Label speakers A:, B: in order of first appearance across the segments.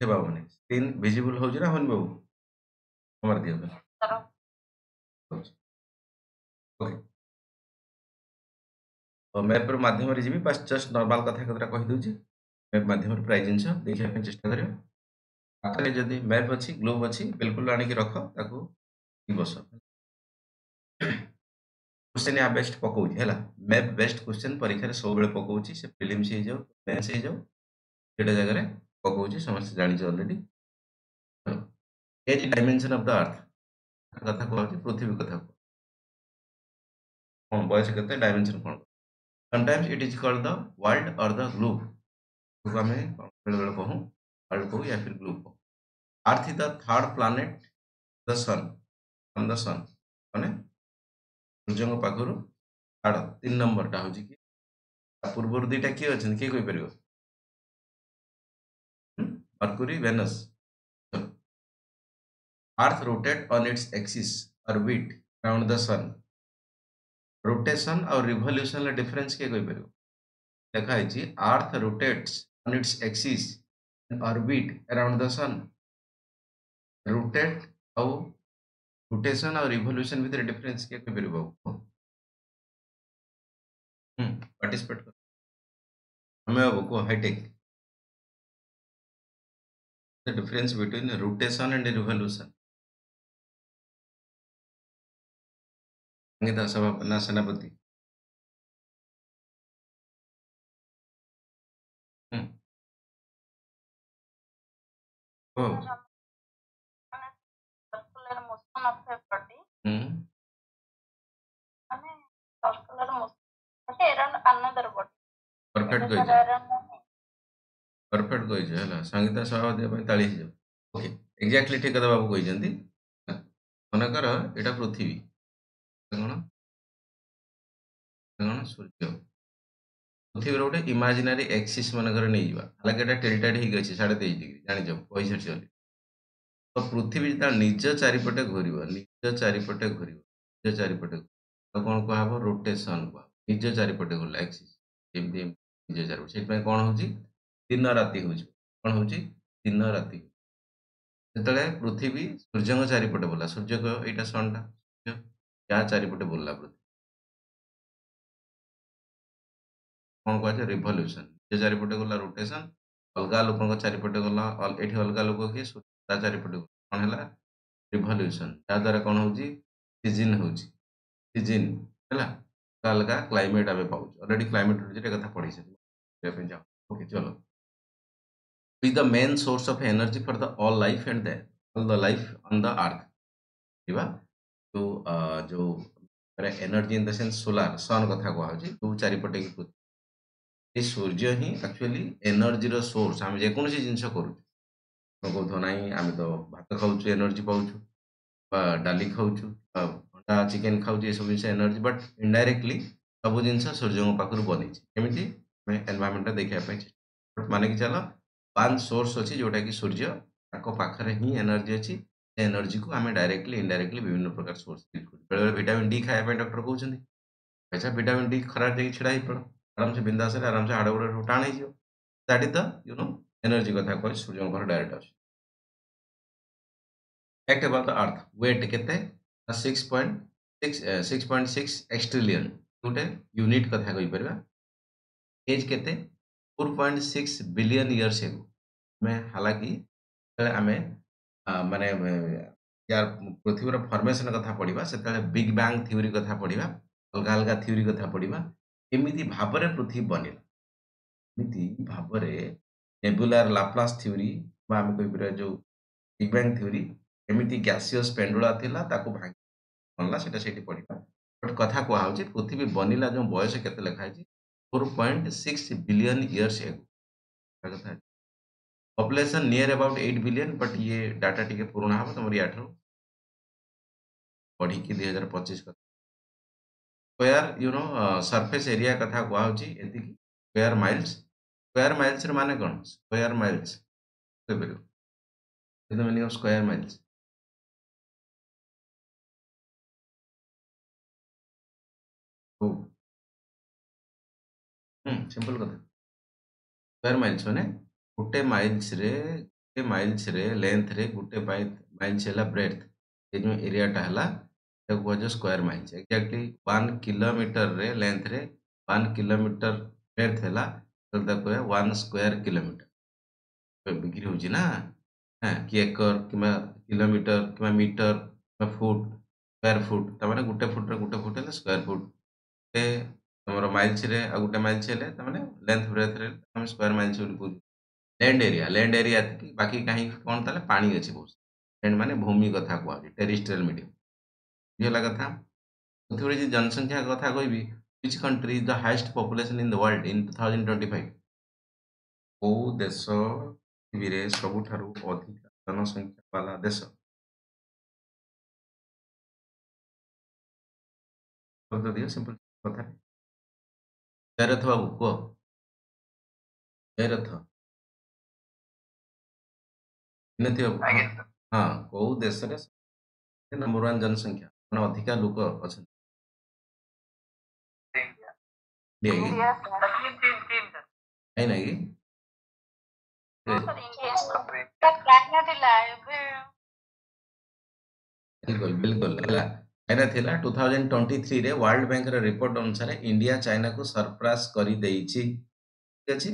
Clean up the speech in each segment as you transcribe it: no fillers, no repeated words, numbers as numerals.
A: बाबू screen visible हो ना हन बाबू हमार दियो ओके तो मैप माध्यम रे जीवी बस जस्ट नॉर्मल कथा कतरा कहि दउची मैप माध्यम रे प्राय जिंस देखिया पे चेष्टा करियो आखरे जदी मैप अछि ग्लोब अछि बिल्कुल आनी के रखो ताको बस क्वेश्चन या बेस्ट पकाउची हैला मैप बेस्ट क्वेश्चन परीक्षा रे सब बेले पकाउची से प्रीलिम्स हे जाऊ मेंस हे जाऊ एटा जगह रे पकाउची समस्त जानि छ already as dimension of the earth कथा कहउची पृथ्वी कथा कोन बॉयज केते डायमेंशन कोन sometimes it is called the world or the globe को हमें बेले बेले कहूं वर्ल्ड को या फिर ग्लोब को earth is the third planet the sun from the sun माने सूर्य पाखरु थर्ड 3 नंबर टा होची कि पूर्व दुईटा किए अछन के कोइ परियो Mercury Venus earth rotate on its axis orbit around the sun rotation और रिवोल्यूशन डिफरेंस के कोइ परियो देखा है earth rotates on its axis orbit around the sun rotate और रोटेशन और रिवोल्यूशन भितर डिफरेंस के कोइ परियो पार्टिसिपेट कर हमें अब को हाईटेक the difference between rotation and revolution Sangeeta सभा सेनापति ओ
B: circular motion of a body circular motion around another body
A: perfect कहि हला संगीता सभापति पे ताली हिजो ओके एग्जैक्टली ठीक कथा बाबू कहि जंती मनकर एटा पृथ्वी कोन कोन सूर्य पृथ्वी रोटे इमेजिनरी एक्सिस मनकर नै जिवा हालांकि एटा टिल्टेड ही गछि 23.5 डिग्री जानि जब पैसा चली तो पृथ्वी जता निज चारिपटे घुरिबो निज चारिपटे घुरिबो निज चारिपटे तो कोन कहबो रोटेशन को निज चारिपटे घुरला एक्सिस जेमति निज चारिपटे सेट में कोन होची दिन राति होची कोन होची दिन राति ଯେତେବେଳେ ପୃଥିବୀ ସୂର୍ଯ୍ୟଙ୍କ ଚାରିପଟେ ବୁଲା ସୂର୍ଯ୍ୟ ଏଇଟା ସନ୍ଟା ସୂର୍ଯ୍ୟ ଯାହା ଚାରିପଟେ ବୁଲିଲା ପୃଥିବୀ କଣ କୁହାଯାଏ ରିଭଲ୍ୟୁସନ ନିଜ ଚାରିପଟେ ଗଲା ରୋଟେସନ ଅଲଗା ଲୋକଙ୍କ ଚାରିପଟେ ଗଲା ଏଠି ଅଲଗା ଲୋକ କିଏ ତା ଚାରିପଟେ କଣ ହେଲା ରିଭଲ୍ୟୁସନ ଯାହାଦ୍ୱାରା କଣ ହଉଛି ସିଜିନ୍ ହଉଛି ସିଜିନ୍ ହେଲା ଅଲଗା କ୍ଲାଇମେଟ୍ ଆମେ ପାଉଛୁ ଅଲରେଡି କ୍ଲାଇମେଟ୍ ରିଲେଟେଡ୍ କଥା ପଢିସାରିଛୁ okay ଚलो is the main source of energy for the all life and the all the life on the earth ठीक है तो जो energy in the sense solar sun कथा कहउची तो चारिपटे की पृथ्वी सूर्य ही एक्चुअली एनर्जी रो सोर्स हम जे कोनसी जिंस करू कहू नाही आम तो भात खाऊछु एनर्जी पाऊछु डाली खाऊछु अंडा चिकेन खाऊछु सब जिन एनर्जी बट इनडायरेक्टली सब जिन सूर्य पाखु बनी केमी एनवायरमेंट देखा माने कि चलो वन सोर्स अच्छी जोटा कि सूर्य पाखे ही एनर्जी अच्छी एनर्जी को आम डायरेक्टली इनडायरेक्टली विभिन्न प्रकार सोर्स बेले विटामिन डी खाया डॉक्टर कहते अच्छा विटामिन डी खराब जाकि छिड़ा पड़ आराम से बिंदास आराम से हाड़ गोड़ टाण हो that is the you know energy कथा कह सूर्य घर डायरेक्ट आस fact about the earth weight केते 6.6 एक्सट्रिलियन गोटे यूनिट कथा कहि परबा एज केते 4.6 बिलियन इयर्स एगो में हालांकि आमे माने यार पृथ्वीर फॉर्मेशन कथा पढ़ा से बिग बैंग थ्योरी कथा पढ़ा अलग अलग थ्योरी कथा पढ़ा एमती भाव पृथ्वी बनला एमती भाव नेबुलार लाप्लास थ्योरी आम कह जो बिग बैंग थ्योरी एमती गैसियस पेंडुला थिला ताको भांगी बनला सेटा पढ़ा बट कथा कहूँ पृथ्वी बनला जो बयस के लिखाई 4.6 बिलियन इयर्स एगो कथा population near about 8 billion but ये डाटा टी पुराणा हम तुम या बढ़ी 2025 square you know surface area कथा कहूँ ये स्क्वायर माइल्स माने कौन square miles meaning of square miles simple कथा स्क्वायर माइल्स माने गोटे माइल्स रे माइल्स रे लेंथ रे गुटे माइल्स है ब्रेथ ये जो एरियाटा है कुह स्क्वायर माइल्स एक्जाक्टली 1 किलोमीटर रे लेंथ रे 1 किलोमीटर ब्रेथ है कह 1 स्क्वायर किलोमीटर बिक्री होची ना हाँ कि एकर कि किलोमीटर कि मीटर कि फुट स्क्वायर फुट तमाने गुटे फुट है स्क्वायर फुट तुम माइल्स रे आ गुटे माइल्स है लेंथ ब्रेथ रे तुम स्क्वायर माइल्स बोली लैंड एरिया एतिकी बाकी कहीं कौन ताले पानी अच्छी बहुत लैंड माने भूमि कथा कहु टेरिस्ट्रियल मीडियम बुझीगला कथा पृथ्वी जी जनसंख्या कथा कहबी which country is the highest population in the world in 2025 କୋଉ ଦେଶ ପୃଥିବୀରେ ସବୁଠାରୁ ଅଧିକ ଜନସଂଖ୍ୟା ବାଲା ଦେଶ ଉତ୍ତର ଦିଅ ସିମ୍ପଲ କଥାରେ ଜୟରଥ ବାବୁ କୁହ ଜୟରଥ ନଥିବ ହଁ କୋଉ ଦେଶରେ ନମ୍ବର 1 जनसंख्या ମାନେ ଅଧିକା ଲୋକ ଅଛନ୍ତି ଇଣ୍ଡିଆ ନାଇଁ କି
B: ଚାଇନା ଥିଲା ଏବେ
A: बिल्कुल बिल्कुल चाइना थिला 2023 रे वर्ल्ड बैंक रे रिपोर्ट अनुसार इंडिया चाइना को सरपास करी देइछि ठीक अछि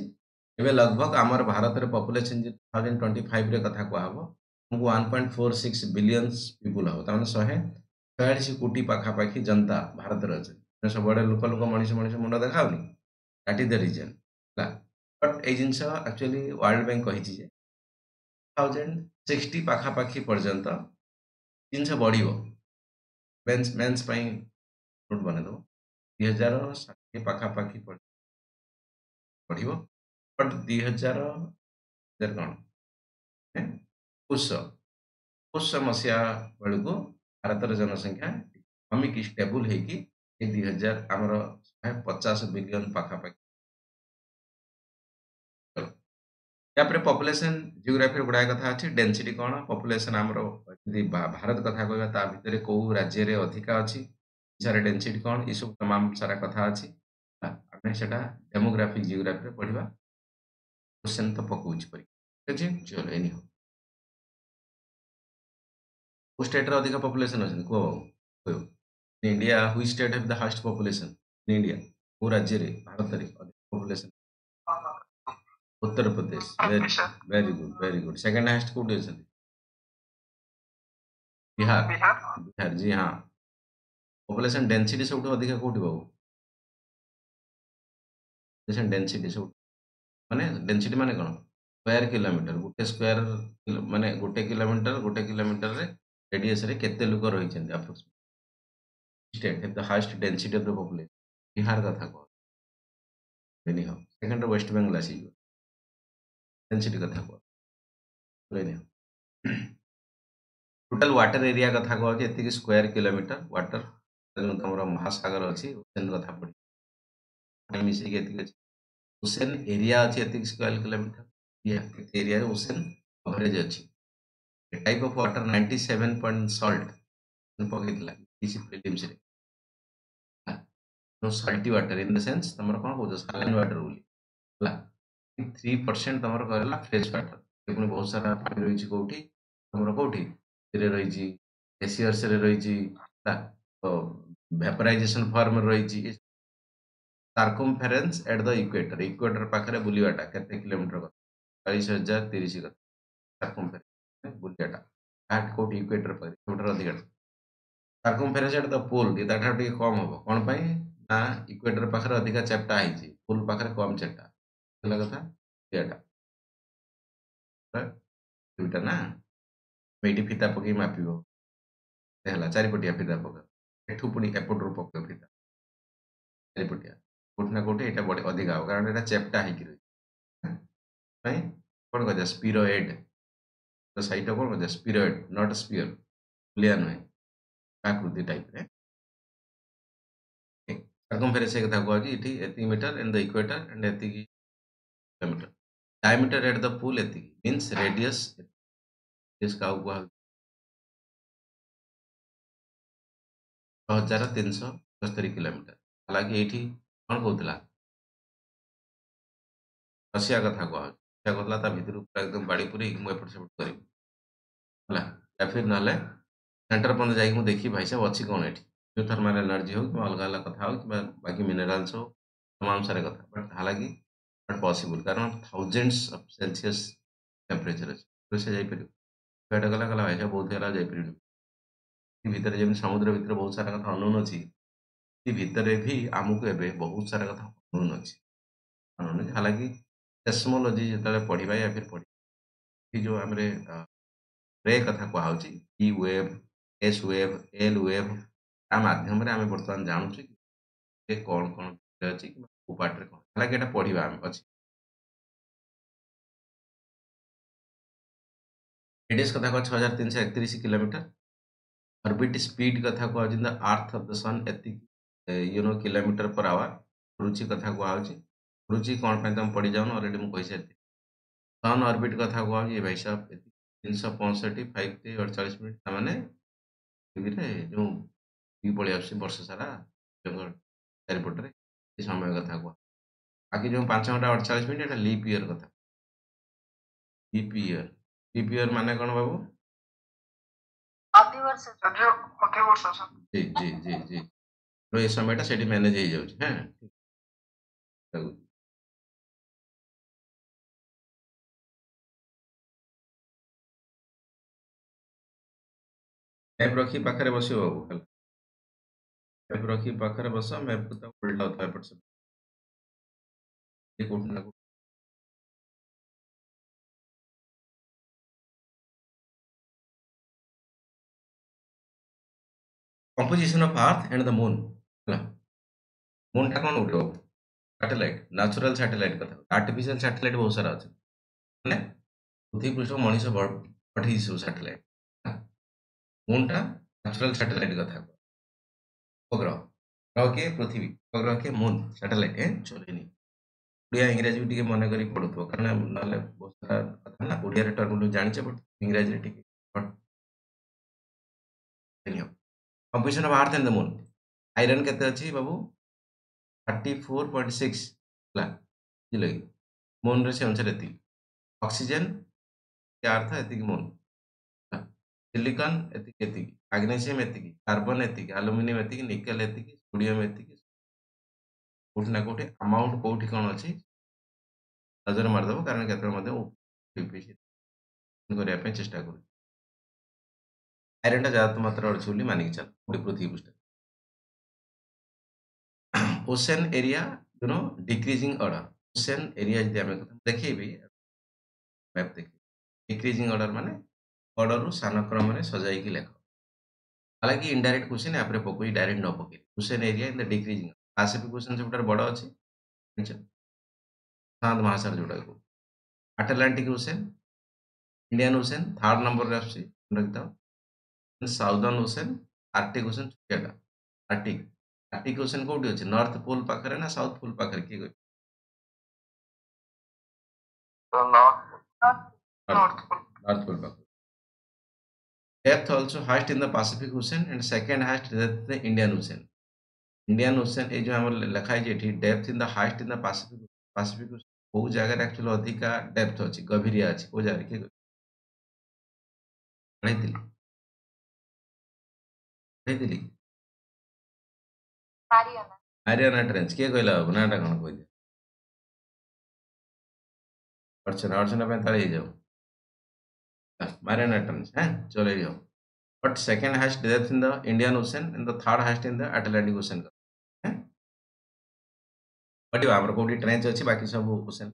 A: एबे लगभग हमर भारत रे पॉपुलेशन 2025 रे कथा को हबो हमको 1.46 बिलियंस पीपल हो ताने 146 कोटी पाखा पाखी जनता भारत रे अछि सब बड़े लोक लोक मनीष मनीष मुंड देखाउनी that is the reason but ए जिंस एक्चुअली वर्ल्ड बैंक कहिछि जे 2060 पाखा पाखी पर्यंत जिनस बढ़िबो मेंस मेंस ପାଇଁ ନୋଟ୍ ବନେଇଦେବ 2060 ପାଖାପାଖି ବଢ଼ିବ ବଟ୍ 2000 କଣ ପୁଷ ମସିହା ବେଳକୁ ଭାରତର ଜନସଂଖ୍ୟା କମିକି ଷ୍ଟେବୁଲ ହେଇକି ଏ 2000 ଆମର 150 ବିଲିୟନ ପାଖାପାଖି ତାପରେ ପପୁଲେସନ ଜିଓଗ୍ରାଫି ଗୁଡ଼ାଏ କଥା ଅଛି ଡେନ୍ସିଟି କ'ଣ ପପୁଲେସନ ଆମର ଯଦି ଭାରତ କଥା କହିବା ତା ଭିତରେ କୋଉ ରାଜ୍ୟରେ ଅଧିକା ଅଛି ସାରା ଡେନ୍ସିଟି କ'ଣ ଏସବୁ ତମାମ ସାରା କଥା ଅଛି ଆମେ ସେଟା ଡେମୋଗ୍ରାଫିକ ଜିଓଗ୍ରାଫିରେ ପଢିବା क्वेश्चन तो पकाउछि परीक्षा ठीक अछि चलो एनी हो वो स्टेट रे अधिक पॉपुलेशन अछि को इंडिया हुई state have the highest population in India वो राज्य रे भारत रे अधिक population Uttar Pradesh very good second highest कोठी अछि बिहार बिहार जी हाँ पॉपुलेशन डेंसिटी सबठु अधिक कोठी बाबू पॉपुलेशन डेंसिटी सब माने डेंसिटी माने कोन स्क्वायर किलोमीटर गोटे किलोमीटर रे रेडियस रे केते लोक रही छथि approximate state have the highest density of the population Bihar कथा को लेनी हो सेकंड वेस्ट बंगाल आसी डेंसिटी कथा को लेनी हो टोटल वाटर एरिया कथा को एति स्क्वायर किलोमीटर वाटर तमरो महासागर अछि ओशन कथा पड़ी मिसी के एति ओशन एरिया अछि एति स्क्वायर किलोमीटर ये एरिया रे ओशन कवरेज अछि type of water 97 point salt पकेइतला किसी प्रीलिम्स रे no salty water in the sense तमरो कोन कहू सालाइन वाटर बोली हला 3% तमरो करला फ्रेश वाटर पुनी बहुत सारा पानी रही छी कोठी तमरो कोठी रे रही छी ग्लेशियर्स रे रही छी वेपराइजेशन फॉर्म रे रही छी सर्कमफेरेंस एट द इक्वेटर पाखरे बुलिवाटा केते किलोमीटर 40030 का सर्कमफेरेंस बुलिवाटा आट कोटी इक्वेटर पर किलोमीटर अधिक सर्कमफेरेंस एट द पोल ता ठाडी कम हो कोन पई ना इक्वेटर पाखरे अधिक चेप्टा आइछि पोल पाखरे कम चेप्टा होला कथा एटा दुटा ना मेडी फिता पकई मापिबो ହେଲା ଚାରିପଟିଆ ଫିତା ପକା ଏଠୁ ପୁଣି ଏପଟରୁ ପକେଇବ ଫିତା ଚାରିପଟିଆ କୋଉଠି ନା କୋଉଠି ଏଇଟା ବଡ ଅଧିକା ହବ କାରଣ ଏଇଟା ଚେପ୍ଟା ହେଇକି ରହିଛି ପାଇଁ କଣ କହନ୍ତି ସ୍ପିରୋଏଡ ତ ସାଇଟ କଣ କହନ୍ତି ସ୍ପିରୋଏଡ ନଟ୍ ସ୍ପିୟର ପ୍ଲେୟାର ନୁହେଁ ଆକୃତି ଟାଇପରେ सर्कमफेरेंस କଥା କୁହାଯାଉଛି ଏଠି ଏତିକି metre and the equator and ଏତିକି kilometre diameter at the pole एतिकी मीन्स रेडियस काउ कुहाଯାଉଛି 6375 किलोमीटर हालांकि एठी कौन कहूला रशिया कथा कह ଇଚ୍ଛା କରୁଥିଲା ତା ଭିତରକୁ ପୁରା एकदम ବାଡ଼ି ପୁରେଇକି ମୁଁ ଏପଟ ସେପଟ କରିବି ହେଲା। या फिर ନହେଲେ ସେଣ୍ଟର ପର୍ଯ୍ୟନ୍ତ ଯାଇକି ମୁଁ ଦେଖିବି ଭାଇ ସାହେବ ଅଛି କ'ଣ ଏଠି। ଜିଓଥର୍ମାଲ ଏନର୍ଜି ହଉ କିମ୍ବା ଅଲଗା ଅଲଗା କଥା ହଉ କିମ୍ବା ବାକି ମିନେରାଲ୍ସ ହଉ ତମାମ ସାରା କଥା। ବଟ୍ ହାଲାକି ନଟ୍ ପସିବୁଲ୍ କାରଣ ଥାଉଜେଣ୍ଡସ୍ ଅଫ୍ ସେଲସିୟସ୍ ଟେମ୍ପରେଚର ଅଛି। ତ ସେ ଯାଇପାରିବ? ଛୁଆଟା କହିଲା ଭାଇ ସାହେବ ବହୁତ ହେଇଗଲା ଆଉ ଯାଇପାରିବିନି। ଏ ଭିତରେ ଯେମିତି ସମୁଦ୍ର ଭିତରେ ବହୁତ ସାରା କଥା ଅନଉନ ଅଛି, ଏ ଭିତରେ ବି ଆମକୁ ଏବେ ବହୁତ ସାରା କଥା ଅନଉନ ଅଛି। ଅନଉନ ଅଛି। हालाँकि ସେସ୍ମୋଲୋଜି ଯେତେବେଳେ ପଢ଼ିବା या फिर ଏ ଯୋଉ ଆମର ରେ କଥା କୁହାହଉଛି E wave, S wave, L wave ତା ମାଧ୍ୟମରେ ଆମେ ବର୍ତ୍ତମାନ ଜାଣୁଛୁ କି ଏ କ'ଣ ଅଛି କିମ୍ବା କୋଉ ପାର୍ଟରେ କ'ଣ। ହାଲାକି ଏଟା ପଢ଼ିବା ଆମେ ଅଛି। ରେଡିୟସ୍ କଥା କୁହା 6331 କିଲୋମିଟର। ଅର୍ବିଟ ସ୍ପିଡ୍ କଥା କୁହାହଉଛି ଦ ଆର୍ଥ ଅଫ୍ ଦ ସନ୍ ଏତିକି କିଲୋମିଟର ପର ଆୱାର। ରୁଚି କଥା କୁହାହଉଛି। ରୁଚି କ'ଣ ପାଇଁ ତମେ ପଢ଼ିଯାଉନ ଅଲରେଡି ମୁଁ କହିସାରିଥିଲି। ସନ୍ ଅର୍ବିଟ କଥା କୁହାହଉଛି ଏ ଭାଇ ସାହେବ ଏତିକି 365 5 ମିନିଟ୍ ତାମାନେ ପୃଥିବୀରେ ଯୋଉ ପଳେଇ ଆସୁଛି ବର୍ଷ ସାରା ଚାରିପଟରେ ଏ ସମୟ କଥା କୁହା। ବାକି ଯୋଉ 5 ଘଣ୍ଟା 48 ମିନିଟ୍ ଏଟା ଲିପ୍ ଇୟର କଥା। Leap year. ଲିପ୍ ଇୟର ମାନେ କ'ଣ ବାବୁ?
B: ଅଧିବର୍ଷ
A: জি, জি, জি, জি। তো এই সময়টা ସେଠି ମ୍ୟାନେଜ ହେଇଯାଉଛି। ତାକୁ ମ୍ୟାପ୍ ରଖି ପାଖରେ ବସିବ ବାବୁ ହେଲା। ମ୍ୟାପ୍ ରଖି ପାଖରେ ବସ, ମ୍ୟାପକୁ ତାକୁ ଓଲଟାଉଥିବ ଏପଟ ସେପଟ। କୋଉଠି ନା କୋଉଠି composition of earth and the Moon ହେଲା। ମୁନ୍‌ଟା କ'ଣ ଗୋଟେ ବାବୁ? ସାଟେଲାଇଟ୍, ନ୍ୟାଚୁରାଲ ସାଟେଲାଇଟ୍ କଥା। ଆର୍ଟିଫିସିଆଲ ସାଟେଲାଇଟ୍ ବହୁତ ସାରା ଅଛି। ମାନେ ପୃଥିବୀ ପୃଷ୍ଠକୁ ମଣିଷ ପଠେଇଛି ସବୁ ସାଟେଲାଇଟ୍। ମୁନ୍‌ଟା ନ୍ୟାଚୁରାଲ ସାଟେଲାଇଟ୍ କଥା। ଉପଗ୍ରହ। ଗ୍ରହ କିଏ? ପୃଥିବୀ। ଉପଗ୍ରହ କିଏ? ମୁନ୍। ସାଟେଲାଇଟ୍ ଚଲେଇନି। ଓଡ଼ିଆ ଇଂରାଜୀ ବି ଟିକେ ମନେ କରିକି ପଢ଼ୁଥିବ କାରଣ ନହେଲେ ବହୁତ ସାରା କଥା ନା ଓଡ଼ିଆରେ ଟର୍ମିନୋଲୋଜି ଜାଣିଛ ବଟ୍ ଇଂରାଜୀରେ ଟିକେ composition of earth and the Moon. Iron କେତେ ଅଛି ବାବୁ? 34.6 ହେଲା ବୁଝିଲ କି? ମୁନ୍‌ରେ ସେ ଅନୁସାରେ ଏତିକି। ଅକ୍ସିଜେନ୍ ଆର୍ଥ ଏତିକି ମୁନ୍। ସିଲିକନ୍ ଏତିକି ଏତିକି, ମାଗ୍ନେସିୟମ୍ ଏତିକି, କାର୍ବନ ଏତିକି, ଆଲୁମିନିୟମ ଏତିକି, ନିକେଲ ଏତିକି, ସୋଡିୟମ ଏତିକି। କୋଉଠି ନା କୋଉଠି ଆମାଉଣ୍ଟ କୋଉଠି କ'ଣ ଅଛି ନଜର ମାରିଦବ କାରଣ କେତେବେଳେ ମଧ୍ୟ କରିବା ପାଇଁ ଚେଷ୍ଟା କରୁଛି। ଆଇରନ୍‌ଟା ଯାଦୁ ମାତ୍ରାରେ ଅଛି ବୋଲି ମାନିକି ଚାଲ ପୃଥିବୀ ପୃଷ୍ଠରେ। Ocean area decreasing order. Ocean area ଯଦି ଆମେ ଦେଖେଇବି ମ୍ୟାପ୍ ଦେଖେଇବି। ଡିକ୍ରିଜିଂ ଅର୍ଡର ମାନେ ବଡ଼ରୁ ସାନ କ୍ରମରେ ସଜାଇକି ଲେଖ। हालांकि इनडायरेक्ट क्वेश्चन यहाँ पर पकोई डायरेक्ट न पके ocean area in the decreasing Pacific Ocean सबुठार बड़ अच्छी शांत महासागर जोटा को Atlantic Ocean Indian Ocean third number रे रखिथा साउदर्न ओशन आर्टिक ओशन छुटियाटा आर्टिक आर्टिक ओशन कोठी अछि नॉर्थ पोल पाखरे ना साउथ पोल पाखरे की कोइ नॉर्थ पोल पाखरे depth also highest in the Pacific Ocean and second highest depth in the Indian Ocean. Indian Ocean ये जो आम लिखा है depth in the highest in the Pacific Pacific कौ जगह एक्चुअली अधिका डेप्थ अच्छी गभीरिया अच्छी कौ जगह किए पढ़ी मारियाना ट्रेंच किए कहला बाबू नाटा कौन कह दिया अर्चना अर्चना ताली जाओ मारियाना ट्रेंच चले जाओ but second highest depth in the Indian ocean in the third highest in the Atlantic ocean पढ़ा आम कौटी ट्रेंच अच्छी बाकी सब ओशन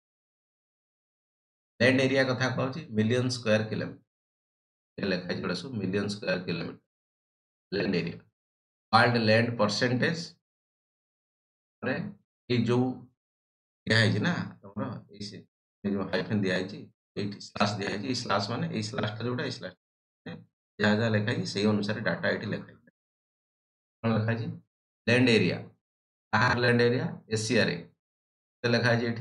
A: लैंड एरिया कथा कहूँ मिलियन स्क्वायर किलोमीटर लिखाई जोड़ा सब million square kilometre land area world land percentage ये जो दिखाई ना तुम जो हाइफेन दिखाई स्लाश दिखाई स्लाश माने स्लाशटा जोटा स्लाश जहाँ जहाँ लिखाई से अनुसार डाटा ये लिखाई कौन लिखाई लैंड एरिया कहाँ लैंड एरिया एशिया रे लिखाई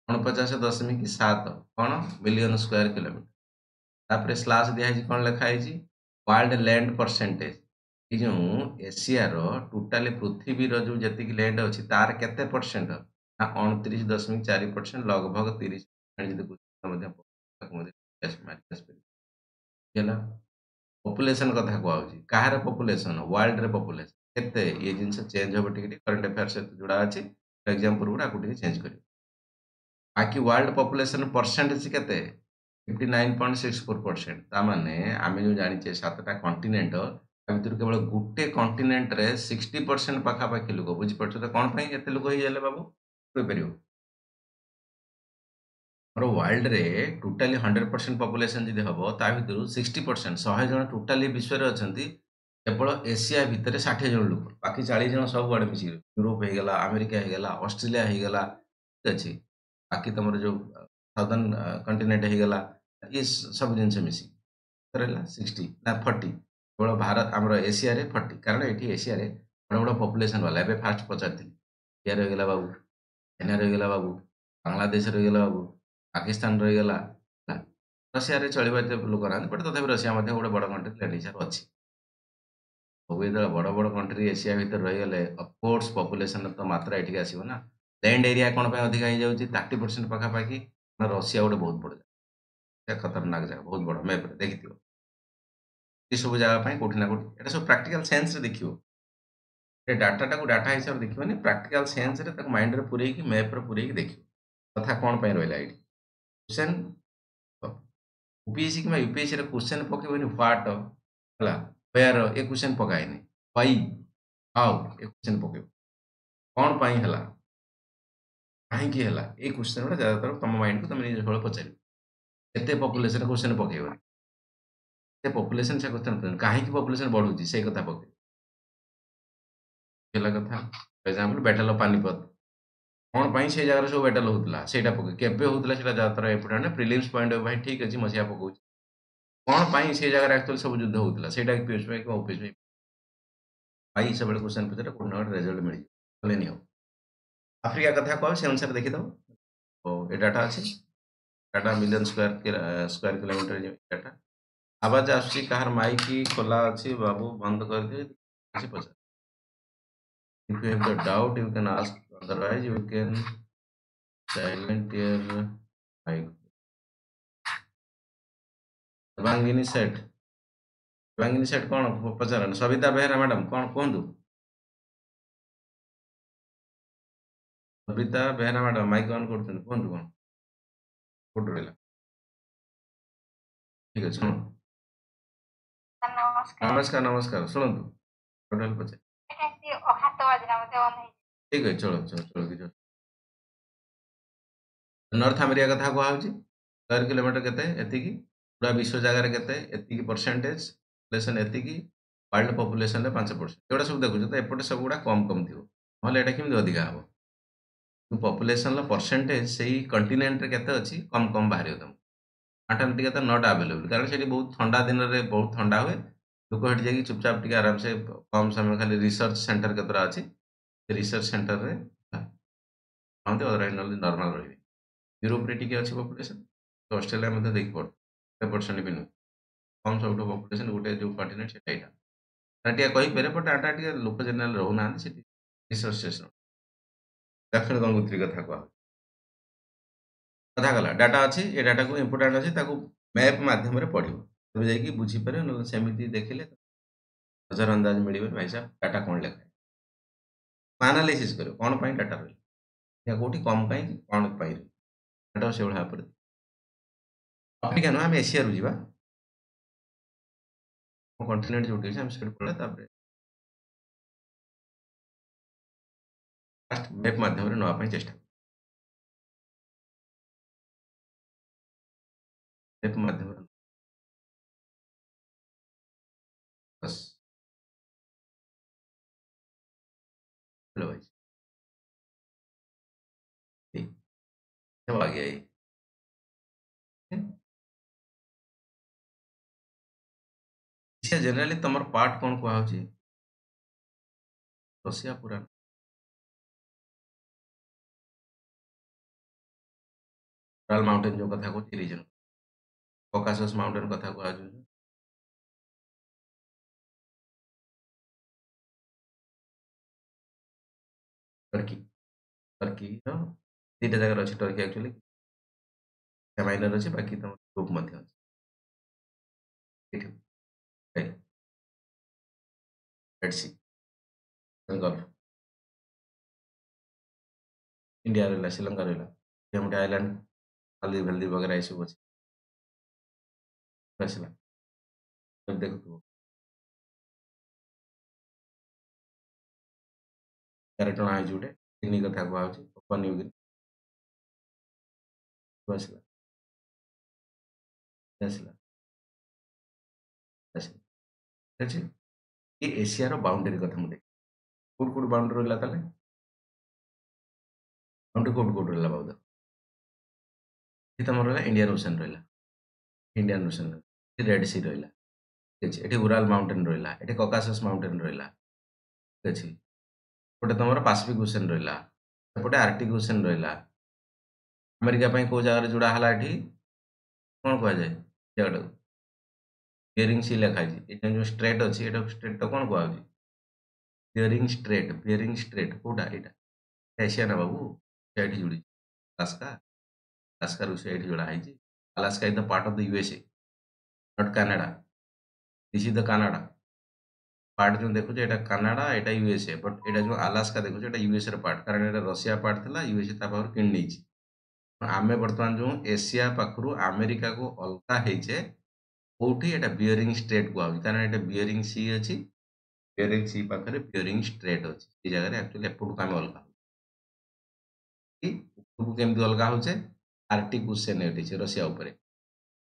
A: 49.7 कौन मिलियन स्क्वायर किलोमीटर तापर स्लाश दिखाई कौन लिखाई वर्ल्ड लैंड परसेंटेज ये जो एशिया टोटाली पृथ्वी जो जी लैंड अच्छी तार केते परसेंट ना 29.4% लगभग 30% ମଧ୍ୟ ତାକୁ ମଧ୍ୟ ମାରିକି ଆସିପାରିବେ। ହେଲା ପପୁଲେସନ୍ କଥା କୁହାହଉଛି। କାହାର ପପୁଲେସନ୍? ୱାର୍ଲଡରେ ପପୁଲେସନ୍। କେତେ? ଇଏ ଜିନିଷ ଚେଞ୍ଜ ହବ ଟିକେ ଟିକେ କରେଣ୍ଟ ଆଫେୟାର ସହିତ ଯୋଡା ଅଛି। ଏକ୍ସାମ୍ ପୂର୍ବରୁ ଆକୁ ଟିକେ ଚେଞ୍ଜ କରିବ। ବାକି ୱାର୍ଲଡ ପପୁଲେସନ୍ ପରସେଣ୍ଟେଜ କେତେ? 59.64%। ତା ମାନେ ଆମେ ଯୋଉ ଜାଣିଛେ 7ଟା କଣ୍ଟିନେଣ୍ଟ ତା ଭିତରୁ କେବଳ ଗୋଟେ କଣ୍ଟିନେଣ୍ଟରେ 60% ପାଖାପାଖି ଲୋକ ବୁଝିପାରୁଛ ତ କଣ ପାଇଁ ଏତେ ଲୋକ ହେଇଗଲେ ବାବୁ? କହିପାରିବ? ଆମର ୱାର୍ଲଡରେ ଟୋଟାଲି 100% ପପୁଲେସନ୍ ଯଦି ହବ ତା ଭିତରୁ 60% 100 ଜଣ ଟୋଟାଲି ବିଶ୍ୱରେ ଅଛନ୍ତି। କେବଳ ଏସିଆ ଭିତରେ 60 ଜଣ ଲୋକ। ବାକି 40 ଜଣ ସବୁଆଡେ ମିଶିକି ୟୁରୋପ ହେଇଗଲା, ଆମେରିକା ହେଇଗଲା, ଅଷ୍ଟ୍ରେଲିଆ ହେଇଗଲା, ଠିକ୍ ଅଛି। ବାକି ତମର ଯୋଉ ସାଉଦର୍ନ କଣ୍ଟିନେଣ୍ଟ ହେଇଗଲା, ଇଏ ସବୁ ଜିନିଷ ମିଶିକି କେତେ ରହିଲା 60 ନା 40 କେବଳ ଭାରତ ଆମର ଏସିଆରେ 40 କାରଣ ଏଠି ଏସିଆରେ ବଡ ବଡ ପପୁଲେସନ୍ ବାଲା ଏବେ ଫାଷ୍ଟ ପଚାରିଥିଲି। ଇଣ୍ଡିଆ ରହିଗଲା ବାବୁ, ଚାଇନା ରହିଗଲା ବାବୁ, ବାଂଲାଦେଶ ରହିଗଲା ବାବୁ, ପାକିସ୍ତାନ ରହିଗଲା, ହେଲା। ରଷିଆରେ ଚଳିବ ଏତେ ଲୋକ ନାହାନ୍ତି ବଟ୍ ତଥାପି ରଷିଆ ମଧ୍ୟ ଗୋଟେ ବଡ କଣ୍ଟ୍ରି ଲ୍ୟାଣ୍ଡ ହିସାବରେ ଅଛି। ସବୁ ଯେତେବେଳେ ବଡ ବଡ କଣ୍ଟ୍ରି ଏସିଆ ଭିତରେ ରହିଗଲେ ଅଫକୋର୍ସ ପପୁଲେସନ ତ ମାତ୍ରା ଏଠିକି ଆସିବ ନା। ଲ୍ୟାଣ୍ଡ ଏରିଆ କଣ ପାଇଁ ଅଧିକା ହେଇଯାଉଛି 30% ପାଖାପାଖି ନା ରଷିଆ ଗୋଟେ ବହୁତ ବଡ ଜାଗା ଖତରନାକ ଜାଗା ବହୁତ ବଡ ମ୍ୟାପରେ ଦେଖିଥିବ। ଏ ସବୁ ଜାଗା ପାଇଁ କୋଉଠି ନା କୋଉଠି ଏଟା ସବୁ ପ୍ରାକ୍ଟିକାଲ ସେନ୍ସରେ ଦେଖିବ। ଏ ଡାଟାଟାକୁ ଡାଟା ହିସାବରେ ଦେଖିବନି ପ୍ରାକ୍ଟିକାଲ ସେନ୍ସରେ ତାକୁ ମାଇଣ୍ଡରେ ପୁରେଇକି ମ୍ୟାପରେ ପୁରେଇକି ଦେଖିବ। କଥା କଣ ପାଇଁ ରହିଲା ଏଇଠି? କ୍ୱେଶ୍ଚେନ୍ ୟୁପିଏସସି କିମ୍ବା ୟୁପିଏସସିରେ କ୍ୱେଶ୍ଚେନ୍ ପକେଇବନି ହ୍ୱାଟ ହେଲା ହ୍ୱେୟାର ଏ କ୍ୱେଶ୍ଚେନ୍ ପକାଏନି। ହ୍ୱାଇ ହାଉ ଏ କ୍ୱେଶ୍ଚେନ୍ ପକେଇବ। କଣ ପାଇଁ ହେଲା? କାହିଁକି ହେଲା? ଏଇ କ୍ୱେଶ୍ଚେନ୍ ଗୁଡ଼ା ଜ୍ୟାଦାତର ତମ ମାଇଣ୍ଡକୁ ତମେ ନିଜ ସବୁବେଳେ ପଚାରିବ। କେତେ ପପୁଲେସନ କ୍ୱେଶ୍ଚେନ୍ ପକେଇବନି। କେତେ ପପୁଲେସନ ସେ କ୍ୱେଶ୍ଚେନ୍ ପକେଇବନି। କାହିଁକି ପପୁଲେସନ ବଢୁଛି ସେଇ କଥା ପକେଇବ। ହେଲା କଥା। ଫର ଏକ୍ସାମ୍ପଲ ବ୍ୟାଟଲ ଅଫ ପାନିପତ। କଣ ପାଇଁ ସେଇ ଜାଗାରେ ସବୁ ବ୍ୟାଟଲ ହଉଥିଲା ସେଇଟା ପକେଇ କେବେ ହଉଥିଲା ସେଇଟା ଜ୍ୟାଦାତର ଇମ୍ପୋର୍ଟାଣ୍ଟ ପ୍ରିଲିମ୍ସ ପଏଣ୍ଟ ଅଫ ଭାଇ ଠିକ୍ ଅଛି ମସିହା ପକଉଛି। କଣ ପାଇଁ ସେଇ ଜାଗାରେ ଆକ୍ଚୁଆଲି ସବୁ ଯୁଦ୍ଧ ହଉଥିଲା ସେଇଟା ୟୁପିଏସସି ପାଇଁ କିମ୍ବା ଓପିଏସସି ପାଇଁ ଭାଇ ସବୁବେଳେ କ୍ୱେଶ୍ଚେନ୍ ପଚାରେ କୋଉଠି ନା ଗୋଟେ ରେଜଲ୍ଟ ମିଳିଯିବ। କଲେନି ଆଉ। ଆଫ୍ରିକା କଥା କହ ସେ ଅନୁସାରେ ଦେଖିଦବ। ଓ ଏ ଡାଟା ଅଛି। Data million square kilometre data. ଆବାଜ ଆସୁଛି କାହାର ମାଇକ ଖୋଲା ଅଛି ବାବୁ ବନ୍ଦ କରିଦିଅ କିଛି ପଚାର। If you have the doubt you can ask otherwise you can silent your mic. Devangini ସେठ Devangini ସେଠ କଣ ପଚାରନ୍ତୁ ସବିତା ବେହେରା ମ୍ୟାଡାମ କଣ କୁହନ୍ତୁ। Sabita Behera madam mic on କରୁଛନ୍ତି କୁହନ୍ତୁ କଣ କୋଉଠି ରହିଲା ଠିକ ଅଛି ଶୁଣ
B: ସାର୍ ନମସ୍କାର।
A: ନମସ୍କାର ନମସ୍କାର ଶୁଣନ୍ତୁ ଟୋଟାଲ ପଚାର
B: ଏଇଟା ଏମିତି ହାତ ବାଜିଲା ମତେ ଅନ୍ ହେଇଛି।
A: ଠିକ ଅଛି ଚलो ଚलो ଚलो କିଛି ନର୍ଥ ଆମେରିକା କଥା କୁହାହଉଛି ସ୍କୋୟାର କିଲୋମିଟର କେତେ ଏତିକି ପୁରା ବିଶ୍ୱ ଜାଗାରେ କେତେ ଏତିକି ପରସେଣ୍ଟେଜ ପପୁଲେସନ ଏତିକି ୱାର୍ଲଡ ପପୁଲେସନରେ 5% ଏଗୁଡ଼ା ସବୁ ଦେଖୁଛ ତ ଏପଟେ ସବୁଗୁଡ଼ା କମ କମ ଥିବ ନହେଲେ ଏଇଟା କେମିତି ଅଧିକା ହବ ପପୁଲେସନର ପରସେଣ୍ଟେଜ ସେଇ କଣ୍ଟିନେଣ୍ଟରେ କେତେ ଅଛି କମ କମ ବାହାରିବ ତମକୁ ଆଣ୍ଟାର୍କଟିକା ତ ନଟ୍ ଆଭେଲେବୁଲ କାରଣ ସେଠି ବହୁତ ଥଣ୍ଡା ଦିନରେ ବହୁତ ଥଣ୍ଡା ହୁଏ ଲୋକ ସେଠି ଯାଇକି ଚୁପଚାପ ଟିକେ ଆରାମସେ କମ ସମୟ ଖାଲି ରିସର୍ଚ୍ଚ ସେଣ୍ଟର କେତେଟା ଅଛି ସେ ରିସର୍ଚ୍ଚ ସେଣ୍ଟରରେ ରହନ୍ତି ଅଦରୱାଇଜ ନହେଲେ ନର୍ମାଲ ରହିବେ ୟୁରୋପରେ ଟିକେ ଅଛି ପପୁଲେସନ ଅଷ୍ଟ୍ରେଲିଆ ମଧ୍ୟ ଦେଖି ପଡୁଛି ପରସେଣ୍ଟ ବି ନୁହେଁ କମ ସବୁଠୁ ପପୁଲେସନ ଗୋଟେ ଯୋଉ କଣ୍ଟିନେଣ୍ଟ ସେଟା ଏଇଟା ଆଣ୍ଟାର୍କଟିକା କହିପାରେ ବଟ୍ ଆଣ୍ଟାର୍କଟିକା ଲୋକ ଜେନେରାଲ ରହୁନାହାନ୍ତି ସେଠି ରିସର୍ଚ୍ଚ ଷ୍ଟେସନ ଦକ୍ଷିଣ ଗଙ୍ଗୋତ୍ରୀ କଥା କୁହା କଥା ଗଲା ଡାଟା ଅଛି ଏ ଡାଟାକୁ ଇମ୍ପୋର୍ଟାଣ୍ଟ ଅଛି ତାକୁ ମ୍ୟାପ୍ ମାଧ୍ୟମରେ ପଢିବ ତେବେ ଯାଇକି ବୁଝିପାରିବ ନହେଲେ ସେମିତି ଦେଖିଲେ ନଜର ଅନ୍ଦାଜ ମିଳିବନି ଭାଇ ସାହେବ ଡାଟା କଣ ଲେଖା ଆନାଲିସିସ୍ କରିବ କଣ ପାଇଁ ଡାଟା ରହିଲା ଏହା କୋଉଠି କମ କାହିଁକି କଣ ପାଇଁ ଡାଟା ସେଇଭଳିଆ ଭାବରେ ଆଫ୍ରିକା ନୁହେଁ ଆମେ ଏସିଆରୁ ଯିବା କଣ୍ଟିନେଣ୍ଟ ଯୋଉଠି ଅଛି ଆମେ ସେଇଠୁ ପଳେଇବା ତାପରେ ଫାଷ୍ଟ ମ୍ୟାପ୍ ମାଧ୍ୟମରେ ନେବା ପାଇଁ ଚେଷ୍ଟା ମ୍ୟାପ୍ ମାଧ୍ୟମରେ ବାସ୍ हेलो भाई ठीक सब आ गया ये इसे जनरली तमर पार्ट कौन कुहा होची रसिया पूरा राल माउंटेन जो कथा को रीजन कॉकासस माउंटेन कथा को आज टर्की टर्की रो दीटा जगह अछि टर्की एक्चुअली ମାଇନର ଅଛି ବାକି ତମର ୟୁରୋପ ମଧ୍ୟ ଅଛି ଏଠି ରେଡ୍ ସି ବେଙ୍ଗଲ इंडिया रहा श्रीलंका रहा गोटे आइलैंड मालदीव फालदीव वगैरह ये सब अच्छे आसला देखु यार टणा है गोटे गिनी कथा कहूँ पप्पा न्यू गिनी आसला आसला आसला ये एशियार बाउंड्री कथा मुझे कौट कौट बाउंड्री रहा बाउंड्री कौट कौट रहा बाबू ये तुम रहा इंडियन ओशन रहा इंडियन ओशन रेड सी रहा ठीक अच्छे ये उराल माउंटेन रहा ये ककासस माउंटेन रहा ठीक अच्छे गोटे तुम पासिफिक ओशन रहा एपटे आर्टिक ओशन रहा अमेरिका कौ जगह जोड़ा है ये कौन कह जाए जगह बियरिंग सी लिखाई जो स्ट्रेट अच्छी ये स्ट्रेट तो कौन कह बियरिंग स्ट्रेट कौटा यहाँ एशिया ना बाबू ये जोड़ी अलास्का अलास्का रूसिया ये जोड़ा है Alaska is the part of the USA not Canada this is the Canada part जो देखो ये कनाडा यहाँ यूएसए बट ये जो अलास्का देखो ये यूएसए र पार्ट कारण ये रशिया पार्ट था यूएसए पाखर कि नहीं आम बर्तमान जो एशिया पाखु अमेरिका को अलगा होचे कौटी ये बियरिंग स्ट्रेट कहूँ कारण ये बियरिंग सी अच्छी बियरिंग सी पाखे बियरिंग स्ट्रेट अच्छी जगह एक्चुअली एपटू आम अलग केमती अलग होचे आर्टिक ओशन ये रशिया उपर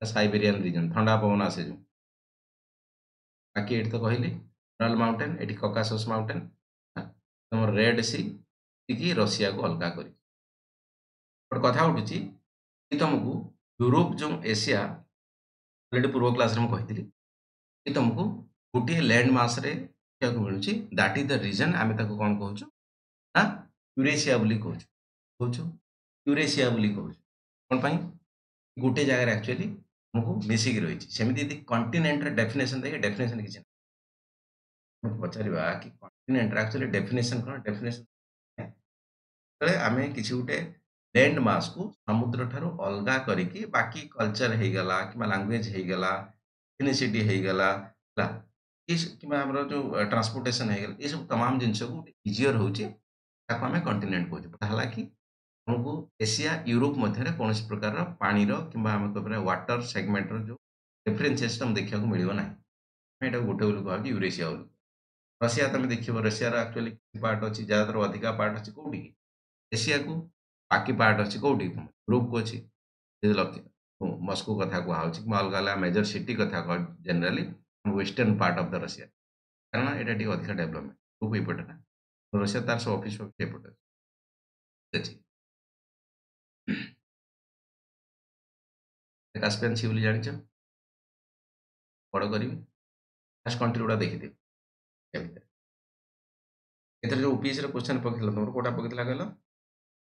A: साइबेरियन रीजन ठंडा पवन आसे जो बाकी ये तो कहली उराल माउंटेन ये ककासस माउंटेन तुम रेड सी कि रशिया को अलग कर कथा उठुची तुमको यूरोप जो एशिया अलरेडी पूर्व क्लास कही कि तुमको गोटे लैंड मास मिलूँ दैट इज द रीजन आम कौन कहूँ ना यूरेशिया कहूँ यूरेशिया कहूँ कौन पाई गोटे जगह एक्चुअली तुमको मिसिक रही सेमती कंटिनेंट डेफिनेशन देखिए डेफिनेशन किसी पचार कि कंटिनेंट एक्चुअली डेफिनेशन कौन डेफिनेशन आम किसी गोटे लैंड मास को समुद्र ठारू अलग करके बाकी कल्चर होगला कि लांगुएज होगला इथनिसिटी होगला कि जो ट्रांसपोर्टेशन होगला ये सब तमाम जिनस को इजियर होची आम कंटिनेंट कहूँ कि हमको एशिया यूरोप मध्य कौन प्रकार पानी कि वाटर सेगमेंट जो डिफरेन्सीएस तुम देखा मिलना ना ये गोटे कह यूरेशिया रशिया तुम देख रशियार एक्चुअली पार्ट अच्छी ज़्यादातर अधिका पार्ट अच्छी कौटी एशिया को बाकी पार्ट अच्छी कौटी यूरोप को अच्छी मस्को कथा कहुच्छी अलग अलग मेजर सिटी कथा कह generally western part of the Russia कारण यहाँ अधिका डेवलपमेंट यूरोप एपटे ना रशिया तार सब ऑफिस एपटे अच्छी कास्पियन सी बोली जान बड़ करी फास्ट कंट्री गुड़ा देखिए एथर जो ओपीएस क्वेश्चन पकड़ तुम कौटा पकड़ कहल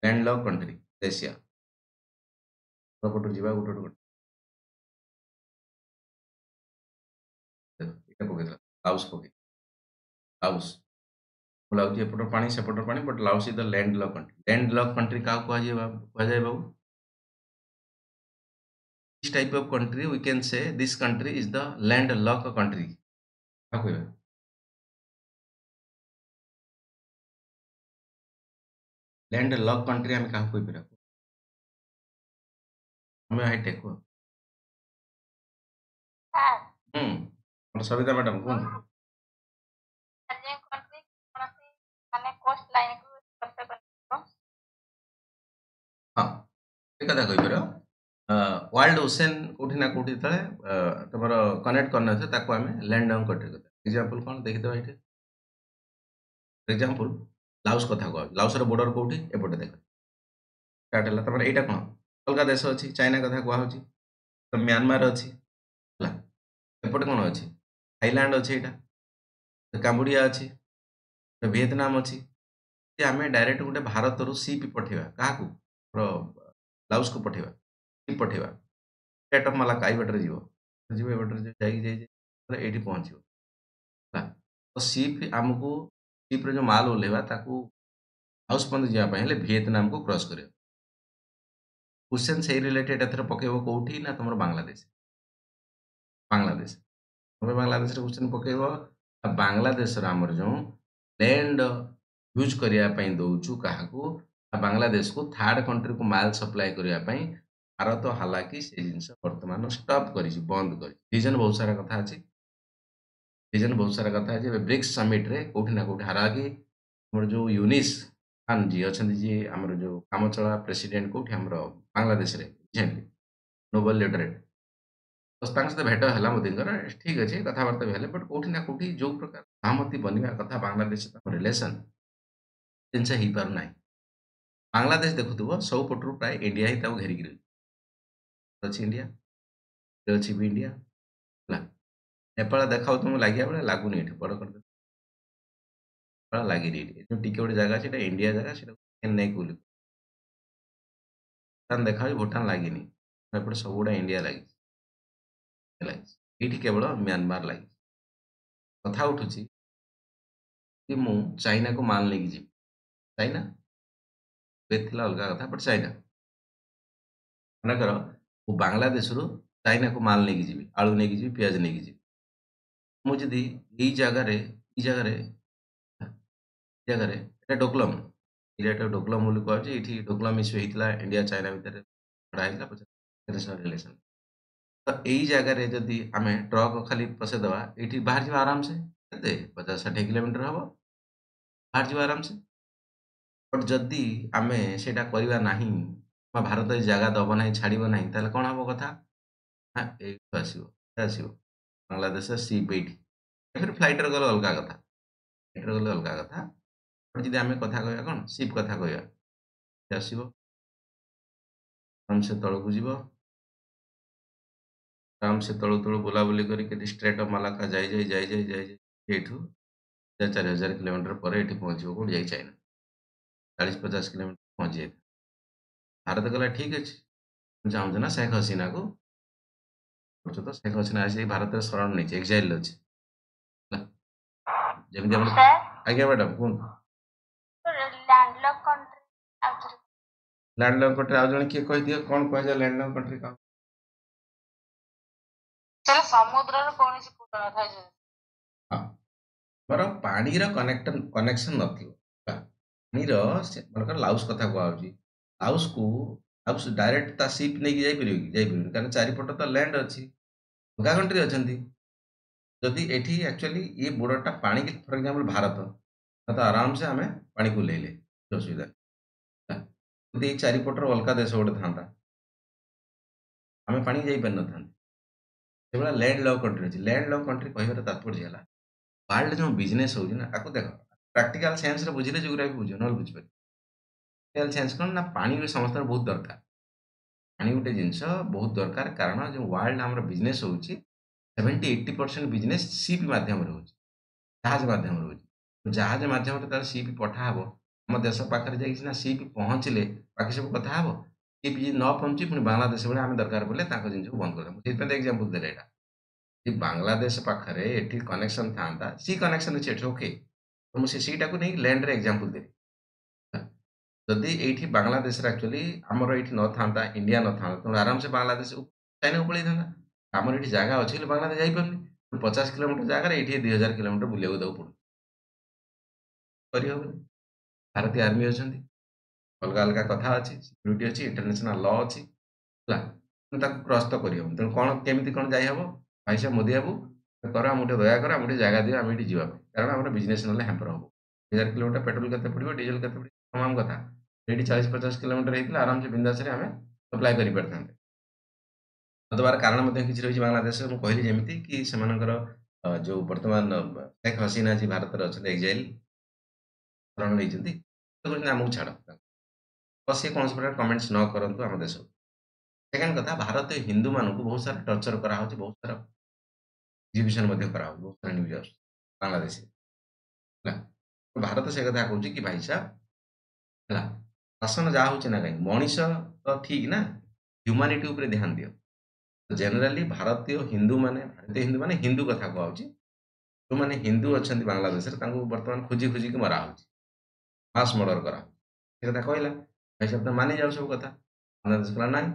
A: लैंड लॉक कंट्री एशिया पटू जा गोटे गोटे पकड़ लाउस पकड़ लाउस लाउस एपटर पानी सेपटर पानी but Laue's is the land lock country क्या कहुए बाबू this type of country we can say this country is the landlocked country क्या कहबे लैंडलॉक कंट्री हम क्या कहि परबो हमें हाईटेक को और सविता मैडम कौन
B: कंट्री माने कोस्ट लाइन को स्पर्श करतो
A: हाँ ये कथा कहि परबो वर्ल्ड ओशन कोठी ना कोठी तले तमरो कनेक्ट करना छै ताको हमें लैंड डाउन कंट्री कथा एग्जांपल कोन देखि दो एठे एग्जांपल लाउस कथा कह लाउस रो बॉर्डर कोठी एपटे देख स्टार्ट हला तमरो एटा कोन अलगा देश अछि चाइना कथा कह होछि तो म्यांमार अछि हला एपटे कोन अछि थाईलैंड अछि एटा काम्बोडिया अछि वियतनाम अछि जे हमें डायरेक्ट गोटे भारत रु सीप पठेबा काहा को लाउस को पठेबा सीप पठेबा स्टेट ऑफ मलाका बटर जीव जीव बटर जाई एठी पहुंचो तो सीप आमको सीप जो माल ओल्हेबा ताकू हाउस बंद जावाई वियतनाम को क्रॉस कर क्वेश्चन से रिलेटेड एथर पकेइबो कोउठी ना तमर बांग्लादेश बांग्लादेश तमे बांग्लादेश रे क्वेश्चन पकेइबो बांग्लादेश रा हमर जो लैंड यूज करिया पई दउचु काहाकू बांग्लादेश को थर्ड कंट्री को माल सप्लाई करिया पई भारत हालांकि से जिनस वर्तमान स्टॉप करी बंद करी रीजन बहुत सारा कथा अछि रीजन बहुत सारा कथा अछि ब्रिक्स समिट रे कोठी ना कोठी हालांकि हमर जो यूनिस खान जी अछंती जी हमर जो कामचला प्रेसिडेंट कोठी हमर बांग्लादेश रे बुझेंली नोबेल लिटरेट तो ताଙ୍କ ସହିତ ଭେଟ ହେଲା ମୋଦିଙ୍କର ଠିକ ଅଛି କଥାବାର୍ତ୍ତା ବି ହେଲେ ବଟ୍ କୋଉଠି ନା କୋଉଠି ଯୋଉ ପ୍ରକାର ସହମତି ବନିବା କଥା ବାଂଲାଦେଶ ସହିତ ରିଲେସନ ଜିନିଷ ହେଇପାରୁନାହିଁ ବାଂଲାଦେଶ ଦେଖୁଥିବ ସବୁ ପଟରୁ ପ୍ରାୟ ଇଣ୍ଡିଆ ହିଁ ତାକୁ ଘେରିକି ଅଛି ଇଣ୍ଡିଆ ଅଛି ବି ଇଣ୍ଡିଆ ହେଲା ନେପାଳ ଦେଖାଉ ତୁମକୁ ଲାଗିବା ବେଳେ ଲାଗୁନି ଏଠି ବଡ କରିଦେବ ନେପାଳ ଲାଗିନି ଏଠି ଯୋଉ ଟିକେ ଗୋଟେ ଜାଗା ଅଛି ଏଟା ଇଣ୍ଡିଆ ଜାଗା ସେଟା ଚେନ୍ନାଇ ବୋଲି ଭୁଟାନ ଦେଖାଯାଉଛି ଭୁଟାନ ଲାଗିନି ଏପଟେ ସବୁଗୁଡା ଇଣ୍ଡିଆ ଲାଗିଛି ହେଲା ଏଇଠି କେବଳ म्यांमार ଲାଗିଛି କଥା ଉଠୁଛି कि ମୁଁ ଚାଇନାକୁ ମାଲ ନେଇକି ଯିବି ଚାଇନା ଥିଲା ଅଲଗା କଥା ବଟ୍ ଚାଇନା ମନେକର ମୁଁ ବାଂଲାଦେଶରୁ ଚାଇନାକୁ ମାଲ ନେଇକି ଯିବି ଆଳୁ ନେଇକି ଯିବି ପିଆଜ ନେଇକି ଯିବି ମୁଁ ଯଦି ଏଇ ଜାଗାରେ ଏଟା ଡୋକଲମ ଏରିଆଟା ଡୋକଲମ ବୋଲି କୁହାଯାଉଛି ଏଇଠି ଡୋକଲମ ଇସ୍ୟୁ ହେଇଥିଲା ଇଣ୍ଡିଆ ଚାଇନା ଭିତରେ ଝଗଡା ହେଇଥିଲା ପଛରେ ରିଲେସନ ତ ଏଇ ଜାଗାରେ ଯଦି ଆମେ ଟ୍ରକ୍ ଖାଲି ପସେଇଦବା ଏଇଠି ବାହାରିଯିବା ଆରାମସେ କେତେ 50-60 କିଲୋମିଟର ହବ ବାହାରିଯିବା ଆରାମସେ ବଟ୍ ଯଦି ଆମେ ସେଇଟା କରିବା ନାହିଁ ବା ଭାରତ ଏ ଜାଗା ଦବ ନାହିଁ ଛାଡ଼ିବ ନାହିଁ ତାହେଲେ କ'ଣ ହବ କଥା ନା ଏଇଠୁ ଆସିବ ବାଂଲାଦେଶ ସିପ୍ ଏଇଠି ଫେର ଫ୍ଲାଇଟ୍ରେ ଗଲେ ଅଲଗା କଥା ଫ୍ଲାଇଟ୍ରେ ଗଲେ ଅଲଗା କଥା ବଟ୍ ଯଦି ଆମେ କଥା କହିବା କ'ଣ ସିପ୍ କଥା କହିବା ସେ ଆସିବ ଆରାମସେ ତଳକୁ ଯିବ ଆରାମସେ ତଳୁ ତଳୁ ବୁଲାବୁଲି କରିକି ଷ୍ଟ୍ରେଟ୍ ଅଫ୍ ମାଲାକା ଯାଇ ଏଇଠୁ 4,000 କିଲୋମିଟର ପରେ ଏଠି ପହଞ୍ଚିବ କୋଉଠି ଯାଇ ଚାଇନା 40-50 କିଲୋମିଟର ପହଞ୍ଚି ଯାଇଥାଏ ଭାରତ କହିଲା ଠିକ୍ ଅଛି ମୁଁ ଚାହୁଁଛି ନା ଶେଖ୍ ହସିନାକୁ କରୁଛୁ ତ ଶେଖ୍ ହସିନା ଆସି ଭାରତରେ ଶରଣ ନେଇଛି ଏକ୍ସାଇଲ୍ ଅଛି ହେଲା ଯେମିତି ଆମର
B: ସାର୍
A: ଆଜ୍ଞା ମ୍ୟାଡ଼ାମ୍ କୁହନ୍ତୁ
B: ଲ୍ୟାଣ୍ଡଲକ୍ କଣ୍ଟ୍ରି ଆଉଥରେ
A: ଲ୍ୟାଣ୍ଡଲକ୍ କଣ୍ଟ୍ରି ଆଉ ଜଣେ କିଏ କହିଦିଅ କ'ଣ କୁହାଯାଏ ଲ୍ୟାଣ୍ଡଲକ୍ କଣ୍ଟ୍ରି କାହାକୁ
B: ସାର୍ ସମୁଦ୍ରର କୌଣସି କୂଳ ନଥାଏ
A: ହଁ ଆମର ପାଣିର କନେକ୍ସନ ନଥିବ ହେଲା ପାଣିର ମନେକର ଲାଉସ୍ କଥା କୁହାହଉଛି ଲାଉସ୍କୁ ଡାଇରେକ୍ଟ ତା ସିପ୍ ନେଇକି ଯାଇପାରିବ କି ଯାଇପାରିବନି କାରଣ ଚାରିପଟ ତ ଲ୍ୟାଣ୍ଡ ଅଛି ଅଲଗା କଣ୍ଟ୍ରି ଅଛନ୍ତି ଯଦି ଏଠି ଆକ୍ଚୁଆଲି ଇଏ ବୋର୍ଡରଟା ପାଣିକି ଫର ଏକ୍ଜାମ୍ପଲ ଭାରତ ତ ଆରାମସେ ଆମେ ପାଣିକୁ ଓହ୍ଲେଇଲେ କିଛି ଅସୁବିଧା ନାହିଁ ହେଲା। ଯଦି ଏଇ ଚାରିପଟର ଅଲଗା ଦେଶ ଗୋଟେ ଥାନ୍ତା ଆମେ ପାଣି ଯାଇପାରିନଥାନ୍ତେ ସେଭଳିଆ ଲ୍ୟାଣ୍ଡ ଲକ୍ କଣ୍ଟ୍ରି ଅଛି ଲ୍ୟାଣ୍ଡ ଲକ୍ କଣ୍ଟ୍ରି କହିବାର ତାତ୍ପର୍ଯ୍ୟ ହେଲା ୱାର୍ଲଡ ଯେଉଁ ବିଜନେସ୍ ହେଉଛି ନା ଆକୁ ଦେଖ ପ୍ରାକ୍ଟିକାଲ ସେନ୍ସରେ ବୁଝିଲେ ଯୋଗ୍ରାଫି ବୁଝିବ ନହେଲେ ବୁଝିପାରିବ ପ୍ରାକ୍ଟିକାଲ ସେନ୍ସ କ'ଣ ନା ପାଣି ବି ସମସ୍ତଙ୍କର ବହୁତ ଦରକାର ପାଣି ଗୋଟେ ଜିନିଷ ବହୁତ ଦରକାର କାରଣ ଯେଉଁ ୱାର୍ଲଡ ଆମର ବିଜନେସ୍ ହେଉଛି 70-80% ବିଜନେସ୍ ସିପ୍ ମାଧ୍ୟମରେ ହେଉଛି ଜାହାଜ ମାଧ୍ୟମରେ ହେଉଛି ଜାହାଜ ମାଧ୍ୟମରେ ତାର ସିପ୍ ପଠାହବ ଆମ ଦେଶ ପାଖରେ ଯାଇକି ସିନା ସିପ୍ ପହଞ୍ଚିଲେ ବାକି ସବୁ କଥା ହବ ସିପ୍ ଯଦି ନ ପହଞ୍ଚି ପୁଣି ବାଂଲାଦେଶ ଭଳିଆ ଆମେ ଦରକାର ପଡ଼ିଲେ ତାଙ୍କ ଜିନିଷକୁ ବନ୍ଦ କରିଦେବୁ ସେଇଥିପାଇଁ ଏକ୍ଜାମ୍ପଲ ଦେଲେ ଏଇଟା ଯଦି ବାଂଲାଦେଶ ପାଖରେ ଏଠି କନେକ୍ସନ ଥାନ୍ତା ସି କନେକ୍ସନ ଅଛି ଏଠି ଓକେ ତ ମୁଁ ସେ ସିଟାକୁ ନେଇ ଲ୍ୟାଣ୍ଡରେ ଏକ୍ଜାମ୍ପଲ ଦେବି ହେଲା। ଯଦି ଏଇଠି ବାଂଲାଦେଶରେ ଆକ୍ଚୁଆଲି ଆମର ଏଇଠି ନଥାନ୍ତା ଇଣ୍ଡିଆ ନଥାନ୍ତା ତେଣୁ ଆରାମସେ ବାଂଲାଦେଶ ଚାଇନାକୁ ପଳେଇଥାନ୍ତା ଆମର ଏଠି ଜାଗା ଅଛି ବୋଲି ବାଂଲାଦେଶ ଯାଇପାରୁନି 50 କିଲୋମିଟର ଜାଗାରେ ଏଇଠି 2,000 କିଲୋମିଟର ବୁଲିବାକୁ ଦେବାକୁ ପଡୁଛି କରିହବନି ଭାରତୀୟ ଆର୍ମି ଅଛନ୍ତି ଅଲଗା ଅଲଗା କଥା ଅଛି ସିକ୍ୟୁରିଟି ଅଛି ଇଣ୍ଟରନ୍ୟାସନାଲ ଲ ଅଛି ହେଲା ତେଣୁ ତାକୁ କ୍ରସ ତ କରିହବନି ତେଣୁ କ'ଣ କେମିତି କ'ଣ ଯାଇହବ ଭାଇ ସାହେବ ମୋଦି ବାବୁ କର ଆମକୁ ଟିକେ ଦୟା କର ଆମକୁ ଟିକେ ଜାଗା ଦିଅ ଆମେ ଏଠି ଯିବା ପାଇଁ କାରଣ ଆମର ବିଜନେସ୍ ନହେଲେ ହ୍ୟାମ୍ପର ହବ 1,000 କିଲୋମିଟର ପେଟ୍ରୋଲ କେତେ ପଡ଼ିବ ଡିଜେଲ କେତେ ପଡ଼ିବ ତମାମ କଥା ଏଇଠି 40-50 କିଲୋମିଟର ହେଇଥିଲେ ଆରାମସେ ବିନ୍ଦାସରେ ଆମେ ସପ୍ଲାଏ କରିପାରିଥାନ୍ତେ ଦେବାର କାରଣ ମଧ୍ୟ କିଛି ରହିଛି ବାଂଲାଦେଶ ମୁଁ କହିଲି ଯେମିତି କି ସେମାନଙ୍କର ଯୋଉ ବର୍ତ୍ତମାନ ଶେଖ୍ ହସିନା ଆଜି ଭାରତରେ ଅଛନ୍ତି ଏକ୍ସାଇଲ୍ ଶରଣ ନେଇଛନ୍ତି ଆମକୁ ଛାଡ଼ ତ ସିଏ କୌଣସି ପ୍ରକାର କମେଣ୍ଟସ୍ ନ କରନ୍ତୁ ଆମ ଦେଶକୁ ସେକେଣ୍ଡ କଥା ଭାରତୀୟ ହିନ୍ଦୁମାନଙ୍କୁ ବହୁତ ସାରା ଟର୍ଚର କରାହେଉଛି ବହୁତ ସାରା ଏକ୍ଜିବିସନ୍ ମଧ୍ୟ କରାହେଉଛି ବହୁତ ସାରା ନ୍ୟୁଜ୍ ଆସୁଛି ବାଂଲାଦେଶୀ ହେଲା ଭାରତ ସେ କଥା କହୁଛି କି ଭାଇ ସାହେବ ହେଲା ଶାସନ ଯାହା ହଉଛି ନା କାହିଁକି ମଣିଷ ତ ଠିକ ନା ହ୍ୟୁମାନିଟି ଉପରେ ଧ୍ୟାନ ଦିଅ ଜେନେରାଲି ଭାରତୀୟ ହିନ୍ଦୁମାନେ ହିନ୍ଦୁ କଥା କୁହାଉଛି ଯେଉଁମାନେ ହିନ୍ଦୁ ଅଛନ୍ତି ବାଂଲାଦେଶରେ ତାଙ୍କୁ ବର୍ତ୍ତମାନ ଖୋଜିକି ମରା ହେଉଛି ମାସ୍ ମର୍ଡର କରାହେଉଛି ସେ କଥା କହିଲା ଭାଇ ସାହେବ ତ ମାନି ଯାଉ ସବୁ କଥା ବାଂଲାଦେଶ କହିଲା ନାଇଁ,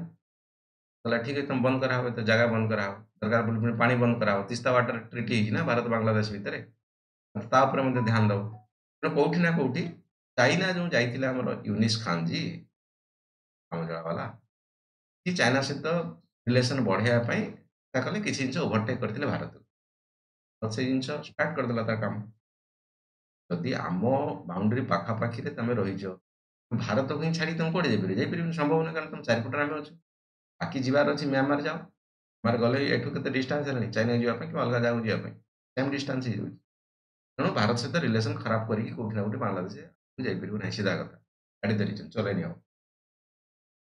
A: କହିଲା ଠିକ୍ ଅଛି ତମେ ବନ୍ଦ କରାହବ, ତ ଜାଗା ବନ୍ଦ କରାହବ, ଦରକାର ପଡ଼ିଲେ ପୁଣି ପାଣି ବନ୍ଦ କରାହବ। ତିସ୍ତା ୱାଟର ଟ୍ରିଟି ହେଇଛି ନା ଭାରତ ବାଂଲାଦେଶ ଭିତରେ, ତା ଉପରେ ମଧ୍ୟ ଧ୍ୟାନ ଦବ। ତେଣୁ କୋଉଠି ନା କୋଉଠି ଚାଇନା ଯୋଉ ଯାଇଥିଲେ ଆମର ୟୁନିସ୍ ଖାନ୍ ଜୀ ବାଲା, କି ଚାଇନା ସହିତ ରିଲେସନ ବଢେଇବା ପାଇଁ ତା କଲେ କିଛି ଜିନିଷ ଓଭରଟେକ୍ କରିଥିଲେ ଭାରତକୁ। ତ ସେଇ ଜିନିଷ ଷ୍ଟାର୍ଟ କରିଦେଲା ତା କାମ। ଯଦି ଆମ ବାଉଣ୍ଡରୀ ପାଖାପାଖିରେ ତମେ ରହିଛ, ଭାରତକୁ ହିଁ ଛାଡି ତମେ କୁଆଡେ ଯାଇପାରିବ? ଯାଇପାରିବନି, ସମ୍ଭବ ନୁହେଁ, କାରଣ ତମ ଚାରିପଟରେ ଆମେ ଅଛୁ। ବାକି ଯିବାର ଅଛି ମ୍ୟାମାର ଯାଅ, ମ୍ୟାମାର ଗଲେ ଏଠୁ କେତେ ଡିଷ୍ଟାନ୍ସ ହେଲାଣି ଚାଇନା ଯିବା ପାଇଁ କି ଅଲଗା ଜାଗାକୁ ଯିବା ପାଇଁ, ସେମ୍ ଡିଷ୍ଟାନ୍ସ ହେଇଯାଉଛି। ତେଣୁ ଭାରତ ସହିତ ରିଲେସନ ଖରାପ କରିକି କୋଉଠି ନା କୋଉଠି ବାଂଲାଦେଶ ଯାଇପାରିବ ନାହିଁ, ସିଧା କଥା। ଗାଡି ଧରିଛନ୍ତି ଚଲେଇନି ଆଉ।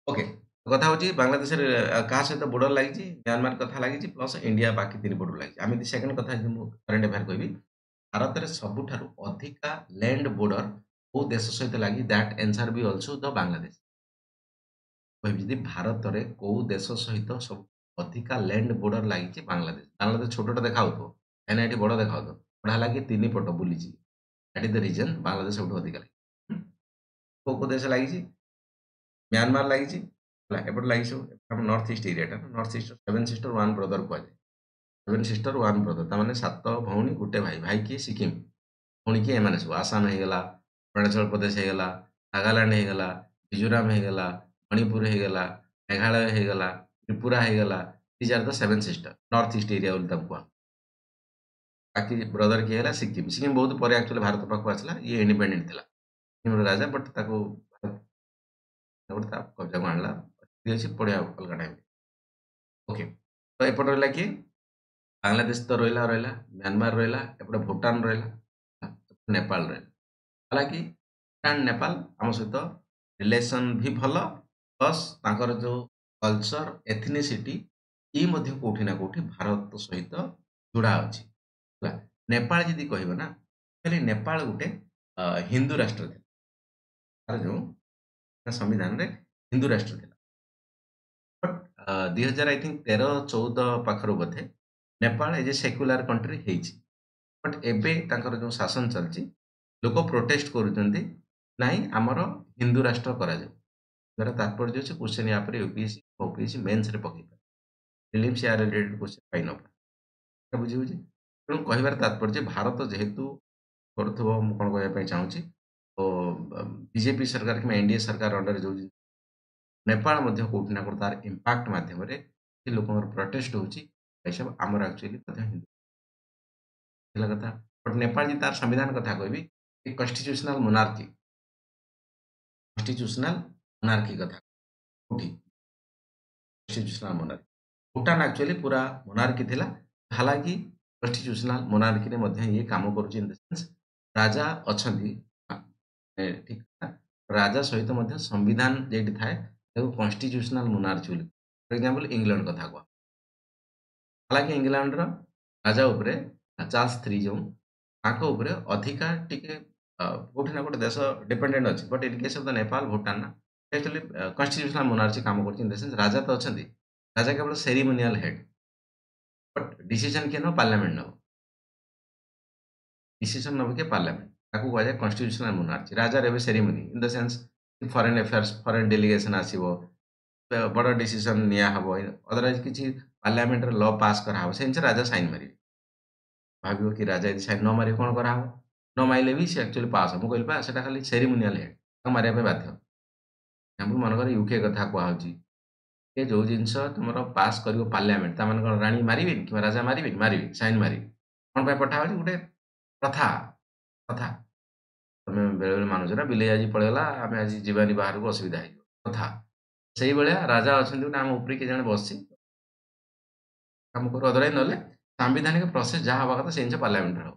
A: ଓକେ, କଥା ହଉଛି ବାଂଲାଦେଶରେ କାହା ସହିତ ବୋର୍ଡର ଲାଗିଛି? म्यांमार କଥା ଲାଗିଛି ପ୍ଲସ୍ ଇଣ୍ଡିଆ ବାକି 3 ପଟରୁ ଲାଗିଛି। ଆମେ ଯଦି ସେକେଣ୍ଡ କଥା ଯଦି ମୁଁ କରେଣ୍ଟ ଆଫେୟାର କହିବି, ଭାରତରେ ସବୁଠାରୁ ଅଧିକା ଲ୍ୟାଣ୍ଡ ବୋର୍ଡର କୋଉ ଦେଶ ସହିତ ଲାଗି? ଦ୍ୟାଟ୍ ଆନ୍ସର ବି ଅଲସୋ ଦ ବାଂଲାଦେଶ। କହିବି ଯଦି ଭାରତରେ କୋଉ ଦେଶ ସହିତ ସବୁ ଅଧିକା ଲ୍ୟାଣ୍ଡ ବୋର୍ଡର ଲାଗିଛି? ବାଂଲାଦେଶ। ବାଂଲାଦେଶ ଛୋଟଟା ଦେଖାଯାଉଥିବ, କାହିଁକିନା ଏଠି ବଡ ଦେଖାଯାଉଥିବ, ବଢା ହେଲା କି 3 ପଟ ବୁଲିଛି। That is the reason Bangladesh ସବୁଠୁ ଅଧିକା ଲାଗିଛି। କୋଉ କୋଉ ଦେଶ ଲାଗିଛି? म्यांमार ଲାଗିଛି, ହେଲା ଏପଟେ ଲାଗିଛି ସବୁ ଆମ ନର୍ଥ ଇଷ୍ଟ ଏରିଆଟା, ନର୍ଥ ଇଷ୍ଟ ସେଭେନ୍ ସିଷ୍ଟର ୱାନ୍ ବ୍ରଦର କୁହାଯାଏ। ସେଭେନ୍ ସିଷ୍ଟର ୱାନ୍ ବ୍ରଦର, ତା ମାନେ 7 ଭଉଣୀ ଗୋଟେ ଭାଇ। ଭାଇ କିଏ? ସିକିମ। ଭଉଣୀ କିଏ? ଏମାନେ ସବୁ ଆସାମ ହେଇଗଲା, ଅରୁଣାଚଳ ପ୍ରଦେଶ ହେଇଗଲା, ନାଗାଲାଣ୍ଡ ହେଇଗଲା, ମିଜୋରାମ ହେଇଗଲା, ମଣିପୁର ହେଇଗଲା, ମେଘାଳୟ ହେଇଗଲା, ତ୍ରିପୁରା ହେଇଗଲା। These are the seven sister, north east area ବୋଲି ତାଙ୍କୁ କୁହା। ବାକି ବ୍ରଦର କିଏ ହେଲା? ସିକିମ। ସିକିମ ବହୁତ ପରେ ଆକ୍ଚୁଆଲି ଭାରତ ପାଖକୁ ଆସିଲା, ଇଏ ଇଣ୍ଡିପେଣ୍ଡେଣ୍ଟ ଥିଲା। ସିକିମର ରାଜା, ବଟ୍ ତାକୁ ଗୋଟେ ତା କବ୍ଜାକୁ ଆଣିଲା। ଠିକ୍ ଅଛି, ପଢିବା ଅଲଗା ଟାଇମ୍। ଓକେ, ତ ଏପଟେ ରହିଲା କିଏ? ବାଂଲାଦେଶ ତ ରହିଲା ରହିଲା, म्यांमार ରହିଲା, ଏପଟେ ଭୁଟାନ ରହିଲା, ନେପାଳ ରହିଲା। ହାଲାକି ଭୁଟାନ ନେପାଳ ଆମ ସହିତ ରିଲେସନ ବି ଭଲ, ପ୍ଲସ୍ ତାଙ୍କର ଯୋଉ କଲଚର ଏଥନିସିଟି ଇଏ ମଧ୍ୟ କୋଉଠି ନା କୋଉଠି ଭାରତ ସହିତ ଯୋଡା ଅଛି, ହେଲା। ନେପାଳ ଯଦି କହିବ ନା, ତାହେଲେ ନେପାଳ ଗୋଟେ ହିନ୍ଦୁ ରାଷ୍ଟ୍ର ଥିଲା। ତାର ଯୋଉ ସମ୍ବିଧାନରେ ହିନ୍ଦୁ ରାଷ୍ଟ୍ର ଥିଲା। ବଟ୍ 2000 ଆଇ ଥିଙ୍କ 13-14 ପାଖରୁ ବୋଧେ ନେପାଳ ଏଜ ଏ ସେକୁଲାର କଣ୍ଟ୍ରି ହେଇଛି। ବଟ୍ ଏବେ ତାଙ୍କର ଯୋଉ ଶାସନ ଚାଲିଛି, ଲୋକ ପ୍ରୋଟେଷ୍ଟ କରୁଛନ୍ତି, ନାଇଁ ଆମର ହିନ୍ଦୁ ରାଷ୍ଟ୍ର କରାଯାଉ। ଯାହାର ତାତ୍ପର୍ଯ୍ୟ ଅଛି କ୍ୱେଶ୍ଚନ ୟା ପରେ ୟୁପିଏସସି ଓପିଏସସି ମେନ୍ସରେ ପକେଇ ପାରେ, ପ୍ରିଲିମ୍ସ ୟା ରିଲେଟେଡ୍ କ୍ୱେଶ୍ଚନ ପାଇ ନ ପାରେ। ଏଇଟା ବୁଝି ହଉଛି। ତେଣୁ କହିବାର ତାତ୍ପର୍ଯ୍ୟ ଭାରତ ଯେହେତୁ କରୁଥିବ, ମୁଁ କଣ କହିବା ପାଇଁ ଚାହୁଁଛି, ତ ବିଜେପି ସରକାର କିମ୍ବା ଏନଡିଏ ସରକାର ଅଣ୍ଡରରେ ଯୋଉ ନେପାଳ ମଧ୍ୟ କୋଉଠି ନା କୋଉଠି ତାର ଇମ୍ପାକ୍ଟ ମାଧ୍ୟମରେ ସେ ଲୋକଙ୍କର ପ୍ରୋଟେଷ୍ଟ ହଉଛି, ଏସବୁ ଆମର ଆକ୍ଚୁଆଲି ମଧ୍ୟ ହିନ୍ଦୁ ଥିଲା କଥା। ବଟ୍ ନେପାଳ ଯଦି ତାର ସମ୍ବିଧାନ କଥା କହିବି, କନଷ୍ଟିଟ୍ୟୁସନାଲ ମୋନାର୍କି, କନଷ୍ଟିଟ୍ୟୁସନାଲ ମୋନାର୍କି କଥା କୋଉଠି? କନଷ୍ଟିଟ୍ୟୁସନାଲ ମୋନାର୍କି। ଭୁଟାନ ଆକ୍ଚୁଆଲି ପୁରା ମୋନାର୍କି ଥିଲା, ହାଲାକି କନଷ୍ଟିଟ୍ୟୁସନାଲ ମୋନାର୍କିରେ ମଧ୍ୟ ଇଏ କାମ କରୁଛି। ଇନ୍ ଦ ସେନ୍ସ ରାଜା ଅଛନ୍ତି, ଠିକ କଥା, ରାଜା ସହିତ ମଧ୍ୟ ସମ୍ବିଧାନ ଯେଠି ଥାଏ ତାକୁ କନଷ୍ଟିଟ୍ୟୁସନାଲ ମୋନାର୍କି ବୋଲି। ଫର ଏକ୍ସାମ୍ପଲ ଇଂଲଣ୍ଡ କଥା କୁହ, ହାଲାକି ଇଂଲଣ୍ଡର ରାଜା ଉପରେ ଚାର୍ଲ୍ସ III ଯୋଉ, ତାଙ୍କ ଉପରେ ଅଧିକା ଟିକେ କୋଉଠି ନା ଗୋଟେ ଦେଶ ଡିପେଣ୍ଡେଣ୍ଟ ଅଛି। But in case of the Nepal Bhutan ନା, ଆକ୍ଚୁଆଲି କନଷ୍ଟିଟ୍ୟୁସନାଲ ମୋନାର୍କି କାମ କରୁଛି। ଇନ୍ ଦ ସେନ୍ସ ରାଜା ତ ଅଛନ୍ତି, ରାଜା କେବଳ ସେରିମୋନିଆଲ ହେଡ୍, ବଟ୍ ଡିସିସନ କିଏ ନବ? ପାର୍ଲାମେଣ୍ଟ ନବ। डिसीजन नब किए? पार्लियामेंट। ताकू कुहा जाए कन्स्टिट्यूशनल मोनार्ची। राजा रे ceremony in the sense foreign affairs, foreign delegation आसीबो, बड़ डिसीजन निया हबो, अदरवाइज किछि पार्लियामेंट रे लॉ पास करा हबो, सेन्स राजा साइन मारिबे। भाबिबो कि राजा यदि साइन न मारिबे कोन करा हबो? न माइले भी से एक्चुअली पास हो। मु कहली पा सेटा खाली सेरेमोनियल हेड, ताको मारिया पे बाध्य। एग्जांपल मनकर यूके कथा कुहा होची, ए जो जिंस तुमरो पास करिवो पार्लियामेंट, ता मन कोन रानी मारिबेनि कि राजा मारिबेनि? मारिबे, साइन मारिबे। कोन पे पठा होची? गुटे प्रथा, प्रथा। ତମେ ବେଳେବେଳେ ମାନୁଛ ନା, ବିଲେଇ ଆଜି ପଳେଇଗଲା, ଆମେ ଆଜି ଯିବାନି ବାହାରକୁ, ଅସୁବିଧା ହେଇଯିବ, କଥା। ସେଇଭଳିଆ ରାଜା ଅଛନ୍ତି ଗୋଟେ, ଆମ ଉପରେ କିଏ ଜଣେ ବସିଛି, କାମ କରୁ, ଅଦରୱାଇଜ ନହେଲେ ସାମ୍ବିଧାନିକ ପ୍ରୋସେସ ଯାହା ହବା କଥା ସେ ଜିନିଷ ପାର୍ଲାମେଣ୍ଟରେ ହବ।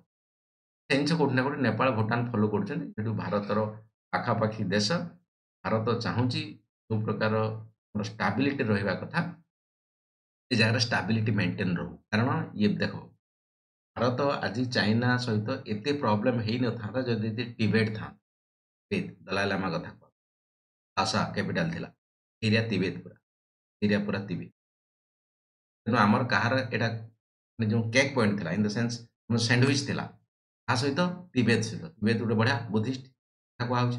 A: ସେ ଜିନିଷ କୋଉଠି ନା କୋଉଠି ନେପାଳ ଭୁଟାନ ଫଲୋ କରୁଛନ୍ତି, ଯେହେତୁ ଭାରତର ପାଖାପାଖି ଦେଶ। ଭାରତ ଚାହୁଁଛି ଯୋଉ ପ୍ରକାର ଷ୍ଟାବିଲିଟି ରହିବା କଥା, ଏ ଜାଗାରେ ଷ୍ଟାବିଲିଟି ମେଣ୍ଟେନ ରହୁ। କାରଣ ଇଏ ଦେଖ, ଭାରତ ଆଜି ଚାଇନା ସହିତ ଏତେ ପ୍ରୋବ୍ଲେମ ହେଇନଥାନ୍ତା ଯଦି ଟିବେଟ ଥାନ୍ତା। ଦଲାଇ ଲାମା କଥା କୁହ, ଆଶା କ୍ୟାପିଟାଲ ଥିଲା, ଏରିଆ ତିବେତ, ପୁରା ଏରିଆ ପୁରା ତିବେତ। ତେଣୁ ଆମର କାହାର ଏଇଟା ଯୋଉ କେକ୍ ପଏଣ୍ଟ ଥିଲା, ଇନ୍ ଦ ସେନ୍ସ ସ୍ୟାଣ୍ଡୱିଚ ଥିଲା, ତା ସହିତ ତିବେତ ସହିତ। ତିବେତ ଗୋଟେ ବଢିଆ ବୁଦ୍ଧିଷ୍ଟ କଥା କୁହାହଉଛି।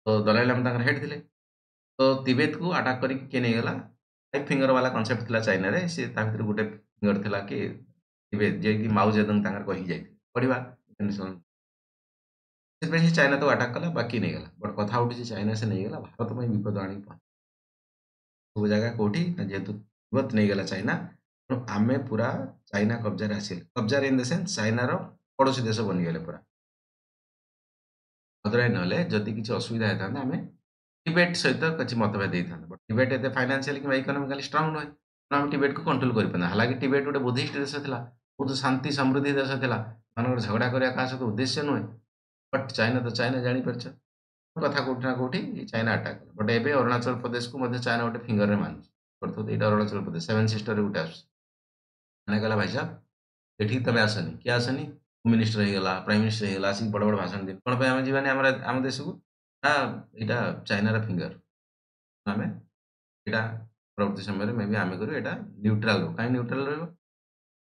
A: ତ ଦଲାଇ ଲାମା ତାଙ୍କର ହେଡ୍ ଥିଲେ। तो तिब्बत को अटैक करके किए नहीं गला 5 फिंगर वाला कांसेप्ट थिला चाइना रे से ता भीतर गुटे फिंगर थिला कि तिब्बत जे कि माओ जेडंग तांकर कहि जाय पढिबा इंटरनेशनल से चाइना तो अटैक कला बाकी नहीं गला बट कथा उठी चाइना से नहीं गला भारत में विपद आनी सब जगह कोठी ना जेहेतु तिब्बत नहीं गला चाइना तो आमे पूरा चाइना कब्जा रे आसिल कब्जा इन द सेंस चाइना रो पड़ोसी देश बनी गले पूरा अदरवाइज नहले जदि किसी असुविधा होता आमे टिबेट सहित किसी मतभेद होता बट टिबेट एते फाइनेंशियली कि इकोनॉमिकली स्ट्रांग नुहे तो आम टिबेट को कंट्रोल कर पाना हालांकि टिबेट गोटे बुद्धिस्ट देश था बहुत शांति समृद्धि देश था मान झगड़ा करने क्या सहित उद्देश्य नुहे बट चाइना तो चाइना जापर कथा कौटी ना कौटी चाइना अटाक कला बट एबे अरुणाचल प्रदेश को चाइना गोटे फिंगर में मानुच ये अरुणाचल प्रदेश 7 सिस्टर गोटे आने कहला भाई साहब एठी तबे आसनी किए आसनी मिनिस्टर होगा प्राइम मिनिस्टर होगा आसिक बड़ बड़ भाषण दिन कौन आम जावानी आम देश को ना यहाँ चाइनार फिंगर आम यहाँ परवर्त समय मे भी आम करूँ यहाँ न्यूट्राल कहीं neutral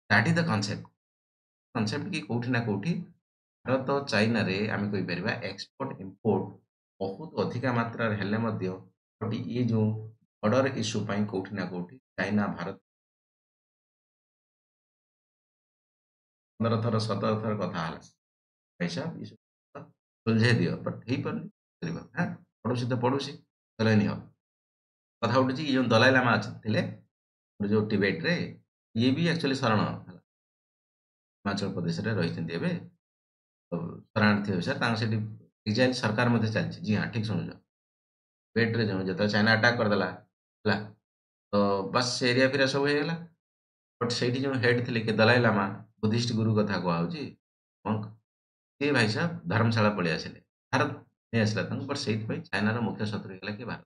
A: that is the concept कि कौटी ना कौटी भारत चाइना रे आम कहीपर एक्सपोर्ट इम्पोर्ट बहुत अधिका मात्रा हेले बट ये जो बॉर्डर इश्यू कौटी ना कौटी चाइना भारत 15 थर 17 थर कथा पैसा सुलझे दियो बट हो पारे हाँ पड़ोसी तो पड़ोसी चले नहीं कथा उठी जो दलाई लामा थे जो टिबेट रे ये भी एक्चुअली शरण हिमाचल प्रदेश में रही शरणार्थी विषय एक्जाइल सरकार चलती जी हाँ ठीक शुणुच टिबेट रे जो चाइना अटाक करदेला तो बस से एरिया फिर सब होगा बट से जो हेड थे कि दलाई लामा बुद्धिस्ट गुरु कथा कहुची मंक सी भाई साहब धर्मशाला पलि आसिले भारत नहीं आसला बट से चाइनार मुख्य शत्रु है कि भारत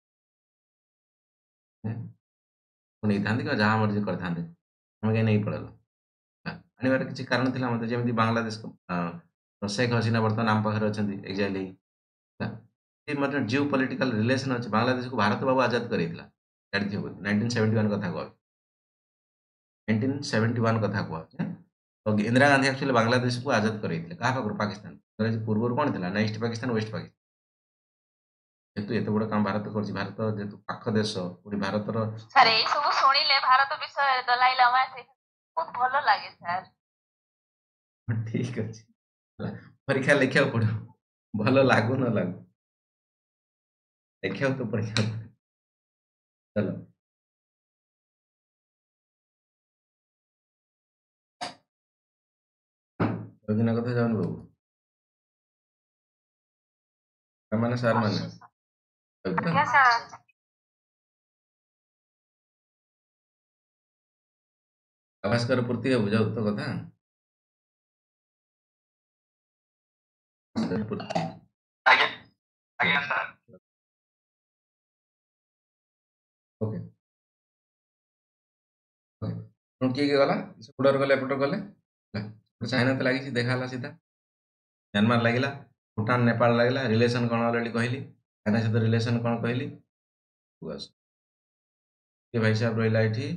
A: नहीं था कि जहाँ मर्जी करते आम कहीं नहीं पड़ेल आनबार किसी कारण था मतलब जमी बांग्लादेश शेख हसीना बर्तमान आम पाखे अच्छा एक्जाइल मतलब जियो पॉलिटिकल रिलेशन अच्छे बांग्लादेश को भारत बाबू आजाद कराइला जानते 1971 कथा कह 1971 कथा कह तो इंदिरा गांधी एक्चुअली बांग्लादेश को आजाद कराइले क्या पाखर पाकिस्तान पूर्व कौन था ना ईस्ट पाकिस्तान वेस्ट पाकिस्तान जेतु एत बड़ काम भारत कर भारत जेतु पाख देश पूरी भारत
B: सर ये सब सुनिले भारत विषय दलाई लामा से बहुत भलो लागे सर
A: ठीक अच्छे परीक्षा लिखा पड़ो भल लागू न लागू देखा तो परीक्षा चलो योजना कथा जाऊन बाबू मैंने सार मैंने
B: क्या सर
A: आभास्कर पूर्ति है बुझाऊ तो कथा पूर्ति
B: आगे आगे सर
A: ओके ओके किए गला सेपटर गले एपटर गले चाइना तो लगी देखा सीधा म्यांमार लगिला भूटान नेपाल लगिला रिलेशन कौन अलरेडी कहली चाइना सहित रिलेशन कौन कहली ये भाई साहब रहा ये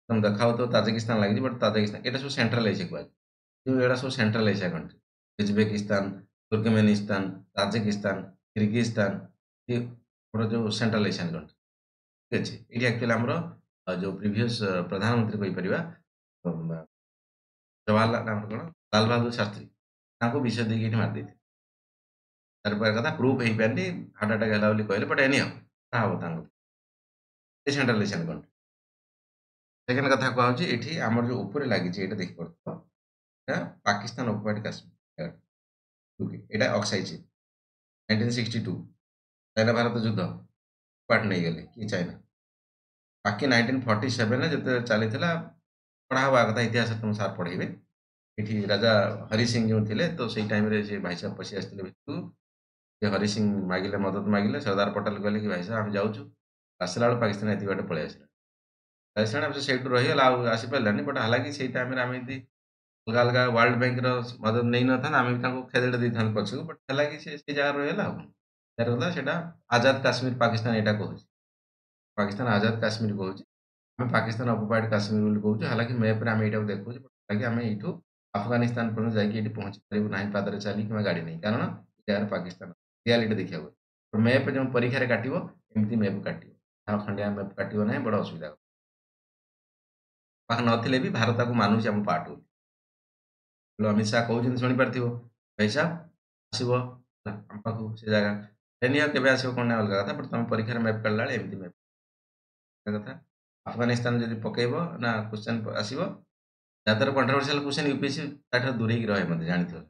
A: तुम देखा तो ताजिकिस्तान लगी बट ताजिकिस्तान ये सब सेंट्रल एशिया कह ये सब central Asia country Uzbekistan Turkmenistan Tajikistan Kyrgyzstan ये जो सेंट्रल एशियन कंट्री ठीक अच्छे ये एक्चुअली आमर जो प्रिवियस प्रधानमंत्री कहीपर जवाहरलाल कौन लाल बहादुर शास्त्री विषय देखिए मारिदे तार कथा प्रूफ हो पारे हार्ट आटाक है कहले बट एनी हम सेंट्रल एशियन कंट्री सेकेंड कथा कहूँ ये आमर जो ऊपर लगी ये देखिए पाकिस्तान ऑक्युपाइड कश्मीर यहाँ अक्साइज 1962 चाइना भारत युद्ध पार्ट नहीं गले कि चाइना बाकी 1947 जो चली पढ़ा हवा कथा इतिहास तुम सार पढ़ेबे ये राजा हरि सिंह जो थे तो से टाइम से भाई साहब पशि आसते भितर हरि सिंह मागिले मदद मागिले सरदार पटेल कहले कि भाई साहब आम जाऊँ आसला बेल पाकिस्तान एत बाटे पलि आसला पाकिस्तान से रहीगला आसीपारानी बट हालांकि से टाइम आम यदि अलग अलग वर्ल्ड बैंक मदद नहीं न था आम भी खेदेड़े दे था पछक बट है कि से जगह रहीगला यार आजाद काश्मीर पाकिस्तान यहाँ कहूँ पाकिस्तान आजाद काश्मीर कहूँ आम पाकिस्तान ऑक्युपाइड काश्मीर कहूँ हालांकि मैप्रे आम यहाँ देखो हालांकि आम यू अफगानिस्तान पर्यटन जाकि पहुँची पारू ना पादरे चली कि गाड़ी नहीं कारण जगह पाकिस्तान रियालीटी देखा मैप जो परीक्षा काटो ଏମିତି ମ୍ୟାପ୍ କାଟିବ। ଆଉ ଖଣ୍ଡିଆ ମ୍ୟାପ୍ କାଟିବ ନାହିଁ, ବଡ଼ ଅସୁବିଧା ହେବ। ପାଖ ନଥିଲେ ବି ଭାରତ ତାକୁ ମାନୁଛି ଆମ ପାର୍ଟ ବୋଲି। ଅମିତ ଶାହା କହୁଛନ୍ତି ଶୁଣିପାରିଥିବ, ଭାଇ ସାବ ଆସିବ ହେଲା ଆମ ପାଖକୁ ସେ ଜାଗା। ନିଅ କେବେ ଆସିବ କ'ଣ ନା ଅଲଗା କଥା, ବଟ୍ ତମେ ପରୀକ୍ଷାରେ ମ୍ୟାପ୍ କାଢ଼ିଲା ବେଳେ ଏମିତି ମ୍ୟାପ୍ କଥା। ଆଫଗାନିସ୍ତାନ ଯଦି ପକେଇବ ନା କ୍ୱେଶ୍ଚନ୍ ଆସିବ, ଯାହାଦ୍ୱାରା କଣ୍ଟ୍ରୋଭର୍ସିଆଲ କ୍ୱେଶ୍ଚନ୍ ୟୁପିଏସ୍ସି ତାଠାରୁ ଦୂରେଇକି ରହେ, ମୋତେ ଜାଣିଥିବ।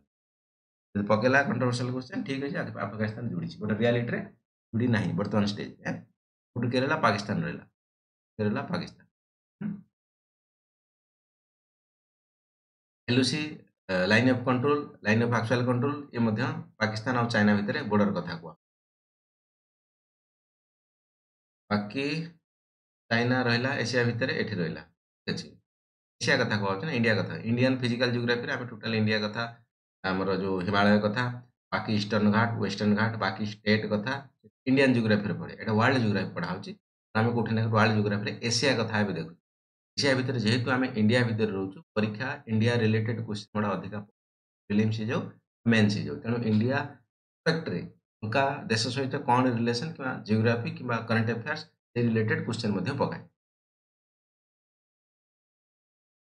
A: ଯଦି ପକେଇଲା କଣ୍ଟ୍ରୋଭର୍ସିଆଲ କ୍ୱେଶ୍ଚନ୍ ଠିକ୍ ଅଛି, ଆଫଗାନିସ୍ତାନ ଯୋଡ଼ିଛି, ଗୋଟେ ରିଆଲିଟିରେ ଯୋଡ଼ି ନାହିଁ ବର୍ତ୍ତମାନ ଷ୍ଟେଜ୍। କୋଉଠି କେରଳା ପାକିସ୍ତାନ ରହିଲା, Kerala Pakistan. LOC line of control, line of actual control, ଏ ମଧ୍ୟ ପାକିସ୍ତାନ ଆଉ ଚାଇନା ଭିତରେ ବର୍ଡର କଥା କୁହ। ବାକି ଚାଇନା ରହିଲା ଏସିଆ ଭିତରେ, ଏଠି ରହିଲା ଠିକ୍ ଅଛି। ଏସିଆ କଥା କୁହାଯାଉଛି ନା ଇଣ୍ଡିଆ କଥା। ଇଣ୍ଡିଆନ୍ ଫିଜିକାଲ ଜିଓଗ୍ରାଫିରେ ଆମେ ଟୋଟାଲ ଇଣ୍ଡିଆ କଥା, ଆମର ଯେଉଁ ହିମାଳୟ କଥା, ବାକି ଇଷ୍ଟର୍ଣ୍ଣ ଘାଟ, ୱେଷ୍ଟର୍ଣ୍ଣ ଘାଟ, ବାକି ଷ୍ଟେଟ୍ କଥା ଇଣ୍ଡିଆନ୍ ଜିଓଗ୍ରାଫିରେ ପଢ଼େ। ଏଇଟା ୱାର୍ଲଡ ଜିଓଗ୍ରାଫି ପଢ଼ା ହେଉଛି। ଆମେ କୋଉଠି ନା ୱାର୍ଲଡ ଜିଓଗ୍ରାଫିରେ ଏସିଆ କଥା ଏବେ ଦେଖୁଛୁ। ଏସିଆ ଭିତରେ ଯେହେତୁ ଆମେ ଇଣ୍ଡିଆ ଭିତରେ ରହୁଛୁ, ପରୀକ୍ଷା ଇଣ୍ଡିଆ ରିଲେଟେଡ୍ କ୍ୱେଶ୍ଚନ୍ ଗୁଡ଼ା ଅଧିକା ପ୍ରିଲିମ୍ସ ହେଇଯାଉ, ମେନ୍ସ ହେଇଯାଉ। ତେଣୁ ଇଣ୍ଡିଆ ରେ ଅଲଗା ଦେଶ ସହିତ କ'ଣ ରିଲେସନ୍ କିମ୍ବା ଜିଓଗ୍ରାଫି କିମ୍ବା କରେଣ୍ଟ ଆଫେୟାର୍ସ ସେ ରିଲେଟେଡ୍ କ୍ୱେଶ୍ଚନ୍ ମଧ୍ୟ ପକାଏ।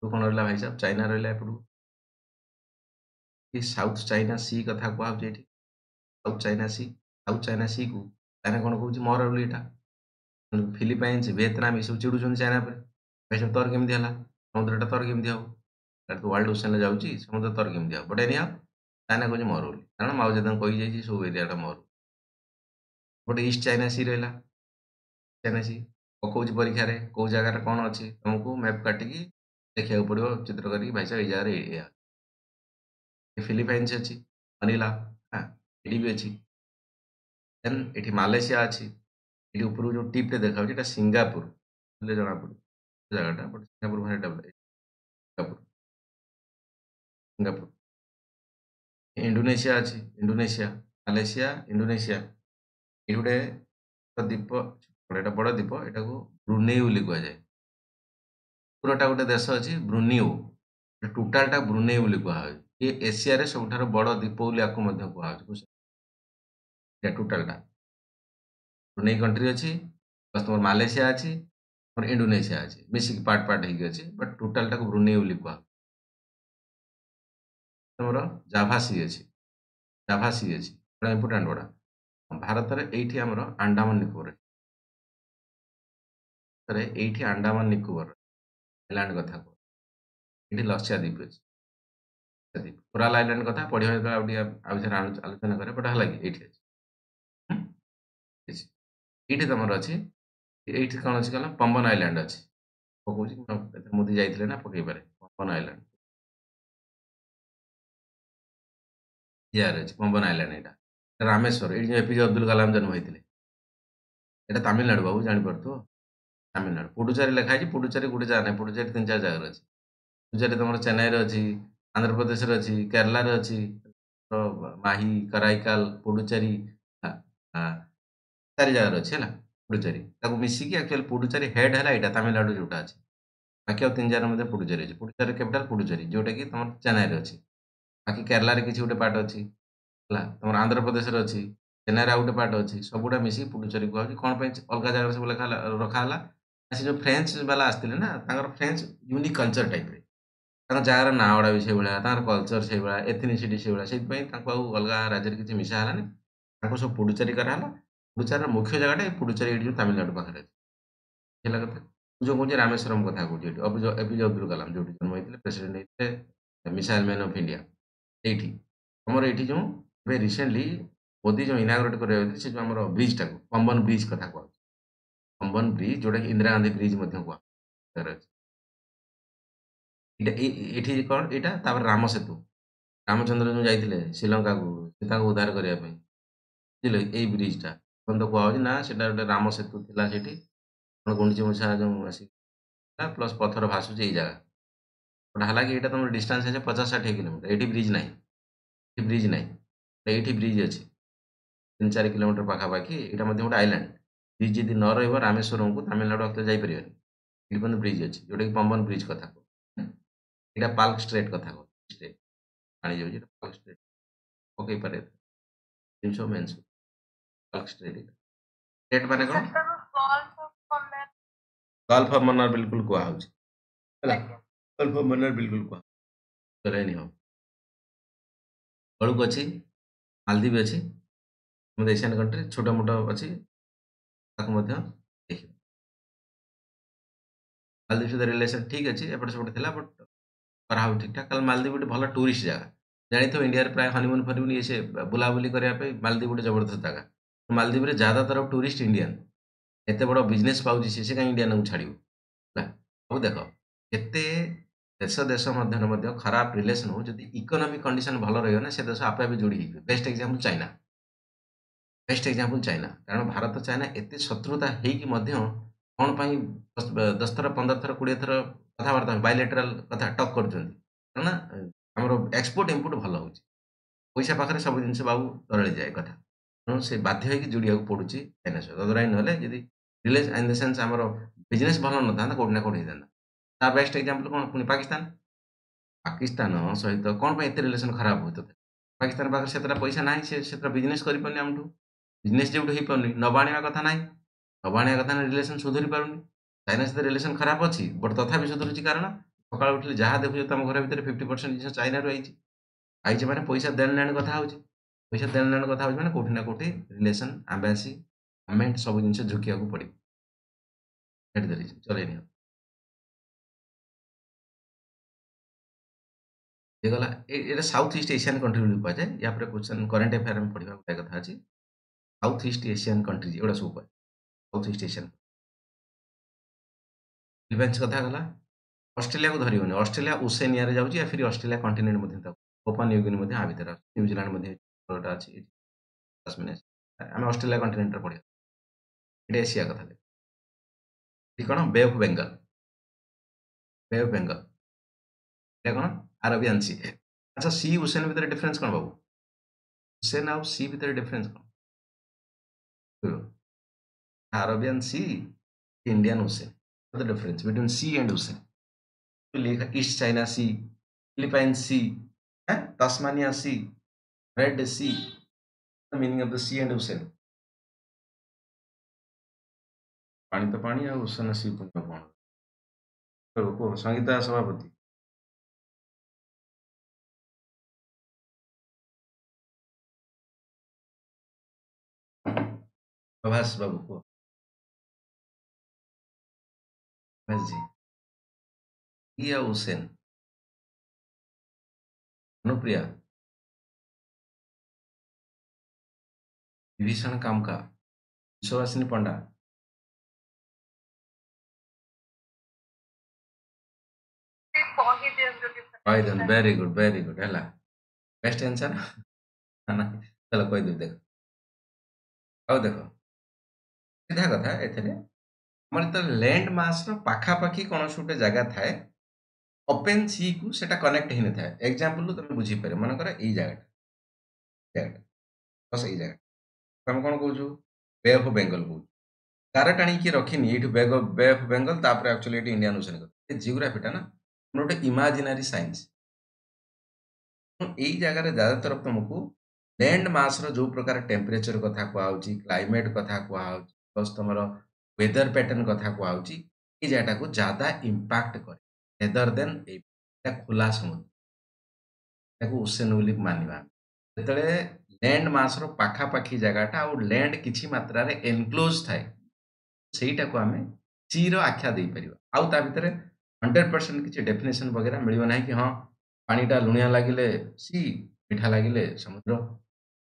A: କ'ଣ ରହିଲା ଭାଇ ସାହେବ, ଚାଇନା ରହିଲା ଏପଟକୁ। ସାଉଥ ଚାଇନା ସି କଥା କୁହାଯାଉଛି ଏଠି। South China C, south China C କୁ ଚାଇନା କ'ଣ କହୁଛି, ମୋର ବୋଲି ଏଇଟା। ଫିଲିପାଇନ୍ସ, ଭିଏତନାମ ଏସବୁ ଚିଡୁଛନ୍ତି ଚାଇନା ଉପରେ, ଭାଇ ସାହେବ ତୋର କେମିତି ହେଲା, ସମୁଦ୍ରଟା ତୋର କେମିତି ହବ, ଏଟା ତ ୱାର୍ଲଡ ଓସେନରେ ଯାଉଛି, ସମୁଦ୍ର ତୋର କେମିତି ହବ। ବଟ୍ ଏନିହାଉ ଚାଇନା କହୁଛି ମୋର ବୋଲି, କାରଣ ମାଓ ଜେଦୁଙ୍ଗ କହିଯାଇଛି ସବୁ ଏରିଆଟା ମୋର। ଗୋଟେ ଇଷ୍ଟ ଚାଇନା ସି ରହିଲା, ଚାଇନା ସି ପକଉଛି ପରୀକ୍ଷାରେ କୋଉ ଜାଗାରେ କ'ଣ ଅଛି, ତମକୁ ମ୍ୟାପ୍ କାଟିକି ଦେଖିବାକୁ ପଡ଼ିବ, ଚିତ୍ର କରିକି ଭାଇ ସାହେବ ଏଇ ଜାଗାରେ ଏଇଆ। ଫିଲିପାଇନ୍ସ ଅଛି, ମନିଲା, ଏଠି ବି ଅଛି। ଦେନ୍ ଏଠି ମାଲେସିଆ ଅଛି, ଏଠି ଉପରକୁ ଯେଉଁ ଟିପ୍ଟେ ଦେଖାଯାଉଛି ଏଟା ସିଙ୍ଗାପୁର, ହେଲେ ଜଣାପଡ଼ିବ ସେ ଜାଗାଟା, ବଟ୍ ସିଙ୍ଗାପୁର ଭାରି ଡେଭଲପ୍। Singapore, Singapore. ଇଣ୍ଡୋନେସିଆ ଅଛି, ଇଣ୍ଡୋନେସିଆ, ମାଲେସିଆ, ଇଣ୍ଡୋନେସିଆ। ଏଠି ଗୋଟେ ଦ୍ୱୀପ, ଏଟା ବଡ଼ ଦ୍ୱୀପ, ଏଟାକୁ ବ୍ରୁନେଇ ବୋଲି କୁହାଯାଏ। ପୁରଟା ଗୋଟେ ଦେଶ ଅଛି ବ୍ରୁନିଓ, ଟୋଟାଲଟା ବ୍ରୁନେଇ ବୋଲି କୁହାଯାଉଛି। ଏ ଏସିଆରେ ସବୁଠାରୁ ବଡ଼ ଦ୍ୱୀପ ବୋଲି ଆକୁ ମଧ୍ୟ କୁହାଯାଉଛି। ଟୋଟାଲଟା ବ୍ରୁନେଇ କଣ୍ଟ୍ରି ଅଛି, ପ୍ଲସ୍ ତୁମର ମାଲେସିଆ ଅଛି, ତୁମର ଇଣ୍ଡୋନେସିଆ ଅଛି, ମିଶିକି ପାର୍ଟ ପାର୍ଟ ହେଇକି ଅଛି, ବଟ୍ ଟୋଟାଲଟାକୁ ବ୍ରୁନେଇ ବୋଲି କୁହାଯାଉଛି। ତୁମର ଜାଭା ସି ଅଛି, ଜାଭା ସି ଅଛି, ବड़ा ଇମ୍ପୋର୍ଟାଣ୍ଟ ଗୁଡ଼ା। ଭାରତରେ ଏଇଠି ଆମର ଆଣ୍ଡାମାନ ନିକୋବର, ଏଇଠି ଆଣ୍ଡାମାନ ନିକୋବର ଆଇଲାଣ୍ଡ କଥା କୁହ। ଏଠି ଲସ୍ୟାଦ୍ୱୀପ ଅଛି, କୋରାଲ ଆଇଲାଣ୍ଡ କଥା ପଢ଼ିବା ଯେତେବେଳେ ଆଉ ଟିକେ ଆଉ ବିଷୟରେ ଆଲୋଚନା କରେ, ବଟ୍ ହେଲା କି ଏଇଠି ଅଛି। ଏଇଠି ତମର ଅଛି, ଏଇଠି କ'ଣ ଅଛି କହିଲ, ପମ୍ବନ ଆଇଲାଣ୍ଡ ଅଛି। ପକଉଛି, ମୋଦି ଯାଇଥିଲେ ନା ପକେଇ ପାରେ, ପମ୍ବନ ଆଇଲାଣ୍ଡ ଇଆରେ ଅଛି, ପମ୍ବନ ଆଇଲାଣ୍ଡ। ଏଇଟା ରାମେଶ୍ୱର, ଏଇଠି ଯେଉଁ ଏପିଜେ ଅବଦୁଲ କାଲାମ ଜନ୍ମ ହେଇଥିଲେ, ଏଇଟା ତାମିଲନାଡୁ, ବାବୁ ଜାଣିପାରୁଥିବ, ତାମିଲନାଡୁ। ପୁଡୁଚେରୀ ଲେଖା ହେଇଛି, ପୁଡୁଚେରୀ ଗୋଟେ ଜାଗା ନାହିଁ, ପୁଡୁଚେରୀ 3-4 ଜାଗାରେ ଅଛି। ପୁଡୁଚେରୀ ତମର ଚେନ୍ନାଇରେ ଅଛି, ଆନ୍ଧ୍ରପ୍ରଦେଶରେ ଅଛି, କେରଳାରେ ଅଛି, ମାହି, କରାଇକାଲ, ପୁଡୁଚେରୀ, 4 ଜାଗାରେ ଅଛି ହେଲା ପୁଡୁଚେରୀ। ତାକୁ ମିଶିକି ଆକ୍ଚୁଆଲି ପୁଡୁଚେରୀ ହେଡ୍ ହେଲା ଏଇଟା ତାମିଲନାଡୁ ଯୋଉଟା ଅଛି। ବାକି ଆଉ 3 ଜାଗାରେ ମଧ୍ୟ ପୁଡୁଚେରୀ ଅଛି। ପୁଡୁଚେରୀ କ୍ୟାପିଟାଲ ପୁଡୁଚେରୀ, ଯୋଉଟାକି ତମର ଚେନ୍ନାଇରେ ଅଛି। ବାକି କେରଳାରେ କିଛି ଗୋଟେ ପାର୍ଟ ଅଛି ହେଲା, ତମର ଆନ୍ଧ୍ରପ୍ରଦେଶରେ ଅଛି, ଚେନ୍ନାଇରେ ଆଉ ଗୋଟେ ପାର୍ଟ ଅଛି, ସବୁଗୁଡ଼ା ମିଶିକି ପୁଡୁଚେରୀ କୁହାଯାଉଛି। କ'ଣ ପାଇଁ ଅଲଗା ଜାଗାରେ ସବୁ ଲେଖା ହେଲା ରଖା ହେଲା, ସେ ଯେଉଁ ଫ୍ରେଞ୍ଚ ବାଲା ଆସିଥିଲେ ନା, ତାଙ୍କର ଫ୍ରେଞ୍ଚ ୟୁନିକ୍ କଲଚର ଟାଇପ୍ରେ, ତାଙ୍କ ଜାଗାର ନାଁ ଗୁଡ଼ା ବି ସେଇଭଳିଆ, ତାଙ୍କର କଲଚର ସେଇଭଳିଆ, ଏଥନିସିଟି ସେଇଭଳିଆ, ସେଇଥିପାଇଁ ତାଙ୍କୁ ଆଉ ଅଲଗା ରାଜ୍ୟରେ କିଛି ମିଶା ହେଲାନି, ତାଙ୍କୁ ସବୁ ପୁଡୁଚେରୀ କରାହେଲା। ପୁଡୁଚେରୀର ମୁଖ୍ୟ ଜାଗାଟା ଏଇ ପୁଡୁଚେରୀ, ଏଇଠି ଯେଉଁ ତାମିଲନାଡୁ ପାଖରେ ଅଛି, ହେଲା କଥା। ମୁଁ ଯେଉଁ କହୁଛି ରାମେଶ୍ୱରମ କଥା କହୁଛି, ଏଠି ଏପିଜେ ଅବଦୁଲ କାଲାମ ଯୋଉଠି ଜନ୍ମ ହେଇଥିଲେ, ପ୍ରେସିଡେଣ୍ଟ ହେଇଥିଲେ, ମିସାଇଲ ମ୍ୟାନ୍ ଅଫ୍ ଇଣ୍ଡିଆ। ଏଇଠି ଆମର ଏଇଠି ଯେଉଁ ଏବେ ରିସେଣ୍ଟଲି ମୋଦି ଯେଉଁ ଇନାଗୁରେଟ୍ କରିବାକୁ ଯାଇଥିଲେ, ସେ ଯେଉଁ ଆମର ବ୍ରିଜଟାକୁ ପମ୍ବନ ବ୍ରିଜ କଥା କୁହାଯାଉଛି, ପମ୍ବନ ବ୍ରିଜ, ଯୋଉଟାକି ଇନ୍ଦିରା ଗାନ୍ଧୀ ବ୍ରିଜ ମଧ୍ୟ କୁହାଯାଉଛି। ଏଠି କ'ଣ ଏଇଟା, ତାପରେ ରାମ ସେତୁ, ରାମଚନ୍ଦ୍ର ଯେଉଁ ଯାଇଥିଲେ ଶ୍ରୀଲଙ୍କାକୁ ସୀତାଙ୍କୁ ଉଦ୍ଧାର କରିବା ପାଇଁ, ବୁଝିଲେ, ଏଇ ବ୍ରିଜଟା କ'ଣ ତ କୁହାଯାଉଛି ନା, ସେଟା ଗୋଟେ ରାମ ସେତୁ ଥିଲା ସେଠି, କ'ଣ ଗୁଣ୍ଡିଚି ମୂଷା ଯେଉଁ ଆସିଥିଲା, ପ୍ଲସ୍ ପଥର ଭାସୁଛି ଏଇ ଜାଗା। ବଟ୍ ହାଲାକି ଏଇଟା ତମର ଡିଷ୍ଟାନ୍ସ ଅଛି 50-60 କିଲୋମିଟର, ଏଇଠି ବ୍ରିଜ ନାହିଁ, ଏଠି ବ୍ରିଜ ନାହିଁ, ଏଇଠି ବ୍ରିଜ ଅଛି 3-4 କିଲୋମିଟର ପାଖାପାଖି। ଏଇଟା ମଧ୍ୟ ଗୋଟେ ଆଇଲାଣ୍ଡ। ବ୍ରିଜ ଯଦି ନ ରହିବ ରାମେଶ୍ୱରମକୁ ତାମିଲନାଡୁ ଆକ୍ଚୁଆଲି ଯାଇପାରିବନି, ଏଠି ମଧ୍ୟ ବ୍ରିଜ ଅଛି, ଯୋଉଟାକି ପମ୍ବନ ବ୍ରିଜ କଥା କହୁ। ଏଇଟା ପାଲ୍କ ଷ୍ଟ୍ରେଟ୍ କଥା କହୁ, ଷ୍ଟ୍ରେଟ୍ ପାଣି ଯାଉଛି, ଏଇଟା ପାଲ୍କ ଷ୍ଟ୍ରେଟ୍ ପକେଇ ପାରେ ଜିନିଷ ମେନ୍ସ ପାଲ୍କ ଷ୍ଟ୍ରେଟ୍। ଷ୍ଟେଟ୍ ମାନେ କ'ଣ
B: ସେଠାରୁ ଗଲ୍ଫ କଲେ
A: ଗଲ୍ଫ ଅଫ୍ ମନ୍ନାର ବିଲକୁଲ କୁହାହେଉଛି ହେଲା।
B: ଆଜ୍ଞା
A: ଗଲ୍ଫ ଅଫ୍ ମନ୍ନାର ବିଲକୁଲ କୁହା ଏନି ହଉ ତଳକୁ ଅଛି ମାଲଦୀପ ଅଛି ଆମ ଏସିଆନ୍ କଣ୍ଟ୍ରି ଛୋଟ ମୋଟ ଅଛି ତାକୁ ମଧ୍ୟ ଦେଖିବା। ମାଲଦୀପ ସହିତ ରିଲେସନ୍ ଠିକ୍ ଅଛି ଏପଟେ ସେପଟେ ଥିଲା ବଟ୍ କରାହେଉ ଠିକ୍ ଠାକ୍। କାରଣ ମାଲଦୀପ ଗୋଟେ ଭଲ ଟୁରିଷ୍ଟ ଜାଗା ଜାଣିଥିବ ଇଣ୍ଡିଆରେ ପ୍ରାୟ ହନିମୁନ୍ ଫନିମୁନ୍ ଇଏ ସେ ବୁଲାବୁଲି କରିବା ପାଇଁ ମାଲଦୀପ ଗୋଟେ ଜବରଦସ୍ତ ଜାଗା। ମାଲଦୀପରେ ज़्यादातर ଟୁରିଷ୍ଟ ଇଣ୍ଡିଆନ୍ ଏତେ ବଡ଼ ବିଜନେସ୍ ପାଉଛି ସେ କାହିଁ ଇଣ୍ଡିଆନକୁ ଛାଡ଼ିବ ହେଲା। ହଉ ଦେଖ କେତେ ଦେଶ ଦେଶ ମଧ୍ୟରେ ମଧ୍ୟ ଖରାପ ରିଲେସନ୍ ହଉ ଯଦି ଇକୋନୋମିକ୍ କଣ୍ଡିସନ୍ ଭଲ ରହିବ ନା ସେ ଦେଶ ଆପେ ଆପେ ଯୋଡ଼ି ହେଇଯିବ। Best example China. Best example China କାରଣ ଭାରତ ଚାଇନା ଏତେ ଶତ୍ରୁତା ହେଇକି ମଧ୍ୟ କ'ଣ ପାଇଁ 10 ଥର 15 ଥର 20 ଥର କଥାବାର୍ତ୍ତା ବାଇଲେଟରାଲ କଥା ଟକ୍ କରୁଛନ୍ତି କାରଣ ଆମର ଏକ୍ସପୋର୍ଟ ଇମ୍ପୋର୍ଟ ଭଲ ହେଉଛି ପଇସା ପାଖରେ ସବୁ ଜିନିଷ ବାବୁ ତରଳିଯାଏ କଥା ତେଣୁ ସେ ବାଧ୍ୟ ହେଇକି ଯୋଡ଼ିବାକୁ ପଡ଼ୁଛି ଚାଇନା ସହିତ ଅଦରୱାଇଜ୍ ନହେଲେ ଯଦି ରିଲେସନ୍ ଇନ୍ ଦ ସେନ୍ସ ଆମର ବିଜନେସ୍ ଭଲ ନଥାନ୍ତା କୋଉଠି ନା କୋଉଠି ହେଇଥାନ୍ତା। ତା ବେଷ୍ଟ ଏକ୍ଜାମ୍ପଲ୍ କ'ଣ ପୁଣି ପାକିସ୍ତାନ ପାକିସ୍ତାନ ସହିତ କ'ଣ ପାଇଁ ଏତେ ରିଲେସନ୍ ଖରାପ ହୁଏ ତଥାପି ପାକିସ୍ତାନ ପାଖରେ ସେତେଟା ପଇସା ନାହିଁ ସେ ସେତେଟା ବିଜନେସ୍ କରିପାରୁନି ଆମଠୁ ବିଜନେସ୍ ଯେଉଁଠୁ ହେଇପାରୁନି ନବା ଆଣିବା କଥା ନାହିଁ ନବା ଆଣିବା କଥା ନାହିଁ ରିଲେସନ୍ ସୁଧୁରି ପାରୁନି ଚାଇନା ସହିତ ରିଲେସନ୍ ଖରାପ ଅଛି ବଟ୍ ତଥାପି ସୁଧୁରୁଛି କାରଣ ସକାଳୁ ଉଠିଲେ ଯାହା ଦେଖୁଛ ତମ ଘର ଭିତରେ 50% ଜିନିଷ ଚାଇନାରୁ ଆଇଛି ଆଇଛି ମାନେ ପଇସା ଦେଣ ନେଣ କଥା ହେଉଛି ପଇସା ଦେଣ ନେଣ କଥା ହେଉଛି ମାନେ କୋଉଠି ନା କୋଉଠି ରିଲେସନ୍ ଆମ୍ବାସି ଗଭର୍ଣ୍ଣମେଣ୍ଟ ସବୁ ଜିନିଷ ଝୁକିବାକୁ ପଡ଼ିବ ଏଟ୍ ଦ ରିଜନ୍ ଚଲେଇନି ହେଇଗଲା ଏଇଟା ସାଉଥ ଇଷ୍ଟ ଏସିଆନ୍ କଣ୍ଟ୍ରି ବୋଲି କୁହାଯାଏ ୟା ପରେ କ୍ୱେଶ୍ଚନ୍ କରେଣ୍ଟ ଆଫେୟାର ଆମେ ପଢ଼ିବା ଗୋଟେ କଥା ଅଛି ସାଉଥ ଇଷ୍ଟ ଏସିଆନ୍ କଣ୍ଟ୍ରି ଏଗୁଡ଼ା ସବୁ କୁହାଯାଏ ସାଉଥ ଇଷ୍ଟ ଏସିଆନ୍ ଫିଲିପାଇନ୍ସ କଥା ଗଲା ଅଷ୍ଟ୍ରେଲିଆକୁ ଧରିବନି ଅଷ୍ଟ୍ରେଲିଆ ଓସେନିଆରେ ଯାଉଛି या फिर ଅଷ୍ଟ୍ରେଲିଆ କଣ୍ଟିନେଣ୍ଟ ମଧ୍ୟ ତାକୁ ପାପୁଆ ନ୍ୟୁଗିନି ମଧ୍ୟ ଆ ଭିତରେ ଅଛି ନ୍ୟୁଜିଲାଣ୍ଡ ମଧ୍ୟ ଗୋଟେ ଅଛି ତାସମାନିଆ ଆମେ ଅଷ୍ଟ୍ରେଲିଆ କଣ୍ଟିନେଣ୍ଟରେ ପଢ଼ିବା ଏଠି ଏସିଆ କଥା ଏଠି କ'ଣ ବେ ଅଫ୍ ବେଙ୍ଗଲ ବେ ଅଫ୍ ବେଙ୍ଗଲ এটা କ'ଣ ଆରବିଆନ୍ ସି ଆଚ୍ଛା ସି ଓସେନ୍ ଭିତରେ ଡିଫରେନ୍ସ କ'ଣ ବାବୁ ଓସେନ୍ ଆଉ ସି ଭିତରେ ଡିଫରେନ୍ସ କ'ଣ Arabian Sea Indian Ocean the difference between sea and ocean लिखा East China Sea Philippine Sea Tasmania Sea Red Sea the meaning of the sea and ocean पानी तो पानी आ ओशन सी पुण्य कौन संगीता सभापति प्रभास बाबू को प्रभास जी या ओशन अनुप्रिया विभीषण कामका विश्ववासिनी पंडा वेरी गुड है बेस्ट आंसर चलो कही देव देख ଆଉ ଦେଖ ସିଧା କଥା ଏଥିରେ ଆମର ଯେତେବେଳେ ଲ୍ୟାଣ୍ଡ ମାସର ପାଖାପାଖି କୌଣସି ଗୋଟେ ଜାଗା ଥାଏ ଓପେନ୍ ସି କୁ ସେଟା କନେକ୍ଟ ହେଇନଥାଏ ଏକ୍ଜାମ୍ପଲ ତମେ ବୁଝିପାରିବ ମନେକର ଏଇ ଜାଗାଟା ବସ୍ ଏଇ ଜାଗା ଆମେ କ'ଣ କହୁଛୁ ବେ ଅଫ୍ ବେଙ୍ଗଲ କହୁଛୁ ତାର ଟାଣିକି ରଖିନି ଏଇଠୁ ବେ ଅଫ୍ ବେଙ୍ଗଲ ତାପରେ ଆକ୍ଚୁଆଲି ଏଠି ଇଣ୍ଡିଆନ୍ ଓସେନ୍ କଥା ଜିଓଗ୍ରାଫିଟା ନା ଗୋଟେ ଇମାଜିନାରୀ ସାଇନ୍ସ ଏଇ ଜାଗାରେ ज़्यादातर ତୁମକୁ ଲ୍ୟାଣ୍ଡ ମାସର ଯେଉଁ ପ୍ରକାର ଟେମ୍ପରେଚର କଥା କୁହାହେଉଛି କ୍ଲାଇମେଟ୍ କଥା କୁହାହେଉଛି ପ୍ଲସ୍ ତୁମର ୱେଦର ପ୍ୟାଟର୍ନ କଥା କୁହାହେଉଛି ଏଇ ଜାଗାଟାକୁ ज़्यादा ଇମ୍ପାକ୍ଟ କରେ ରେଦର ଦେନ୍ ଏଇଟା ଖୋଲା ସମୁଦ୍ର ତାକୁ ଓସେନ୍ ବୋଲି ମାନିବା ଯେତେବେଳେ ଲ୍ୟାଣ୍ଡ ମାସର ପାଖାପାଖି ଜାଗାଟା ଆଉ ଲ୍ୟାଣ୍ଡ କିଛି ମାତ୍ରାରେ ଏନକ୍ଲୋଜ୍ ଥାଏ ସେଇଟାକୁ ଆମେ ସିର ଆଖ୍ୟା ଦେଇପାରିବା ଆଉ ତା ଭିତରେ 100% କିଛି ଡେଫିନେସନ୍ ବଗେରା ମିଳିବ ନାହିଁ କି ହଁ ପାଣିଟା ଲୁଣିଆ ଲାଗିଲେ ସି ମିଠା ଲାଗିଲେ ସମୁଦ୍ର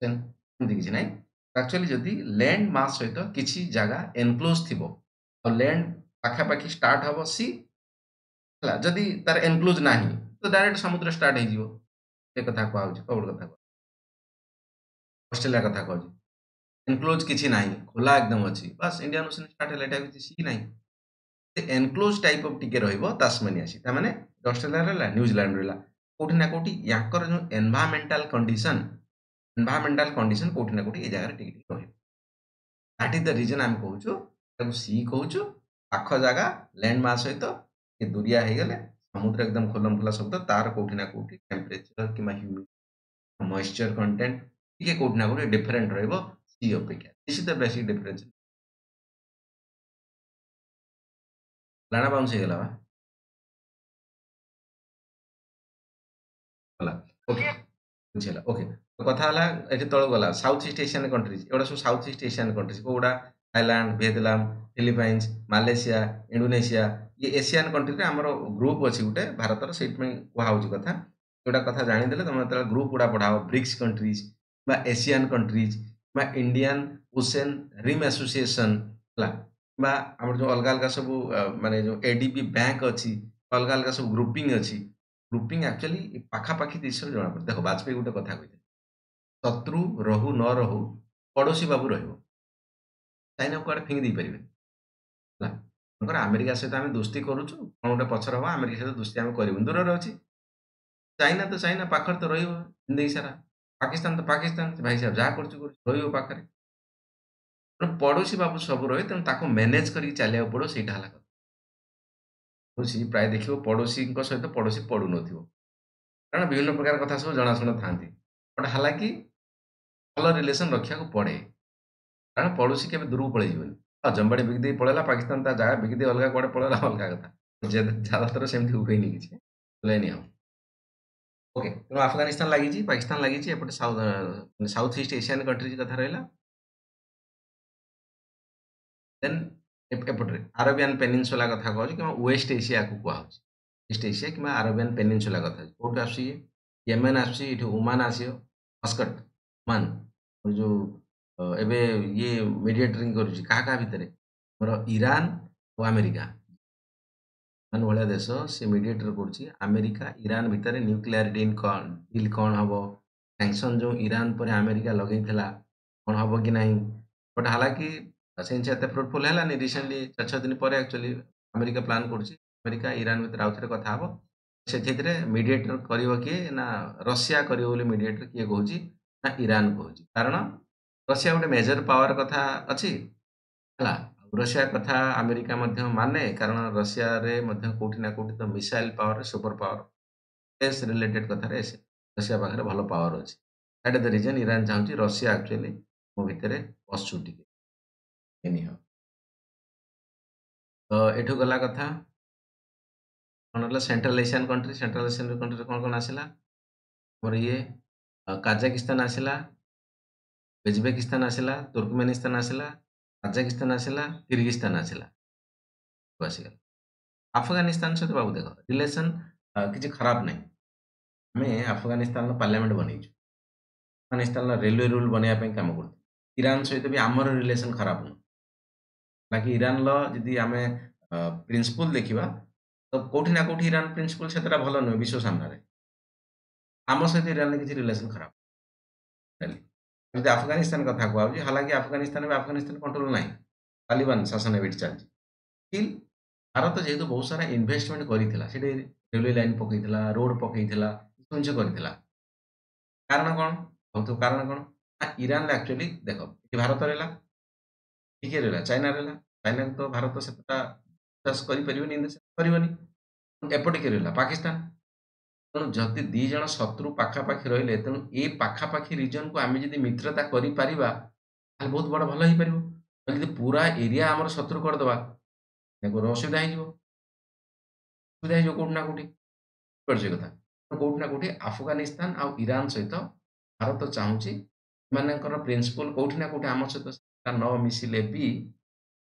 A: ଏମିତି କିଛି ନାହିଁ ଆକ୍ଚୁଆଲି ଯଦି ଲ୍ୟାଣ୍ଡ ମାସ୍ ସହିତ କିଛି ଜାଗା ଏନକ୍ଲୋଜ୍ ଥିବ ଆଉ ଲ୍ୟାଣ୍ଡ ପାଖାପାଖି ଷ୍ଟାର୍ଟ ହବ ସି ହେଲା ଯଦି ତାର ଏନକ୍ଲୋଜ୍ ନାହିଁ ତ ଡାଇରେକ୍ଟ ସମୁଦ୍ର ଷ୍ଟାର୍ଟ ହେଇଯିବ ଏ କଥା କୁହାହେଉଛି କଉଡ଼ କଥା କୁହା ଅଷ୍ଟ୍ରେଲିଆ କଥା କହୁଛି ଏନକ୍ଲୋଜ୍ କିଛି ନାହିଁ ଖୋଲା ଏକଦମ ଅଛି ବାସ୍ ଇଣ୍ଡିଆନ୍ ଓସେନ୍ ଷ୍ଟାର୍ଟ ହେଲା ଏଇଟା କିଛି ସି ନାହିଁ ଏନକ୍ଲୋଜ୍ ଟାଇପ୍ ଅଫ୍ ଟିକେ ରହିବ ତାସମାନିଆ ସି ତାମାନେ ଅଷ୍ଟ୍ରେଲିଆ ରହିଲା ନ୍ୟୁଜିଲାଣ୍ଡ ରହିଲା କୋଉଠି ନା କୋଉଠି ୟାଙ୍କର ଯେଉଁ ଏନଭାୟରମେଣ୍ଟାଲ କଣ୍ଡିସନ୍ କୋଉଠି ନା କୋଉଠି ଏ ଜାଗାରେ ଟିକେ ଟିକେ ରହିବ ଦ୍ୟାଟ୍ ଇଜ୍ ଦ ରିଜନ୍ ଆମେ କହୁଛୁ ତାକୁ ସି କହୁଛୁ ପାଖ ଜାଗା ଲ୍ୟାଣ୍ଡ ମାସ୍ ସହିତ ଟିକେ ଦୁରିଆ ହେଇଗଲେ ସମୁଦ୍ର ଏକଦମ ଖୋଲମ ଖୋଲା ଶବ୍ଦ ତାର କୋଉଠି ନା କୋଉଠି ଟେମ୍ପରେଚର କିମ୍ବା ହ୍ୟୁମିଡିଟି ମଏଶ୍ଚର କଣ୍ଟେଣ୍ଟ ଟିକେ କୋଉଠି ନା କୋଉଠି ଡିଫରେଣ୍ଟ ରହିବ ସି ଅପେକ୍ଷା this is the basic difference लाना बाउंस ହେଇଗଲା ବା ହେଲା ଓକେ ବୁଝିହେଲା ଓକେ କଥା ହେଲା ଏଠି ତଳକୁ ଗଲା ସାଉଥ ଇଷ୍ଟ ଏସିଆନ୍ କଣ୍ଟ୍ରିଜ ଏଗୁଡ଼ା ସବୁ ସାଉଥ ଇଷ୍ଟ ଏସିଆନ୍ କଣ୍ଟ୍ରିଜ କୋଉଗୁଡ଼ା Thailand Vietnam Philippines Malaysia Indonesia ଇଏ ଏସିଆନ୍ କଣ୍ଟ୍ରିରେ ଆମର ଗ୍ରୁପ ଅଛି ଗୋଟେ ଭାରତର ସେଇଥିପାଇଁ କୁହାହଉଛି କଥା ଯୋଉଟା କଥା ଜାଣିଦେଲେ ତମେ ଯେତେବେଳେ ଗ୍ରୁପ ଗୁଡ଼ା ପଢାଅ ବ୍ରିକ୍ସ କଣ୍ଟ୍ରିଜ ବା ଏସିଆନ୍ କଣ୍ଟ୍ରିଜ ବା ଇଣ୍ଡିଆନ୍ ଓସେନ ରିମ୍ ଆସୋସିଏସନ ହେଲା ବା ଆମର ଯୋଉ ଅଲଗା ଅଲଗା ସବୁ ମାନେ ଯୋଉ ଏଡିବି ବ୍ୟାଙ୍କ ଅଛି ଅଲଗା ଅଲଗା ସବୁ ଗ୍ରୁପିଂ ଅଛି ଗ୍ରୁପିଂ ଆକ୍ଚୁଆଲି ପାଖାପାଖି ଦେଶରେ ଜଣାପଡେ ଦେଖ ବାଜପେୟୀ ଗୋଟେ କଥା କହିଥିଲେ ଶତ୍ରୁ ରହୁ ନ ରହୁ ପଡୋଶୀ ବାବୁ ରହିବ ଚାଇନା କୁଆଡେ ଫିଙ୍ଗି ଦେଇପାରିବେ ହେଲା ତାଙ୍କର ଆମେରିକା ସହିତ ଆମେ ଦୋସ୍ତି କରୁଛୁ କଣ ଗୋଟେ ପଛରେ ହବ ଆମେରିକା ସହିତ ଦୋସ୍ତି ଆମେ କରିବୁନି ଦୂରରେ ଅଛି ଚାଇନା ତ ଚାଇନା ପାଖରେ ତ ରହିବ ହିନ୍ଦୀ ସାରା ପାକିସ୍ତାନ ତ ପାକିସ୍ତାନ ଭାଇ ସାହେବ ଯାହା କରୁଛୁ କରୁଛୁ ରହିବ ପାଖରେ ତେଣୁ ପଡୋଶୀ ବାବୁ ସବୁ ରହେ ତେଣୁ ତାକୁ ମ୍ୟାନେଜ କରିକି ଚାଲିବାକୁ ପଡିବ ସେଇଟା ହେଲା କଥା ପଡୋଶୀ ପ୍ରାୟ ଦେଖିବ ପଡୋଶୀଙ୍କ ସହିତ ପଡୋଶୀ ପଡୁନଥିବ କାରଣ ବିଭିନ୍ନ ପ୍ରକାର କଥା ସବୁ ଜଣାଶୁଣା ଥାନ୍ତି ବଟ୍ ହାଲାକି ଭଲ ରିଲେସନ ରଖିବାକୁ ପଡେ କାରଣ ପଡୋଶୀ କେବେ ଦୂରକୁ ପଳେଇଯିବନି ଆଉ ଜମ୍ବାଡି ବିକି ଦେଇ ପଳେଇଲା ପାକିସ୍ତାନ ତା ଜାଗା ବିକି ଦେଇ ଅଲଗା କୁଆଡେ ପଳେଇଲା ଅଲଗା କଥା ଯାଦାତର ସେମିତି ହୁଏନି କିଛି ହୁଏନି ଆଉ ଓକେ ତେଣୁ ଆଫଗାନିସ୍ତାନ ଲାଗିଛି ପାକିସ୍ତାନ ଲାଗିଛି ଏପଟେ ସାଉଥ ଇଷ୍ଟ ଏସିଆନ୍ କଣ୍ଟ୍ରିଜ କଥା ରହିଲା ଦେନ୍ ଏପଟରେ ଆରବିଆନ୍ ପେନିନସୁଲା କଥା କହୁଛି କିମ୍ବା ୱେଷ୍ଟ ଏସିଆକୁ କୁହାହଉଛି ଇଷ୍ଟ ଏସିଆ କିମ୍ବା ଆରବିଆନ୍ ପେନିନସୁଲା କଥା କୋଉଠୁ ଆସୁଛି ଇଏ ୟେମେନ୍ ଆସୁଛି ଏଠି ଓମାନ ଆସିବ ମସ୍କଟ ଓମାନ ଯୋଉ ଏବେ ଇଏ ମିଡିଏଟରିଂ କରୁଛି କାହା କାହା ଭିତରେ ଆମର ଇରାନ ଓ ଆମେରିକା ଇରାନ ଭଳିଆ ଦେଶ ସେ ମିଡିଏଟର କରୁଛି ଆମେରିକା ଇରାନ ଭିତରେ ନ୍ୟୁକ୍ଲିୟର ଡିଲ୍ କଣ ହବ ସାଙ୍କସନ ଯୋଉ ଇରାନ ପରେ ଆମେରିକା ଲଗେଇଥିଲା କଣ ହବ କି ନାହିଁ ବଟ୍ ହାଲାକି ସେମିତି ଏତେ ଫ୍ରୁଟଫୁଲ ହେଲାନି ରିସେଣ୍ଟଲି 4-6 ଦିନ ପରେ ଆକ୍ଚୁଆଲି ଆମେରିକା ପ୍ଲାନ୍ କରୁଛି ଆମେରିକା ଇରାନ ଭିତରେ ଆଉ ଥରେ କଥା ହବ ସେଥିରେ ମିଡିଏଟର କରିବ କିଏ ନା ରଷିଆ କରିବ ବୋଲି ମିଡିଏଟର କିଏ କହୁଛି ନା ଇରାନ କହୁଛି କାରଣ ରଷିଆ ଗୋଟେ ମେଜର ପାୱାର କଥା ଅଛି ହେଲା ରଷିଆ କଥା ଆମେରିକା ମଧ୍ୟ ମାନେ କାରଣ ରଷିଆରେ ମଧ୍ୟ କୋଉଠି ନା କୋଉଠି ତ missile power super power space related କଥାରେ ରଷିଆ ପାଖରେ ଭଲ ପାୱାର ଅଛି that is the reason Iran ଚାହୁଁଛି ରଷିଆ ଆକ୍ଚୁଆଲି ମୋ ଭିତରେ ପଶୁ ଟିକେ ଏନିହାଉ ତ ଏଠୁ ଗଲା କଥା କଣ ହେଲା Central Asian country Central Asian କଣ୍ଟ୍ରିରେ କଣ ଆସିଲା ଆମର ଇଏ କାଜାକିସ୍ତାନ ଆସିଲା ଉଜବେକିସ୍ତାନ ଆସିଲା ତୁର୍କମେନିସ୍ତାନ ଆସିଲା କାଜାକିସ୍ତାନ ଆସିଲା କିର୍ଗିସ୍ତାନ ଆସିଲା ଆସିଗଲା ଆଫଗାନିସ୍ତାନ ସହିତ ବାବୁ ଦେଖ ରିଲେସନ କିଛି ଖରାପ ନାହିଁ ଆମେ ଆଫଗାନିସ୍ତାନର ପାର୍ଲାମେଣ୍ଟ ବନେଇଛୁ ଆଫଗାନିସ୍ତାନର ରେଲୱେ ରୁଲ ବନେଇବା ପାଇଁ କାମ କରୁଛୁ ଇରାନ ସହିତ ବି ଆମର ରିଲେସନ ଖରାପ ନୁହଁ ବାକି ଇରାନର ଯଦି ଆମେ ପ୍ରିନ୍ସିପଲ ଦେଖିବା ତ କୋଉଠି ନା କୋଉଠି ଇରାନ ପ୍ରିନ୍ସିପଲ ସେତେଟା ଭଲ ନୁହେଁ ବିଶ୍ୱ ସାମ୍ନାରେ ଆମ ସହିତ ଇରାନର କିଛି ରିଲେସନ ଖରାପ ହେଲା ଯଦି ଆଫଗାନିସ୍ତାନ କଥା କୁହାଯାଉଛି ହାଲାକି ଆଫଗାନିସ୍ତାନ ବି ଆଫଗାନିସ୍ତାନ କଣ୍ଟ୍ରୋଲ ନାହିଁ ତାଲିବାନ ଶାସନ ଏବେ ଚାଲିଛି ଷ୍ଟିଲ୍ ଭାରତ ଯେହେତୁ ବହୁତ ସାରା ଇନଭେଷ୍ଟମେଣ୍ଟ କରିଥିଲା ସେଠି ରେଲୱେ ଲାଇନ ପକେଇଥିଲା ରୋଡ ପକେଇଥିଲା ଜିନିଷ କରିଥିଲା କାରଣ କଣ ହଉଥିବ କାରଣ କଣ ନା ଇରାନରେ ଆକ୍ଚୁଆଲି ଦେଖ ଏଠି ଭାରତ ରହିଲା ଟିକେ ରହିଲା ଚାଇନା ରହିଲା ଚାଇନାକୁ ତ ଭାରତ ସେତେଟା ବିଶ୍ୱାସ କରିପାରିବନି କରିବନି ଏପଟେ କିଏ ରହିଲା ପାକିସ୍ତାନ ତେଣୁ ଯଦି ଦି ଜଣ ଶତ୍ରୁ ପାଖାପାଖି ରହିଲେ ତେଣୁ ଏ ପାଖାପାଖି ରିଜନକୁ ଆମେ ଯଦି ମିତ୍ରତା କରିପାରିବା ତାହେଲେ ବହୁତ ବଡ ଭଲ ହେଇପାରିବ ଯଦି ପୁରା ଏରିଆ ଆମର ଶତ୍ରୁ କରିଦବା ଅସୁବିଧା ହେଇଯିବ ଅସୁବିଧା ହେଇଯିବ କୋଉଠି ନା କୋଉଠି ବୁଝିପାରୁଛ କଥା କୋଉଠି ନା କୋଉଠି ଆଫଗାନିସ୍ତାନ ଆଉ ଇରାନ ସହିତ ଭାରତ ଚାହୁଁଛି ଏମାନଙ୍କର ପ୍ରିନ୍ସିପଲ କୋଉଠି ନା କୋଉଠି ଆମ ସହିତ ନ ମିଶିଲେ ବି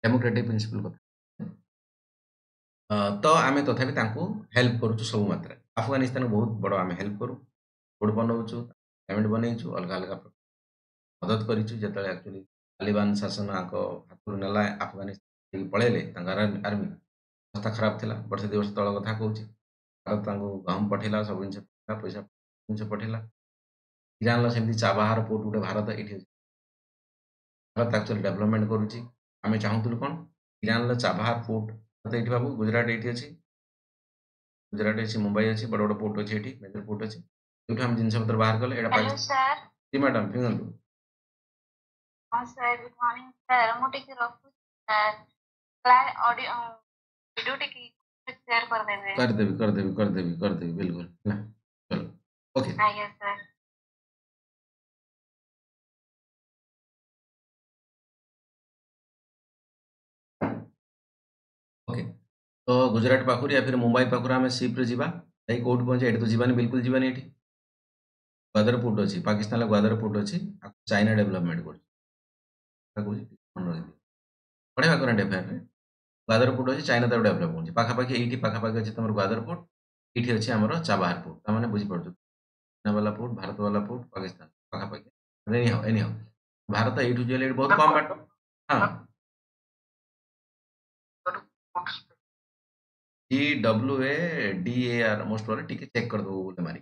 A: ଡେମୋକ୍ରେଟିକ ପ୍ରିନ୍ସିପଲ କଥା ତ ଆମେ ତଥାପି ତାଙ୍କୁ ହେଲ୍ପ କରୁଛୁ ସବୁ ମାତ୍ରାରେ ଆଫଗାନିସ୍ତାନ ବହୁତ ବଡ ଆମେ ହେଲ୍ପ କରୁ ରୋଡ ବନଉଛୁ ପେମେଣ୍ଟ ବନେଇଛୁ ଅଲଗା ଅଲଗା ମଦତ କରିଛୁ ଯେତେବେଳେ ଆକ୍ଚୁଆଲି ତାଲିବାନ ଶାସନ ଆଙ୍କ ହାତରୁ ନେଲା ଆଫଗାନିସ୍ତାନ ପଳେଇଲେ ତାଙ୍କ ଆର୍ମି ଅବସ୍ଥା ଖରାପ ଥିଲା ବର୍ଷେ 2 ବର୍ଷ ତଳ କଥା କହୁଛି ଭାରତ ତାଙ୍କୁ ଗହମ ପଠେଇଲା ସବୁ ଜିନିଷ ପଠେଇଲା ପଇସା ଜିନିଷ ପଠେଇଲା ଇରାନର ସେମିତି ଚାବାହାର ପୋର୍ଟ ଗୋଟେ ଭାରତ ଏଠି ଅଛି ଭାରତ ଆକ୍ଚୁଆଲି ଡେଭଲପମେଣ୍ଟ କରୁଛି ଆମେ ଚାହୁଁଥିଲୁ କଣ ଇରାନର ଚାବାହାର ପୋର୍ଟ ତ ଏଇଠି ବାବୁ ଗୁଜରାଟ ଏଇଠି ଅଛି ଗୁଜରାଟ ଅଛି ମୁମ୍ବାଇ ଅଛି ବଡ଼ ବଡ଼ ପୋର୍ଟ ଅଛି ଏଠି ମେଜର ପୋର୍ଟ ଅଛି ଯୋଉଠୁ ଆମେ ଜିନିଷ ପତ୍ର ବାହାର କଲେ ଏଇଟା
B: हेलो सर
A: ଜି ମ୍ୟାଡ଼ାମ ଫିଙ୍ଗନ୍ତୁ
B: हाँ सर गुड मॉर्निंग सर ମୁଁ ଟିକେ ରଖୁଛି ସାର୍ କ୍ଲାସ୍ ଅଡିଓ ଭିଡ଼ିଓ ଟିକେ ସେୟାର କରିଦେବେ
A: କରିଦେବି ବିଲକୁଲ ହେଲା ଚलो ଓକେ
B: ଆଜ୍ଞା ସାର୍
A: ଓକେ तो गुजरात पाखुर या फिर मुंबई पाखुर आम सिप्रे जावा जाई कौट पहुँचे एठी तो जीवानी बिल्कुल जीवानी एठी ग्वादर पोर्ट अच्छी पाकिस्तान ग्वादर पोर्ट अच्छी चाइना डेवलपमेंट कर पढ़ेगा करंट अफेयर में ग्वादर पोर्ट अच्छी चाइना तक डेवलप होची पाखापाखि एठी पाखापाखि अच्छी तुम ग्वादर पोर्ट ये अच्छी आमर चाबाहार पोर्ट ताने बुझीपार चाइना वाला पोर्ट भारत वाला पोर्ट पाकिस्तान पाखापाखि एनी हाउ भारत एठू जो बहुत कम बाट हाँ GWADAR मोस्ट वाले टिके चेक कर दो बोले मारी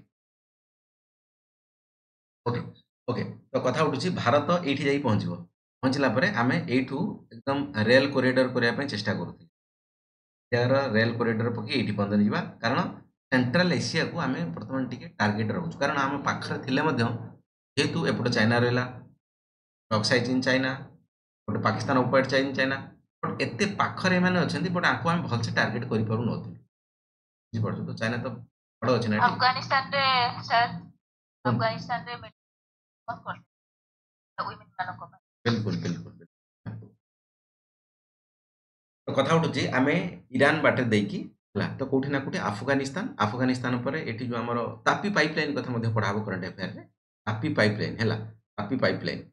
A: ओके ओके तो कथा उठुची भारत एठी जाई पहुंचबो पहुंचला परे आमे एठू एकदम रेल कॉरिडोर करिया पे चेष्टा करूथि यार रेल कॉरिडोर पकी एठी पंदन जिबा कारण सेंट्रल एशिया को आमे वर्तमान टिके टार्गेट रखुछ कारण आम पाखर थिले मध्य जेतु एपट चाइना रहला टॉक्साइड इन चाइना गोटे पाकिस्तान ओपाइड चाइन चाइना बट एते पाखरे माने अछंती बट आको हम भल से टार्गेट करि पारु नथि बुझि पड़छ तो चाइना तो बड़ अछि ना एठी
B: अफगानिस्तान रे सर अफगानिस्तान रे मेडिकल कर वुमेन मानको
A: बिल्कुल बिल्कुल तो कथा उठुची आमे ईरान बाटे देकी हला तो कोठी ना कोठी अफगानिस्तान पर एठी जो हमर तापी पाइपलाइन कथा मध्ये पढाबो करंट अफेयर रे तापी पाइपलाइन हला तापी पाइपलाइन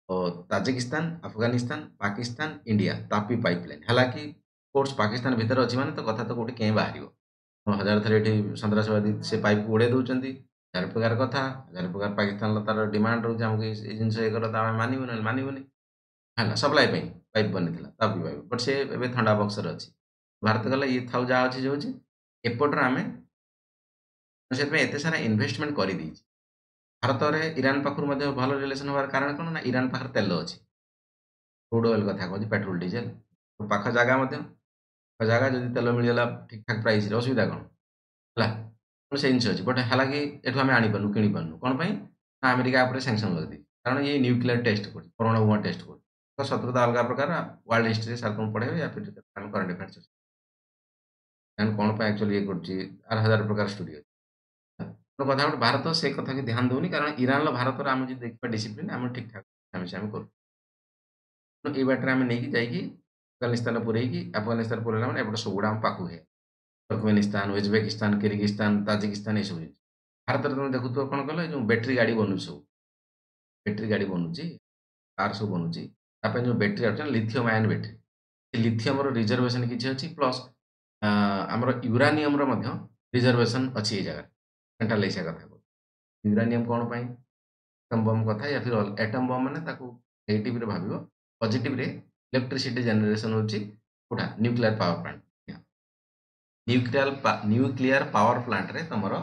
A: और Tajikistan Afghanistan Pakistan India Tapi pipeline हालांकि कोर्स पाकिस्तान भीतर अच्छी माने तो कथा तो कोठी कें बाहरियो हजार थरे एठी सन्त्रासवादी से पाइप उड़े दउचंती हजार प्रकार कथा हजार प्रकार पाकिस्तान तार डिमांड रहउछ हमके ए जिंस ए कर ता मानिबोनी ହେଲା ସପ୍ଲାଏ ପାଇଁ ପାଇପ୍ ବନିଥିଲା ତାପି ପାଇପ୍ ବଟ୍ ସେ ଏବେ ଥଣ୍ଡା ବକ୍ସରେ ଅଛି ଭାରତ ଗଲେ ଇଏ ଥାଉ ଯାହା ଅଛି ଯାଉଛି ଏପଟରେ ଆମେ ସେଥିପାଇଁ ଏତେ ସାରା ଇନଭେଷ୍ଟମେଣ୍ଟ କରିଦେଇଛି ଭାରତରେ ଇରାନ ପାଖରୁ ମଧ୍ୟ ଭଲ ରିଲେସନ୍ ହେବାର କାରଣ କ'ଣ ନା ଇରାନ ପାଖରେ ତେଲ ଅଛି କ୍ରୁଡ୍ ଅଏଲ୍ କଥା କହୁଛି ପେଟ୍ରୋଲ ଡିଜେଲ ପାଖ ଜାଗା ମଧ୍ୟ ପାଖ ଜାଗା ଯଦି ତେଲ ମିଳିଗଲା ଠିକ୍ ଠାକ୍ ପ୍ରାଇସ୍ରେ ଅସୁବିଧା କ'ଣ ହେଲା ସେ ଜିନିଷ ଅଛି ବଟ୍ ହାଲାକି ଏଠୁ ଆମେ ଆଣିପାରୁନୁ କିଣିପାରୁନୁ କ'ଣ ପାଇଁ ନା ଆମେରିକା ଉପରେ ସାଙ୍ଗସନ୍ ଲଗେଇଦେଇଛି କାରଣ ଇଏ ନ୍ୟୁକ୍ଲିୟର ଟେଷ୍ଟ କରୁଛି ପରମାଣୁ ବୋମା ଟେଷ୍ଟ କରୁଛି तो शत्रुता अलग प्रकार वर्ल्ड हिस्ट्री सार तुम पढ़े या फिर हम करंट अफेयर्स कौन एक्चुअली ये कर हजार प्रकार स्टोरी अच्छी तो कथा गोटे भारत से कथा की ध्यान दौनी कारण ईरान भारत आम जो देखा डिसिप्लिन आम ठीक ठाक आम कर ये बाटर आम नहीं जाकि अफगानिस्तान पुरैकी अफगानिस्तान पुरैला मैंने एपटे सबुड़ा आम पाखु है तुर्कमेनिस्तान उजबेकिस्तान किर्गिस्तान ताजिकिस्तान ये सब भारत में तुम देखु कौन कल जो बैटेरी गाड़ी बनू सब बैटेरी गाड़ी बनूची कार सब बनूची जो बैटेरी अच्छे lithium ion battery lithium reservation किसी अच्छी प्लस आमर यूरानियम रिजर्वेशन अच्छी जगह सेंट्रल एशिया कथा यूरानियम कौन पाई एटम बम कथा या फिर एटम बम मैंने नेगेटिव रे भाविबो पॉजिटिव रे इलेक्ट्रिसिटी जनरेशन होची कोठा nuclear power plant nuclear power plant रे तमरो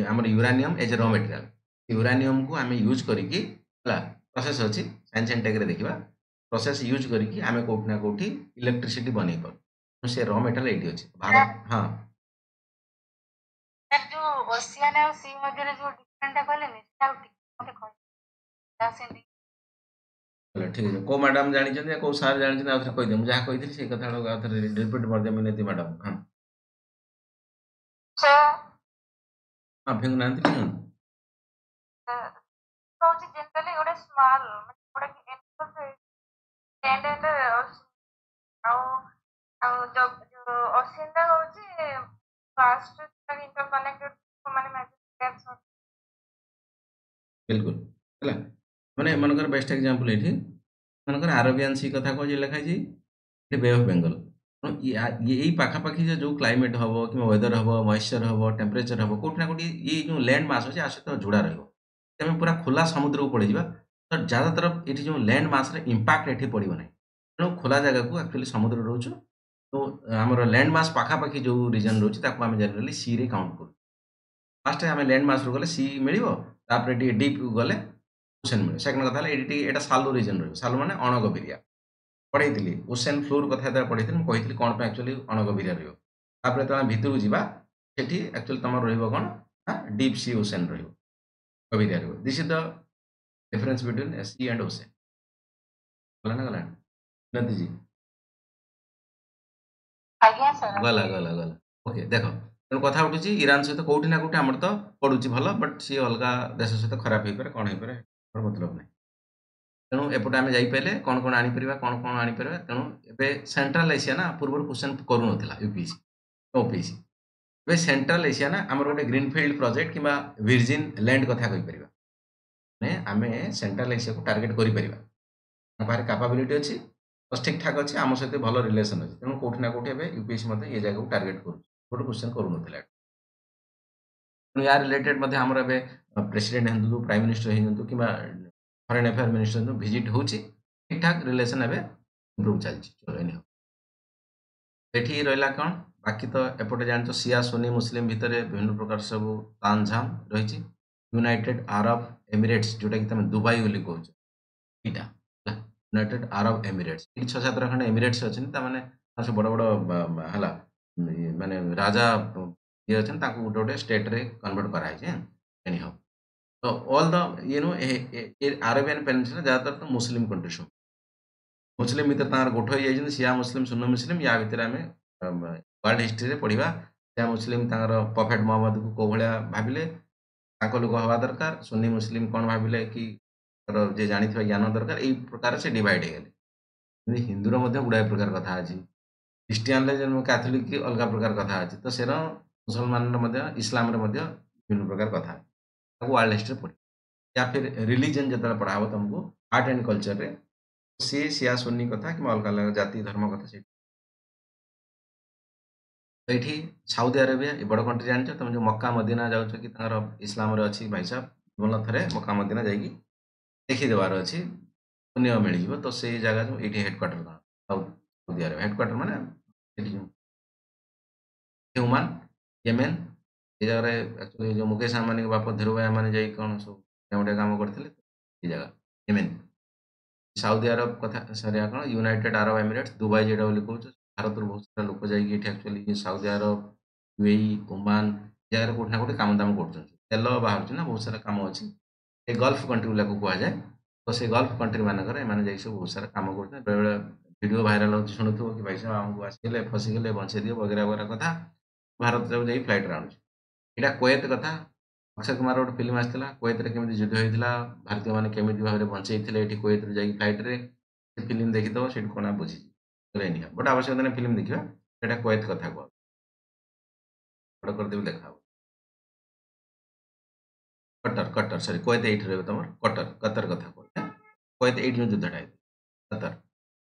A: आमर uranium as raw material uranium को आम यूज करिकी प्रोसेस अच्छी साइंस एंड टेक देखा प्रोसेस यूज करके आम कौट ना कौटी इलेक्ट्रिसिटी बन पार से रॉ मेटेरियल ये अच्छी भारत हाँ
B: जो ओशियन और सी मध्य जो डिफरेंट कहले
A: चलो ठीक है को मैडम जानी को सार जानी आउ थे कहीदे मुझे कही से कथा रिपीट कर मिनती मैडम हाँ हाँ फेंगु ना
B: जनरली गोटे स्मॉल गोटे एंड एंड जो ओशियन होची फास्ट इंटरकनेक्टेड माने
A: बिल्कुल है माने मनकर बेस्ट एग्जांपल ये मनकर अरेबियन सी कथा कह लिखा बे ऑफ बेंगल यही पाखापाखि जो क्लाइमेट हम कि वेदर हम मॉइस्चर हम टेम्परेचर हम कौट ना कौटी ये जो लैंड मास अच्छे सहित जोड़ा रही पूरा खोला समुद्र को पड़ जा तो ज़्यादातर ये जो लैंड मास इंपैक्ट ये पड़ो ना तेणु खोला जगह को एक्चुअली समुद्र रोच तो आमर लैंड मास पाखापाखि जो रीजन रोचे आम जनरली सी रे काउंट कर फास्ट आम लैंड मास रू गले सी मिल डीप गले ओसेन मिले सेकेंड कथा ये सालो रीजन रही सालो मैंने अणगभीरिया पढ़ाई ओसेन फ्लोर कथा पढ़ाई कही कौन एक्चुअली अणगभीरिया रही भितर जावा सेठी एक्चुअली तुम रन डीप सी ओसेन रहीरिया this is the difference between sea and ocean गला ना गला नदी जी गला गला गला ओके देख तेणु कथा उठुची ईरान सहित कौटी ना कौटी आमर तो पड़ुची भल बट सी अलग देश सहित खराब हो पाए कौन हो पाए मतलब नहीं ତେଣୁ ଏପଟେ ଆମେ ଯାଇପାରିଲେ କ'ଣ କ'ଣ ଆଣିପାରିବା କ'ଣ କ'ଣ ଆଣିପାରିବା। ତେଣୁ ଏବେ ସେଣ୍ଟ୍ରାଲ ଏସିଆ ନା ପୂର୍ବରୁ କ୍ୱେଶ୍ଚନ୍ କରୁନଥିଲା ୟୁପିଏସସି ଓପିଏସସି। ଏବେ ସେଣ୍ଟ୍ରାଲ ଏସିଆ ନା ଆମର ଗୋଟେ ଗ୍ରୀନଫିଲ୍ଡ ପ୍ରୋଜେକ୍ଟ କିମ୍ବା ଭିର୍ଜିନ୍ ଲ୍ୟାଣ୍ଡ କଥା କହିପାରିବା। ମାନେ ଆମେ ସେଣ୍ଟ୍ରାଲ ଏସିଆକୁ ଟାର୍ଗେଟ କରିପାରିବା। ଆମ ପାଖରେ କାପାବିଲିଟି ଅଛି, ତ ଠିକ୍ ଠାକ୍ ଅଛି, ଆମ ସହିତ ଭଲ ରିଲେସନ୍ ଅଛି। ତେଣୁ କୋଉଠି ନା କୋଉଠି ଏବେ ୟୁପିଏସସି ମଧ୍ୟ ଏ ଜାଗାକୁ ଟାର୍ଗେଟ କରୁଛି। ଗୋଟେ କ୍ୱେଶ୍ଚନ୍ କରୁନଥିଲା। ତେଣୁ ୟା ରିଲେଟେଡ୍ ମଧ୍ୟ ଆମର ଏବେ ପ୍ରେସିଡେଣ୍ଟ ହୁଅନ୍ତୁ, ପ୍ରାଇମ ମିନିଷ୍ଟର ହେଇଯାଆନ୍ତୁ କିମ୍ବା ଫରେନ୍ ଆଫେୟାର ମିନିଷ୍ଟର ହୁଅନ୍ତୁ, ଭିଜିଟ୍ ହେଉଛି। ଠିକ୍ ଠାକ୍ ରିଲେସନ୍ ଏବେ ଇମ୍ପ୍ରୁଭ୍ ଚାଲିଛି। ଚलो ଏନିହାଉ ଏଠି ରହିଲା କ'ଣ, ବାକି ତ ଏପଟେ ଜାଣିଛ ସିଆ ସୁନି ମୁସଲିମ ଭିତରେ ବିଭିନ୍ନ ପ୍ରକାର ସବୁ ତାମଝାମ ରହିଛି। ୟୁନାଇଟେଡ୍ ଆରବ ଏମିରେଟ୍ସ ଯୋଉଟାକି ତମେ ଦୁବାଇ ବୋଲି କହୁଛ, ଏଇଟା ହେଲା ୟୁନାଇଟେଡ୍ ଆରବ ଏମିରେଟ୍ସ। ଏଠି 6-7ଟା ଖଣ୍ଡେ ଏମିରେଟ୍ସ ଅଛନ୍ତି। ତାମାନେ ସବୁ ବଡ଼ ବଡ଼ ହେଲା ମାନେ ରାଜା ଇଏ ଅଛନ୍ତି, ତାଙ୍କୁ ଗୋଟେ ଗୋଟେ ଷ୍ଟେଟ୍ରେ କନଭର୍ଟ କରାହେଇଛି। ଏନିହାଉ ତ ଅଲ୍ ଦ ଆରବିଆନ୍ ପେନିନସୁଲା ज़्यादातर ତ ମୁସଲିମ କଣ୍ଟ୍ରି ସବୁ। ମୁସଲିମ ଭିତରେ ତାଙ୍କର ଗୋଠ ହେଇଯାଇଛନ୍ତି ସିଆ ମୁସଲିମ ସୁନ୍ନି ମୁସଲିମ। ୟା ଭିତରେ ଆମେ ୱାର୍ଲଡ ହିଷ୍ଟ୍ରିରେ ପଢ଼ିବା ସିଆ ମୁସଲିମ ତାଙ୍କର ପ୍ରଫେଟ ମହମ୍ମଦକୁ କୋଉ ଭଳିଆ ଭାବିଲେ, ତାଙ୍କ ଲୋକ ହବା ଦରକାର। ସୁନ୍ନି ମୁସଲିମ କ'ଣ ଭାବିଲେ କି ତାଙ୍କର ଯିଏ ଜାଣିଥିବା ଜ୍ଞାନ ଦରକାର। ଏଇ ପ୍ରକାର ସେ ଡିଭାଇଡ୍ ହେଇଗଲେ। କିନ୍ତୁ ହିନ୍ଦୁର ମଧ୍ୟ ଗୁଡ଼ାଏ ପ୍ରକାର କଥା ଅଛି। ଖ୍ରୀଷ୍ଟିଆନରେ ଯେମିତି କ୍ୟାଥୋଲିକ ଅଲଗା ପ୍ରକାର କଥା ଅଛି। ତ ସେର ମୁସଲମାନର ମଧ୍ୟ ଇସଲାମରେ ମଧ୍ୟ ବିଭିନ୍ନ ପ୍ରକାର କଥା ଅଛି। ତାକୁ ୱାର୍ଲଡ ହିଷ୍ଟ୍ରି ପଢ଼ିବା। या फिर रिलीजन ଯେତେବେଳେ ପଢ଼ା ହବ ତମକୁ ଆର୍ଟ ଆଣ୍ଡ କଲଚରରେ, ସିଏ ସିଆ ସୁନ୍ନି କଥା କିମ୍ବା ଅଲଗା ଅଲଗା ଜାତି ଧର୍ମ କଥା ସେଇଠି। ତ ଏଇଠି ସାଉଦି ଆରବିଆ ଏ ବଡ଼ କଣ୍ଟ୍ରି ଜାଣିଛ। ତମେ ଯୋଉ ମକ୍କା ମଦିନା ଯାଉଛ କି ତାଙ୍କର ଇସଲାମରେ ଅଛି ଭାଇସାବ, ଜୀବନ ଥରେ ମକ୍କା ମଦିନା ଯାଇକି ଦେଖିଦେବାର ଅଛି, ପୁଣ୍ୟ ମିଳିଯିବ। ତ ସେଇ ଜାଗା ଯୋଉ ଏଇଠି ହେଡକ୍ୱାର୍ଟର ତାଙ୍କର ସାଉଦି ଆରବ ହେଡକ୍ୱାର୍ଟର ମାନେ ଏଠି ହ୍ୟୁମାନ ୟେମେନ ଏ ଜାଗାରେ ଆକ୍ଚୁଆଲି ଯୋଉ ମୁକେଶ ଆମ୍ବାନୀଙ୍କ ବାପ ଧୀରୁଭାଇ ଆମ୍ବାନୀ ଯାଇ କ'ଣ ସବୁ ଗୋଟେ କାମ କରିଥିଲେ ଏ ଜାଗା ୟେମେନ। ସାଉଦି ଆରବ କଥା ସରିଆ କ'ଣ ୟୁନାଇଟେଡ୍ ଆରବ ଏମିରେଟ୍ସ ଦୁବାଇ ଯେଟା ବୋଲି କହୁଛୁ। ଭାରତରୁ ବହୁତ ସାରା ଲୋକ ଯାଇକି ଏଠି actually Saudi Arab, UAE, Oman ଏ ଜାଗାରେ କୋଉଠି ନା କୋଉଠି କାମ ଦାମ କରୁଛନ୍ତି। ତେଲ ବାହାରୁଛି ନା, ବହୁତ ସାରା କାମ ଅଛି। ଏ ଗଲ୍ଫ କଣ୍ଟ୍ରି ଗୁଡାକୁ କୁହାଯାଏ। ତ ସେ ଗଲ୍ଫ କଣ୍ଟ୍ରି ମାନଙ୍କରେ ଏମାନେ ଯାଇକି ସବୁ ବହୁତ ସାରା କାମ କରୁଛନ୍ତି। ବେଳେବେଳେ ଭିଡ଼ିଓ ଭାଇରାଲ ହେଉଛି, ଶୁଣୁଥିବ କି ଭାଇ ସାହେବ ଆମକୁ ଆସିଗଲେ ଫସିଗଲେ ବଞ୍ଚେଇ ଦିଅ ବଗେରା ବଗେରା କଥା। ଭାରତ ଯାଇ ଫ୍ଲାଇଟ୍ରେ ଆଣୁଛି। ଏଇଟା କୁଏତ କଥା। ଅକ୍ଷୟ କୁମାର ଗୋଟେ ଫିଲ୍ମ ଆସିଥିଲା କୁଏତରେ କେମିତି ଯୁଦ୍ଧ ହେଇଥିଲା, ଭାରତୀୟମାନେ କେମିତି ଭାବରେ ବଞ୍ଚେଇଥିଲେ ଏଠି କୁଏତରୁ ଯାଇକି ଫ୍ଲାଇଟ୍ରେ। ସେ ଫିଲ୍ମ ଦେଖିଦବ, ସେଇଠୁ କ'ଣ ବୁଝିଛି ନିହାତି ବଟ୍ ଆବଶ୍ୟକତା ନାହିଁ ଫିଲ୍ମ ଦେଖିବା। ସେଇଟା କୁଏତ କଥା କୁହ, ବଡ଼ କରିଦେବି ଦେଖା ହବ। କଟର କଟର ସରି କୁଏତ ଏଇଠି ରହିବ ତମର କଟର କତର କଥା କହୁଛି। କୁଏତ ଏଇଠି ଯୋଉ ଯୁଦ୍ଧଟା ହେଇଥିଲା କତର,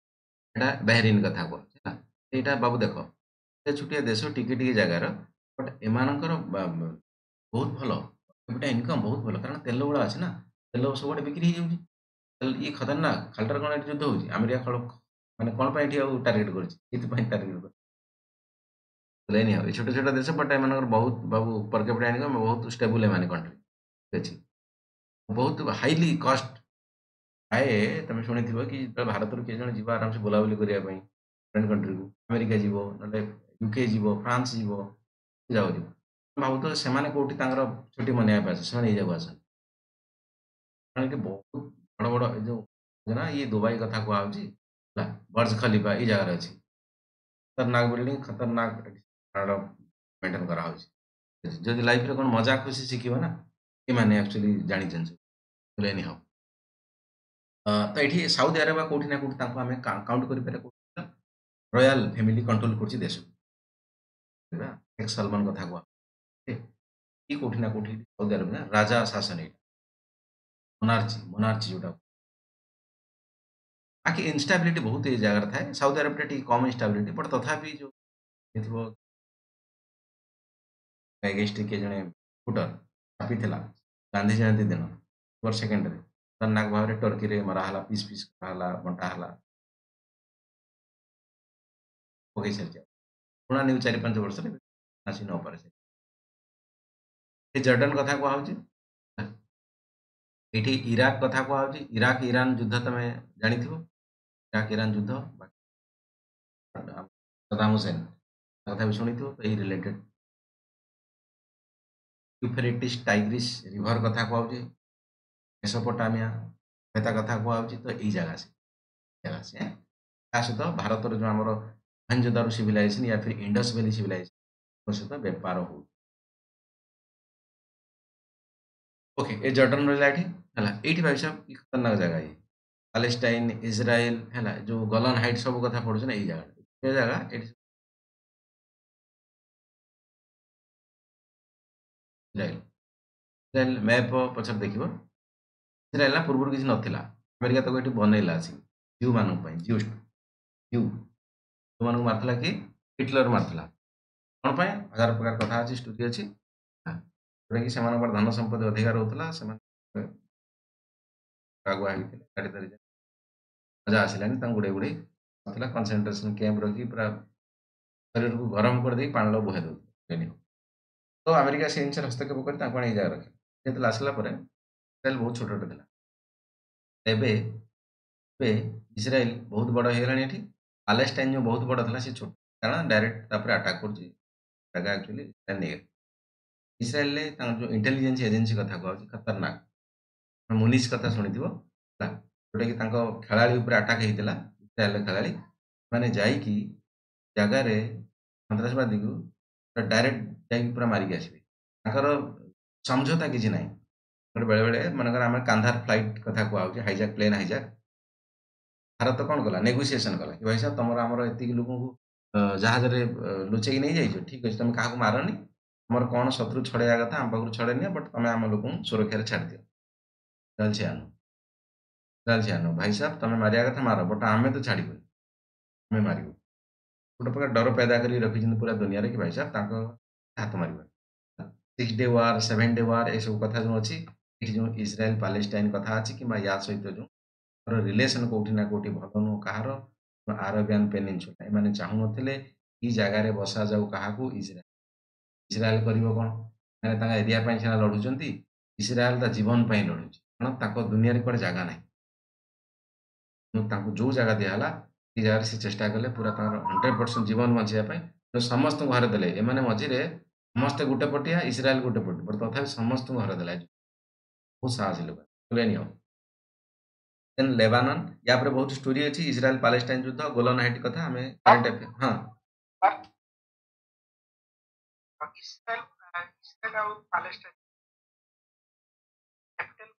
A: ଏଇଟା ବାହାରିନ୍ କଥା କହୁଛି ହେଲା। ଏଇଟା ବାବୁ ଦେଖ ଏ ଛୋଟିଆ ଦେଶ ଟିକେ ଟିକେ ଜାଗାର, ବଟ୍ ଏମାନଙ୍କର ବହୁତ ଭଲ ଏପଟେ ଇନକମ୍ ବହୁତ ଭଲ, କାରଣ ତେଲ ଗୁଡ଼ା ଅଛି ନା, ତେଲ ସବୁଆଡ଼େ ବିକ୍ରି ହେଇଯାଉଛି। ଇଏ ଖତରନାକ ଖାଲିଟାରେ କ'ଣ ଏଠି ଯୁଦ୍ଧ ହଉଛି। ଆମେରିକା ମାନେ କ'ଣ ପାଇଁ ଏଠି ଆଉ ଟାର୍ଗେଟ କରିଛି, ଏଥିପାଇଁ ଟାର୍ଗେଟ କରିଛି ଲେନି ଆଉ। ଏ ଛୋଟ ଛୋଟ ଦେଶ ବଟ୍ ଏମାନଙ୍କର ବହୁତ ବାବୁ ପର କ୍ୟାପିଟା ଇନକମ୍ ବହୁତ ଷ୍ଟେବୁଲ ଏମାନେ କଣ୍ଟ୍ରି ଅଛି। ବହୁତ ହାଇଲି କଷ୍ଟ ଥାଏ। ତମେ ଶୁଣିଥିବ କି ଯେତେବେଳେ ଭାରତରୁ କିଏ ଜଣେ ଯିବ ଆରାମସେ ବୁଲାବୁଲି କରିବା ପାଇଁ ଫରେନ୍ କଣ୍ଟ୍ରିକୁ, ଆମେରିକା ଯିବ, ନହେଲେ ୟୁକେ ଯିବ, ଫ୍ରାନ୍ସ ଯିବ, ଯାଉଥିବ ଭାବୁଥିବ ସେମାନେ କୋଉଠି ତାଙ୍କର ଛୁଟି ମନେଇବା ପାଇଁ ଆସନ୍ତି, ସେମାନେ ଏଇ ଜାଗାକୁ ଆସନ୍ତି। କାରଣ ଏଠି ବହୁତ ବଡ଼ ବଡ଼ ଏ ଯୋଉ ନା ଇଏ ଦୁବାଇ କଥା କୁହାହଉଛି ହେଲା, ବର୍ଜ ଖଲିଫା ଏଇ ଜାଗାରେ ଅଛି। ଖତରନାକ ବିଲ୍ଡିଂ, ଖତରନାକ ମେଣ୍ଟେନ କରାହଉଛି। ଯଦି ଲାଇଫରେ କ'ଣ ମଜା ଖୁସି ଶିଖିବ ନା, ଏମାନେ ଆକ୍ଚୁଆଲି ଜାଣିଛନ୍ତି ସବୁ ଏନି ହଉ। ତ ଏଠି ସାଉଦି ଆରବ କୋଉଠି ନା କୋଉଠି ତାଙ୍କୁ ଆମେ କାଉଣ୍ଟ କରିପାରିବା କୋଉଠି ନା ରୟାଲ ଫ୍ୟାମିଲି କଣ୍ଟ୍ରୋଲ କରୁଛି ଦେଶକୁ। ହେଲା, ଶେଖ୍ ସଲମାନ କଥା କୁହା କି କୋଉଠି ନା କୋଉଠି ସାଉଦି ଆରବ ନା ରାଜା ଶାସନ ଏଇଟା ମୋନାର୍ଚି ମୋନାର୍ଚି ଯୋଉଟା। ବାକି ଇନଷ୍ଟାବିଲିଟି ବହୁତ ଏଇ ଜାଗାରେ ଥାଏ। ସାଉଦି ଆରବଟା ଟିକେ କମ ଇନଷ୍ଟାବିଲିଟି ବଟ୍ ତଥାପି ଯୋଉ ହେଇଥିବ ଏଗେନ୍ଷ୍ଟ କିଏ ଜଣେ ଶୁଟର ଚାପିଥିଲା ଗାନ୍ଧୀ ଜୟନ୍ତୀ ଦିନ ଅକ୍ଟୋବର 2ରେ ଖତରନାକ ଭାବରେ ଟର୍କିରେ ମରା ହେଲା, ପିସ୍ ପିସ୍ କରାହେଲା, ବଣ୍ଟା ହେଲା, ପକେଇ ସାରିଛି। ପୁରୁଣା ନ୍ୟୁଜ୍ 4-5 ବର୍ଷରେ ଆସି ନ ପାରେ ସେ। ଏ ଜର୍ଡାନ କଥା କୁହାହଉଛି। ଏଇଠି ଇରାକ କଥା କୁହାହଉଛି। ଇରାକ ଇରାନ ଯୁଦ୍ଧ ତମେ ଜାଣିଥିବ, ଇରାକ ଇରାନ ଯୁଦ୍ଧ ସଦାମ ହୁସେନ କଥା ବି ଶୁଣିଥିବ। ତ ଏଇ ରିଲେଟେଡ ୟୁଫ୍ରେଟିସ୍ ଟାଇଗ୍ରିସ୍ ରିଭର କଥା କୁହାହଉଛି। ମେସୋପୋଟାମିଆ ସଭ୍ୟତା କଥା କୁହାହଉଛି। ତ ଏଇ ଜାଗା ସେ ତା ସହିତ ଭାରତର ଯୋଉ ଆମର ମହେଞ୍ଜୋଦାରୋ ସିଭିଲାଇଜେସନ ୟା ଫିର ଇଣ୍ଡସ୍ ଭ୍ୟାଲି ସିଭିଲାଇଜେସନ ସହିତ ବେପାର ହଉ। ଓକେ ଏ ଜର୍ଡାନ ରହିଲା ଏଠି ହେଲା। ଏଇଠି ଭାଇ ସାହେବ କି ଖତରନାକ ଜାଗା ଇଏ ପାଲେଷ୍ଟାଇନ, ଇସ୍ରାଏଲ ହେଲା ଯୋଉ ଗଲନ ହାଇଟ୍ ସବୁ କଥା ପଢୁଛୁ ନା ଏଇ ଜାଗା। ଏ ଜାଗା ଏଠି ଇସ୍ରାଏଲ। ଇସ୍ରାଏଲ ମ୍ୟାପ ପଛରେ ଦେଖିବ। ଇସ୍ରାଏଲ ନା ପୂର୍ବରୁ କିଛି ନଥିଲା। ଆମେରିକା ତାକୁ ଏଠି ବନେଇଲା ଆସିକି ଜିଉ ମାନଙ୍କ ପାଇଁ ଜିଉ ଜିଉ ଯୋଉମାନଙ୍କୁ ମାରିଥିଲା କି ହିଟଲର ମାରିଥିଲା। କଣ ପାଇଁ? ହଜାର ପ୍ରକାର କଥା ଅଛି, ଷ୍ଟୋରି ଅଛି। ଯୋଉଟାକି ସେମାନଙ୍କର ଧନ ସମ୍ପତ୍ତି ଅଧିକା ରହୁଥିଲା। ସେମାନେ ଆଗୁଆ ହେଇଥିଲେ ଗାଡି ଧରି ମଜା ଆସିଲାନି ତାଙ୍କୁ ଗୁଡେଇ ଗୁଡେଇ ଥିଲା କନସେନ୍ଟ୍ରେସନ କ୍ୟାମ୍ପ ରଖି ପୁରା ଶରୀରକୁ ଗରମ କରିଦେଇ ପାଣିలో ବୁହାଇ ଦଉଥିଲେ। ତ ଆମେରିକା ସେ ଜିନିଷରେ ହସ୍ତକ୍ଷେପ କରି ତାଙ୍କୁ ଆଣି ଏଇ ଜାଗାରେ ରଖିଲା। ଯେତେବେଳେ ଆସିଲା ପରେ ଇସ୍ରାଏଲ ବହୁତ ଛୋଟଟେ ଥିଲା। ଏବେ ଏବେ ଇସ୍ରାଏଲ ବହୁତ ବଡ ହେଇଗଲାଣି ଏଠି। ପାଲେଷ୍ଟାଇନ ଯୋଉ ବହୁତ ବଡ ଥିଲା ସେ ଛୋଟ, କାରଣ ଡାଇରେକ୍ଟ ତାପରେ ଆଟାକ କରୁଛି ଜାଗା ଆକ୍ଚୁଆଲି ନେଇଗଲା। ଇସ୍ରାଏଲରେ ତାଙ୍କର ଯୋଉ ଇଣ୍ଟେଲିଜେନ୍ସ ଏଜେନ୍ସି କଥା କୁହାଯାଉଛି ଖତରନାକ। ମୁନିସ୍ କଥା ଶୁଣିଥିବ ହେଲା, ଯୋଉଟାକି ତାଙ୍କ ଖେଳାଳି ଉପରେ ଆଟାକ ହେଇଥିଲା। ଇସ୍ରାଏଲର ଖେଳାଳି ମାନେ ଯାଇକି ଜାଗାରେ ସନ୍ତ୍ରାସବାଦୀକୁ ଡାଇରେକ୍ଟ ଯାଇକି ପୁରା ମାରିକି ଆସିବେ। ତାଙ୍କର ସମଝୋତା କିଛି ନାହିଁ। ବେଳେ ବେଳେ ମନେକର ଆମେ କାନ୍ଧାର ଫ୍ଲାଇଟ୍ କଥା କୁହାହଉଛି, ହାଇଜାକ୍ ପ୍ଲେନ୍ ହାଇଜାକ୍। ଭାରତ କଣ କଲା? ନେଗୋସିଏସନ କଲା କି ଭାଇ ସାହେବ ତମର ଆମର ଏତିକି ଲୋକଙ୍କୁ ଜାହାଜରେ ଲୁଚେଇକି ନେଇଯାଇଛ, ଠିକ ଅଛି ତମେ କାହାକୁ ମାରନି, ତମର କଣ ଶତ୍ରୁ ଛଡେଇବା କଥା ଆମ ପାଖରୁ ଛଡେଇ ନିଅ, ବଟ୍ ତମେ ଆମ ଲୋକଙ୍କୁ ସୁରକ୍ଷାରେ ଛାଡିଦିଅ। ଚାଲିଛି ଆନୁ ଚାଲିଛି ଆନୁ ଭାଇ ସାହେବ ତମେ ମାରିବା କଥା ମାର, ବଟ୍ ଆମେ ତ ଛାଡିବୁନି, ଆମେ ମାରିବୁ। ଗୋଟେ ପ୍ରକାର ଡର पैदा କରି ରଖିଛନ୍ତି ପୁରା ଦୁନିଆରେ କି ଭାଇ ସାହେବ ତାଙ୍କ ହାତ ମାରିବନି। 6 ଡେ ୱାର୍ 7 ଡେ ୱାର୍ ଏସବୁ କଥା ଯୋଉ ଅଛି, ଏଠି ଯୋଉ ଇସ୍ରାଏଲ ପାଲେଷ୍ଟାଇନ କଥା ଅଛି କିମ୍ବା ୟା ସହିତ ଯୋଉ ରିଲେସନ କୋଉଠି ନା କୋଉଠି ଭଲ ନୁହଁ କାହାର, ଆରବିଆନ ପେନିନସୁଲା ଏମାନେ ଚାହୁଁନଥିଲେ ଏଇ ଜାଗାରେ ବସାଯାଉ କାହାକୁ। ଇସ୍ରାଏଲ ଇସ୍ରାଏଲ କରିବ କଣ? ମାନେ ତାଙ୍କ ଏରିଆ ପାଇଁ ସିନା ଲଢୁଛନ୍ତି, ଇସ୍ରାଏଲ ତା ଜୀବନ ପାଇଁ ଲଢୁଛି, କାରଣ ତାଙ୍କ ଦୁନିଆରେ କୁଆଡେ ଜାଗା ନାହିଁ। ତାଙ୍କୁ ଯୋଉ ଜାଗା ଦିଆହେଲା ସେ ଜାଗାରେ ସେ ଚେଷ୍ଟା କଲେ ପୁରା ତାଙ୍କର 100% ଜୀବନ ବଞ୍ଚେଇବା ପାଇଁ। ସମସ୍ତଙ୍କୁ ଘରେ ଦେଲେ, ଏମାନେ ମଝିରେ ସମସ୍ତେ ଗୋଟେ ପଟିଆ, ଇସ୍ରାଏଲ ଗୋଟେ ପଟେ, ବଟ୍ ତଥାପି ସମସ୍ତଙ୍କୁ ଘରେ ଦେଲା। ବହୁତ ସାହସୀ ଲୋକ ହେଲେନି ଆଉ। ଦେନ୍ ଲେବାନନ, ୟା ପରେ ବହୁତ ଷ୍ଟୋରି ଅଛି। ଇସ୍ରାଏଲ ପାଲେଷ୍ଟାଇନ ଯୁଦ୍ଧ, ଗୋଲାନ ହାଇଟ୍ କଥା ଆମେ କରେଣ୍ଟ ଆଫେୟାର ହଁ
C: ଇସ୍ରାଏଲ ଇସ୍ରାଏଲ ଆଉ Palestine capital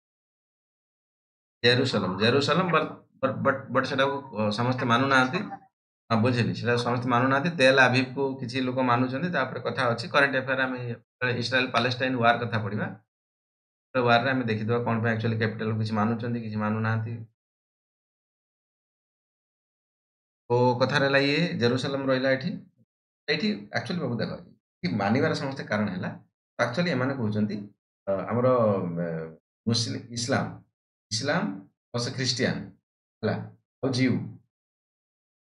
A: Jerusalem Jerusalem but ସେଟାକୁ ସମସ୍ତେ ମାନୁନାହାନ୍ତି। ହଁ ବୁଝିଲି, ସେଟା ସମସ୍ତେ ମାନୁନାହାନ୍ତି। ତେଲ ଆଭିଭକୁ କିଛି ଲୋକ ମାନୁଛନ୍ତି। ତାପରେ କଥା ଅଛି କରେଣ୍ଟ ଆଫେୟାର ଆମେ ଇସ୍ରାଏଲ ପାଲେଷ୍ଟାଇନ ୱାର କଥା ପଢିବା। ୱାରରେ ଆମେ ଦେଖିଦେବା କଣ ପାଇଁ ଆକ୍ଚୁଆଲି କ୍ୟାପିଟାଲ କିଛି ମାନୁଛନ୍ତି କିଛି ମାନୁନାହାନ୍ତି। ଓ କଥାରେ ହେଲା ଇଏ ଜେରୁସାଲମ ରହିଲା ଏଠି। ଏଠି ଆକ୍ଚୁଆଲି ବାବୁ ଦେଖ, ମାନିବାର ସମସ୍ତେ କାରଣ ହେଲା ଆକ୍ଚୁଆଲି ଏମାନେ କହୁଛନ୍ତି ଆମର ମୁସଲିମ ଇସଲାମ ଇସଲାମ ପ୍ଲସ ଖ୍ରୀଷ୍ଟିଆନ ହେଲା ଆଉ ଜିଉ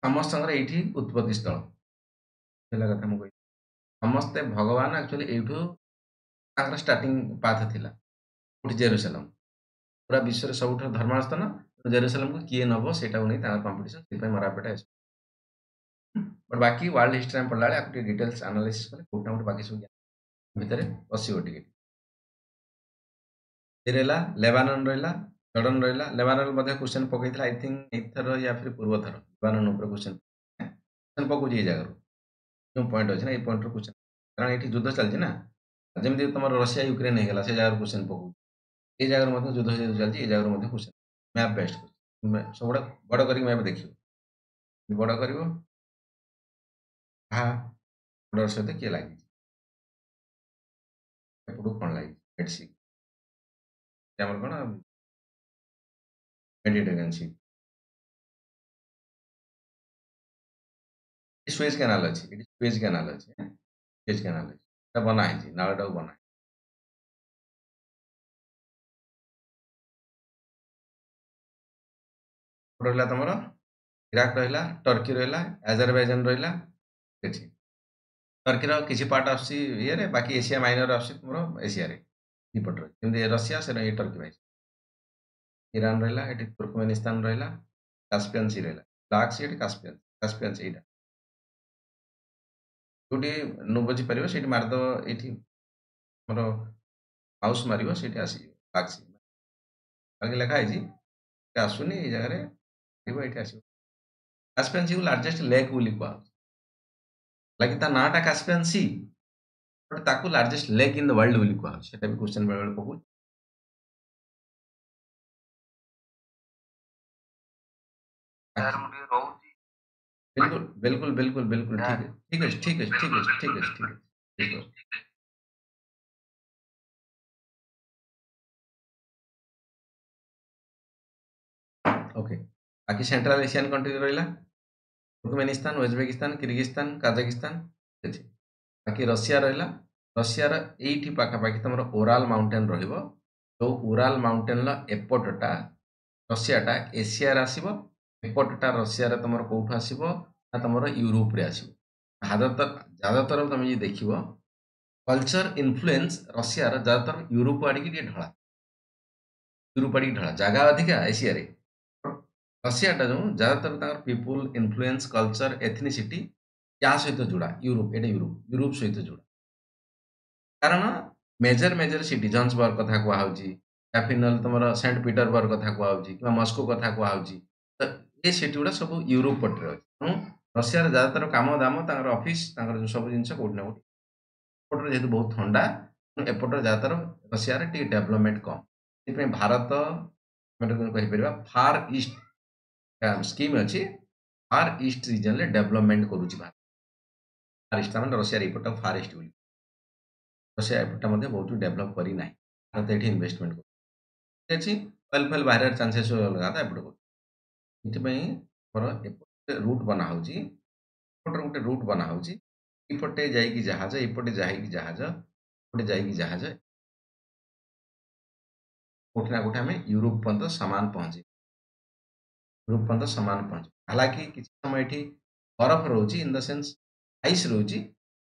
A: ସମସ୍ତଙ୍କର ଏଇଠି ଉତ୍ପତ୍ତି ସ୍ଥଳ ହେଲା କଥା ମୁଁ କହିବି। ସମସ୍ତେ ଭଗବାନ ଆକ୍ଚୁଆଲି ଏଇଠୁ ତାଙ୍କର ଷ୍ଟାର୍ଟିଂ ପାଥ ଥିଲା କୋଉଠି? ଜେରୁସାଲମ। ପୁରା ବିଶ୍ୱରେ ସବୁଠାରୁ ଧର୍ମାଳ ସ୍ଥାନ ଜେରୁସାଲମକୁ କିଏ ନବ ସେଇଟାକୁ ନେଇ ତାଙ୍କର କମ୍ପିଟିସନ, ସେଥିପାଇଁ ମରାପେଟା ଆସିବ। ବଟ୍ ବାକି ୱାର୍ଲଡ ହିଷ୍ଟ୍ରି ଆମେ ପଢିଲା ବେଳେ ଆକୁ ଟିକେ ଡିଟେଲ୍ସ ଆନାଲିସିସ୍ କଲେ କୋଉଟା ଗୋଟେ ବାକି ସବୁ ଭିତରେ ବସିବ ଟିକେ। ଏ ରହିଲା ଲେବାନନ, ରହିଲା ଜର୍ଡାନ, ରହିଲା ଲେବାନନ ମଧ୍ୟ କ୍ୱେଶ୍ଚନ ପକେଇଥିଲା ଆଇ ଥିଙ୍କ ଏଇଥର ୟା ଫିର ପୂର୍ବ ଥର ଲେବାନନ ଉପରେ କ୍ୱେଶ୍ଚନ ପକଉଛି ଏଇ ଜାଗାରୁ। ଯୋଉ ପଏଣ୍ଟ ଅଛି ନା ଏଇ ପଏଣ୍ଟରୁ କ୍ୱେଶ୍ଚନ, କାରଣ ଏଠି ଯୁଦ୍ଧ ଚାଲିଛି ନା, ଯେମିତି ତମର ରଷିଆ ୟୁକ୍ରେନ ହେଇଗଲା ସେ ଜାଗାରୁ କ୍ୱେଶ୍ଚନ ପକଉଛି। ଏଇ ଜାଗାରୁ ମଧ୍ୟ ଯୁଦ୍ଧ ଯେହେତୁ ଚାଲିଛି ଏଇ ଜାଗାରୁ ମଧ୍ୟ କ୍ୱେଶ୍ଚନ ମ୍ୟାପ୍ ବେଷ୍ଟ ସବୁଗୁଡା ବଡ କରିକି ମ୍ୟାପ୍ ଦେଖିବ। ବଡ କରିବ ହଁ ବର୍ଡର ସହିତ କିଏ ଲାଗିଛି, ଏପଟକୁ କଣ ଲାଗିଛି, ରେଡ୍ ସି ଆମର କଣ ମେଡିଟେରିଆନ୍ ସି, ସୁଏଜ କେନାଲ ଅଛି, ଏଠି ସୁଏଜ କେନାଲ ଅଛି, ସୁଏଜ କେନାଲ ଅଛି, এটা ବନା ହେଇଛି, ନାଳଟାକୁ ବନା ହେଇଛି। ରହିଲା ତମର ଇରାକ, ରହିଲା ଟର୍କି, ରହିଲା ଆଜରବାଇଜାନ, ରହିଲା ଏଠି। ଟର୍କିର କିଛି ପାର୍ଟ ଆସୁଛି ଇଏରେ, ବାକି ଏସିଆ ମାଇନର ଆସୁଛି ତୁମର ଏସିଆରେ ଏପଟରେ, ଯେମିତି ରଷିଆ ସେଟା ଏଇ ଟର୍କି ପାଇଁ। ଇରାନ ରହିଲା ଏଠି, ତୁର୍କମେନିସ୍ତାନ ରହିଲା, କାସ୍ପିଆନ ସି ରହିଲା, ବ୍ଲାକ୍ ସି ଏଠି କାସ୍ପିଆନ କାସ୍ପିଆନ ସି ଏଇଟା। ଯୋଉଠି ନ ବୁଝିପାରିବ ସେଇଠି ମାରିଦବ, ଏଇଠି ଆମର ମାଉସ ମାରିବ ସେଇଠି ଆସିଯିବ ବ୍ଲାକ୍ ସି। ବାକି ଲେଖା ହେଇଛି ଆସୁନି ଏଇ ଜାଗାରେ, ଏଇଠି ଆସିବ। କାସ୍ପିଆନ ସି କୁ ଲାର୍ଜେଷ୍ଟ ଲେକ୍ ବୋଲି କୁହାଯାଉଛି, ବାକି ତା ନାଁଟା କାସ୍ପିଆନ ସି, ବଟ୍ ତାକୁ largest lake in the world ବୋଲି କୁହାଯାଉଛି। ସେଟା ବି କ୍ୱେଶ୍ଚନ ବେଳେ ବେଳେ ପକଉଛି।
C: सर मुझे रोजी
A: बिल्कुल बिल्कुल बिल्कुल बिल्कुल ठीक
C: यार
A: है ठीक है ठीक है ठीक है ठीक है ठीक है ठीक है ओके बाकी सेंट्राल एशियन कंट्री रहा तुर्कमेनिस्तान उजबेकिस्तान किर्गिस्तान काजाकिस्तान ठीक ଅଛି बाकी रशिया रहा रशियार एठी पाखापाखि तुम ओराल माउंटेन रो ओराल माउंटेन एपटटा रशियाटा एशियार आसब एपटटा रशियार तुम कौटू आसब ना तुम यूरोप रे आसब ज्यादातर तुम ये देख कल्चर इनफ्लुएंस रशियार ज्यादातर यूरोप आड़िकी ढला यूरोप आड़िकी ढला जगह अधिका एशिया रे रशियाटा जो ज्यादातर पीपुल इनफ्लुएंस कल्चर एथनिसिटी क्या सहित जोड़ा यूरोप एटा यूरोप यूरोप सहित जोड़ा कारण मेजर मेजर सिटी जन्सबर्ग कथा कहुच्छी या फिर ना तुम सेंट पिटरबर्ग कथा कहुच्छी कि मस्को कथा कहुच्छी तो ये सिटी गुड़ा सब यूरोप पटे अच्छे तेणु रशियार ज्यादातर कम दाम ऑफिस जो सब जिन कौट ना कौट एपटर जेहतु बहुत ठंडा एपटर ज्यादातर रशियार टी डेभलपमेंट कम से भारत कहीपर फार ईस्ट स्कीम अच्छी फार ईस्ट रिजन रे डेभलपमेंट करुच्ची भारत फार ईस्ट मैंने रशियार एपट फार ईस्ट बोली रशिया एपटा बहुत डेभलप करना भारत ये इनभेस्टमेंट अच्छी ऑयल फेल बाहर चान्सेस अलग था एपटे रूट बना गोटे रूट बना इपटे जाइए जहाज एपटे जाइए जहाज एपटे जाइए जहाज कौटना कौटे आम यूरोप पर्यंत सामान पहुँचे यूरोप पर्यंत सामान पहुँचे हालांकि किसी समय ये बरफ रोचे इन द सेन्स आइस रोचे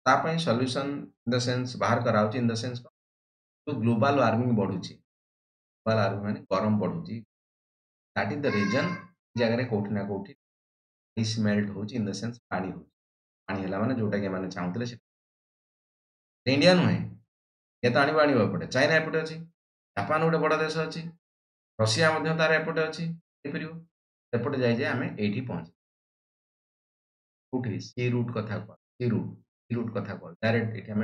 A: सल्यूशन इन द सेन्स बाहर कराऊँ इन द सेन्स जो ग्लोबल वार्मिंग बढ़ुची ग्लोबल वार्मिंग माने गरम बढ़ुची दैट इज द रीजन जगह कौटि ना कौटि आइस मेल्ट हो इन द सेन्स पानी हो पानी है माने जोटा कि मैंने चाहूले इंडिया नुहे ये तो आने एपटे चाइना एपटे अच्छी जापान गोटे बड़ देश अच्छी रशिया तार एपटे अच्छी एपटे जाए आम ये पहुँचे कौटी सी रूट कथा कह सी रूट कथा कह डायरेक्ट ये आम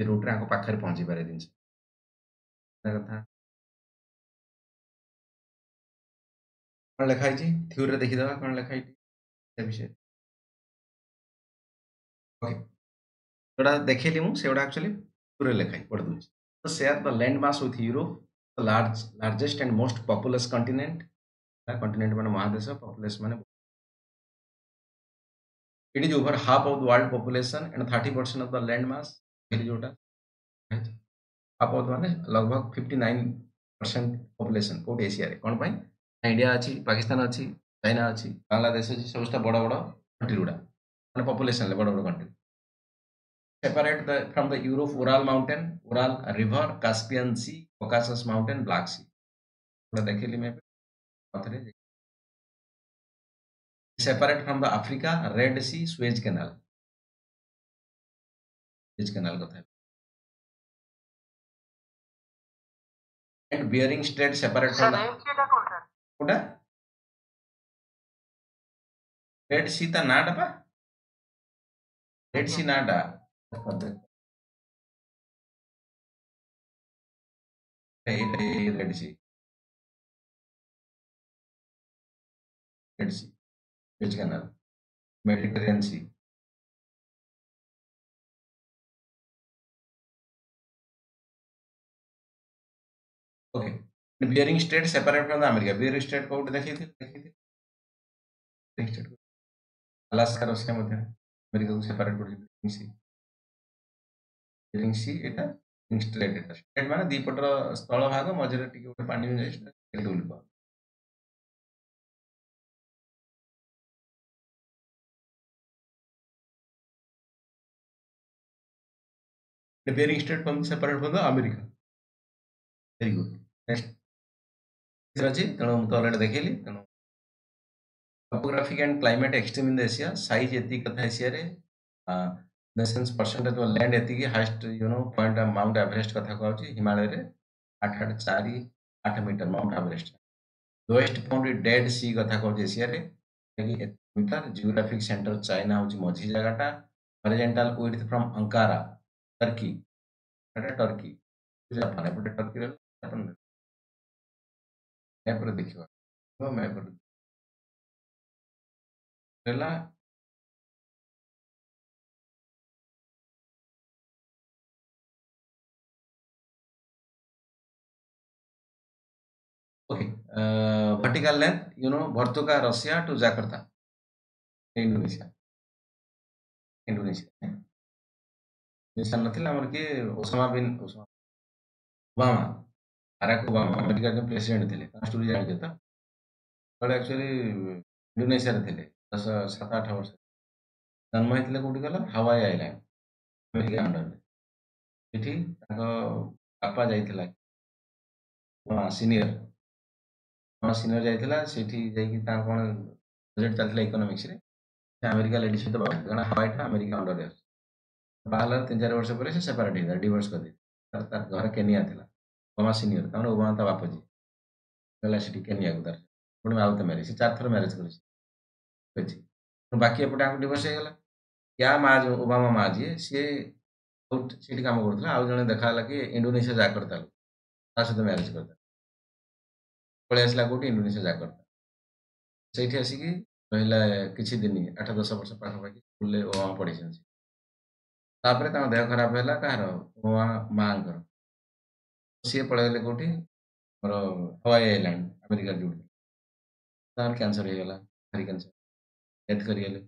A: रूट्रे पाखे पहुँची पारे जिन कथा कौन लिखाई थ्योरी देखीदे कौन लिखाई विषय ओके जोड़ा देखली मुझे एक्चुअली थ्योरी लिखाई पढ़ दूसरी तो share the land mass with Europe the largest and most populous continent continent माने महादेश पॉपुलेशन माने it is over half of the world population and 30% of the land mass जोटा हाफ ऑफ माने लगभग 59% पॉपुलेशन कौट एशिया रे कौन India अच्छी पाकिस्तान अच्छी चाइना अच्छी बांग्लादेश अच्छी सब बड़ बड़ कंट्री गुड़ा मैंने पॉपुलेशन बड़ बड़ country separate from the Europe Ural mountain, Ural river, Caspian Sea, Caucasus mountain, Black Sea. देखिली मैं separate from the Africa, Red Sea, Suez Canal. Suez Canal कथा and Bering Strait separate from the Kota Red Sea ता नाडा पा Red Sea Nada Red Sea Red Sea Suez Canal Mediterranean Sea okay Bering Strait separate from the America Bering Strait code देखी थी Alaska Russia मध्य America को separate कर Bering Sea Bering Sea एटा straight एटा straight माने दीपटर स्थल भाग मझरे टिके गोटे पानी जाय स्ट्रेट बोली पा Bering Strait from separate from the America very good next अछि तेणु हम तो ऑलरेडी देखिली तेणु topographic and climate extreme in the Asia size एति कथा एशिया रे नेशंस परसेंटेज ऑफ लैंड एति हाईएस्ट पॉइंट माउंट एवरेस्ट कथा कहउची हिमालय रे 8 metre Mount Everest lowest point Dead Sea कथा कहउची एशिया रे मीटर जियोग्राफिक सेंटर चाइना होची मझी जगहटा horizontal width from Ankara Turkey Turkey Japan एपटे टर्की रे जापान मैप रे देखिबा मैप रे ରହିଲା okay. Vertical length, Vartuka, Russia to Jakarta, Indonesia. Indonesia. Indonesia ନଥିଲା ଆମର କିଏ ଓବାମା ବାରାକ ଓବାମା ଆମେରିକାର ଯେଉଁ ପ୍ରେସିଡେଣ୍ଟ ଥିଲେ ତାଙ୍କ ଷ୍ଟୋରି ଜାଣିଛ ତ? ଆକ୍ଚୁଆଲି ଇଣ୍ଡୋନେସିଆରେ ଥିଲେ 7-8 ବର୍ଷ ଜନ୍ମ ହେଇଥିଲେ କୋଉଠି ଗଲ ହାୱାଇ ଆଇଲ୍ୟାଣ୍ଡ ଆମେରିକା ଅଣ୍ଡରରେ ସେଠି ତାଙ୍କ ବାପା ଯାଇଥିଲା ସିନିୟର ଯାଇଥିଲା ସେଠି ଯାଇକି ତାଙ୍କ କ'ଣ ପ୍ରୋଜେକ୍ଟ ଚାଲିଥିଲା ଇକୋନୋମିକ୍ସରେ ସେ ଆମେରିକା ଲେଡି ସହିତ ବାହା କାରଣ ହାୱାଇଟା ଆମେରିକା ଅଣ୍ଡରରେ ଅଛି ବାହା ହେଲା 3-4 ବର୍ଷ ପରେ ସେ ସେପାରେଟ୍ ହେଇଥିଲା ଡିଭୋର୍ସ କରିଦେଇଥିଲା ତାର ଘର କେନିଆ ଥିଲା ଓବାମା ସିନିୟର ତାମାନେ ଓବାମା ତା ବାପ ଯିଏ ଗଲା ସେଠି କେନିଆକୁ ତାର ପୁଣି ଆଉ ତ ମ୍ୟାରେଜ ସେ 4 ଥର ମ୍ୟାରେଜ କରିଛି ଅଛି ବାକି ଏପଟେ ଆଙ୍କୁ ଡିଭୋର୍ସ ହେଇଗଲା ୟା ମା ଯେଉଁ ଓବାମା ମା ଯିଏ ସିଏ ସେଠି କାମ କରୁଥିଲା ଆଉ ଜଣେ ଦେଖାହେଲା କି ଇଣ୍ଡୋନେସିଆ ଜାକର୍ତ୍ତା ତା ସହିତ ମ୍ୟାରେଜ କରିଥିଲା ପଳେଇ ଆସିଲା କୋଉଠି ଇଣ୍ଡୋନେସିଆ ଜାକର୍ତ୍ତା ସେଇଠି ଆସିକି ରହିଲା କିଛି ଦିନ 8-10 ବର୍ଷ ପାଖାପାଖି ସ୍କୁଲରେ ଓବାମା ପଢିଛନ୍ତି ତାପରେ ତାଙ୍କ ଦେହ ଖରାପ ହେଲା କାହାର ଓବାମା ମାଙ୍କର ସିଏ ପଳେଇଗଲେ କୋଉଠି ଆମର ହାୱାଇ ଆଇଲ୍ୟାଣ୍ଡ ଆମେରିକାର ଯୋଉଠି ତାର କ୍ୟାନ୍ସର ହେଇଗଲା ଭାରି କ୍ୟାନ୍ସର ଡେଥ୍ କରିଗଲେ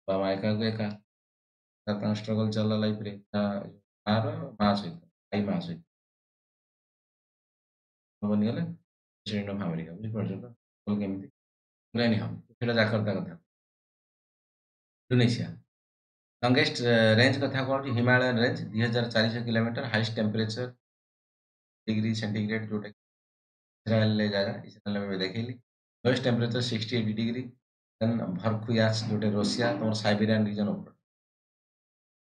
A: ବାବା ଏକାକୁ ଏକା ତାଙ୍କ ଷ୍ଟ୍ରଗଲ ଚାଲିଲା ଲାଇଫରେ ମାର ମା ସହିତ ଭାଇ ମା ସହିତ ବନିଗଲେ ପ୍ରେସିଡେଣ୍ଟ ଅଫ୍ ଆମେରିକା ବୁଝିପାରୁଛ ତ କେମିତି ଏନି ହାଉ ସେଟା ଜାକର୍ତ୍ତା କଥା ଇଣ୍ଡୋନେସିଆ ଲଙ୍ଗେଷ୍ଟ ରେଞ୍ଜ କଥା କହୁଛି Himalayan range 2400 kilometre highest temperature degree centigrade जोटा इस्राएल ଜାଗା ଇସ୍ରାଏଲ ଏବେ ଦେଖେଇଲି ଲୋଏଷ୍ଟ ଟେମ୍ପରେଚର 68 डिग्री देन भरखुयास जोटे ରୁଷିଆ ତମର ସାଇବେରିଆନ ରିଜନ ଉପରେ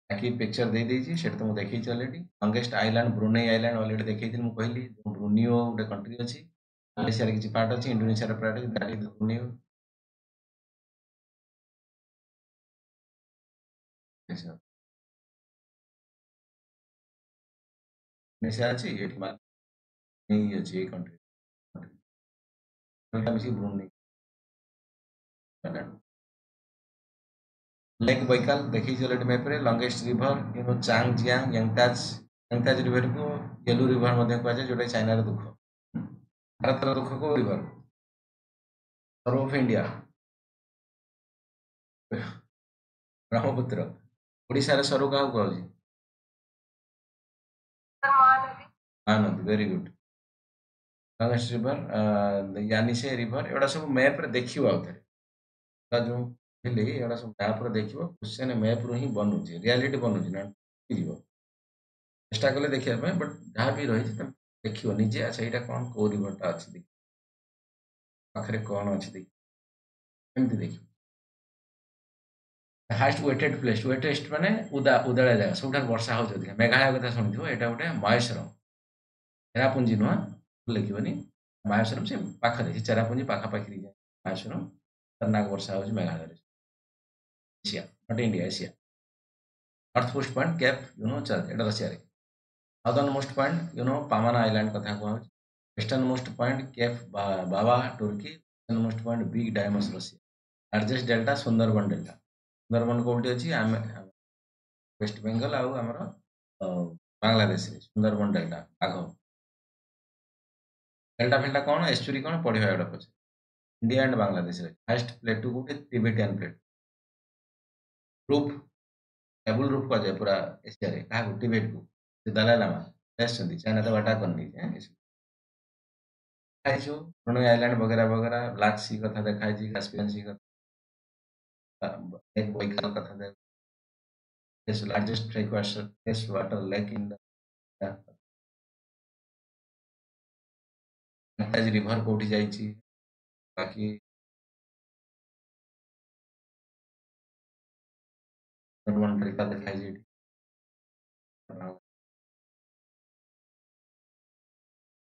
A: ବାକି ପିକ୍ଚର ଦେଇଦେଇଛି ସେଟା ତ ମୁଁ ଦେଖେଇଛି already longest island Brunei island already ଦେଖେଇଥିଲି ମୁଁ କହିଲି ବ୍ରୁନିଓ ଗୋଟେ କଣ୍ଟ୍ରି ଅଛି ମାଲେସିଆରେ କିଛି ପାର୍ଟ ଅଛି ଇଣ୍ଡୋନେସିଆର ପାର୍ଟ ଅଛି ଦ୍ୟାଟ୍ ଇଜ ବ୍ରୁନିଓ ଇଣ୍ଡୋନେସିଆ ଅଛି ଏଠି ନେଇ ଅଛି ଏଇ କଣ୍ଟ୍ରି ମିଶି ବ୍ରୁନେଇ लेक बैकाल देखी ऑलरेडी मैप रे लॉन्गेस्ट रिवर चांगजियांग यंगताज रिवर को येलो रिवर मध्य कह जाए जोटा चाइना रे दुख भारत रो दुख को river survey of India Brahmaputra Odisha रे सरु का कहूजी Mahanadi very good longest river Yenisei river एडा सब मैप रे देखियो आउथरे जो हेले एडा सब मैप रे देखियो क्वेश्चन मैप रो ही बनउची रियलिटी बनउची ना जीवो चेष्टा कले देखिया पे बट जहाँ भी रही तुम देखियो निजे अच्छा एटा कोन को रिवरटा अछि देख पाखरे कोन अछि देख एमती देखियो हाईएस्ट वेटेस्ट माने उदाळा जागा सबठार वर्षा हो जदिका मेघालय कथा सुनिथियो एटा गोटे महेश्वरम चेरापुंजी नुआ लिखिबनी महेश्वरम से पाखरे से चेरापुंजी पाखा पाखरी महेश्वरम खतरनाक वर्षा हो Meghalaya Asia not India Asia north post point cape church एटा रशिया रे साउदर्न मोस्ट पॉइंट पामाना आइलैंड कथा कहूँ western most point cape Baba तुर्की western most point big Diomede Russia largest delta Sundarban delta Sundarban कौटी अच्छी वेस्ट बेंगल आउ आमर बांग्लादेश सुंदरबन डेल्टा बाघ डेल्टा फेल्टा कौन एस्चुरी कौन पढ़ा गोटा पचे India and Bangladesh highest plateau गोटे Tibetan plate roof table roof कह जाए पूरा एशिया रे क्या टिबेट को दलाई लामा चाइना तो बाटा करनी ब्रुनेई आइलैंड वगैरह वगैरह ब्लैक सी कथा देखाई कैस्पियन सी कथा बैकाल कथा देखा largest fresh water lake in the river कोठी जाइछि बाकी वन तरीका देखाई जे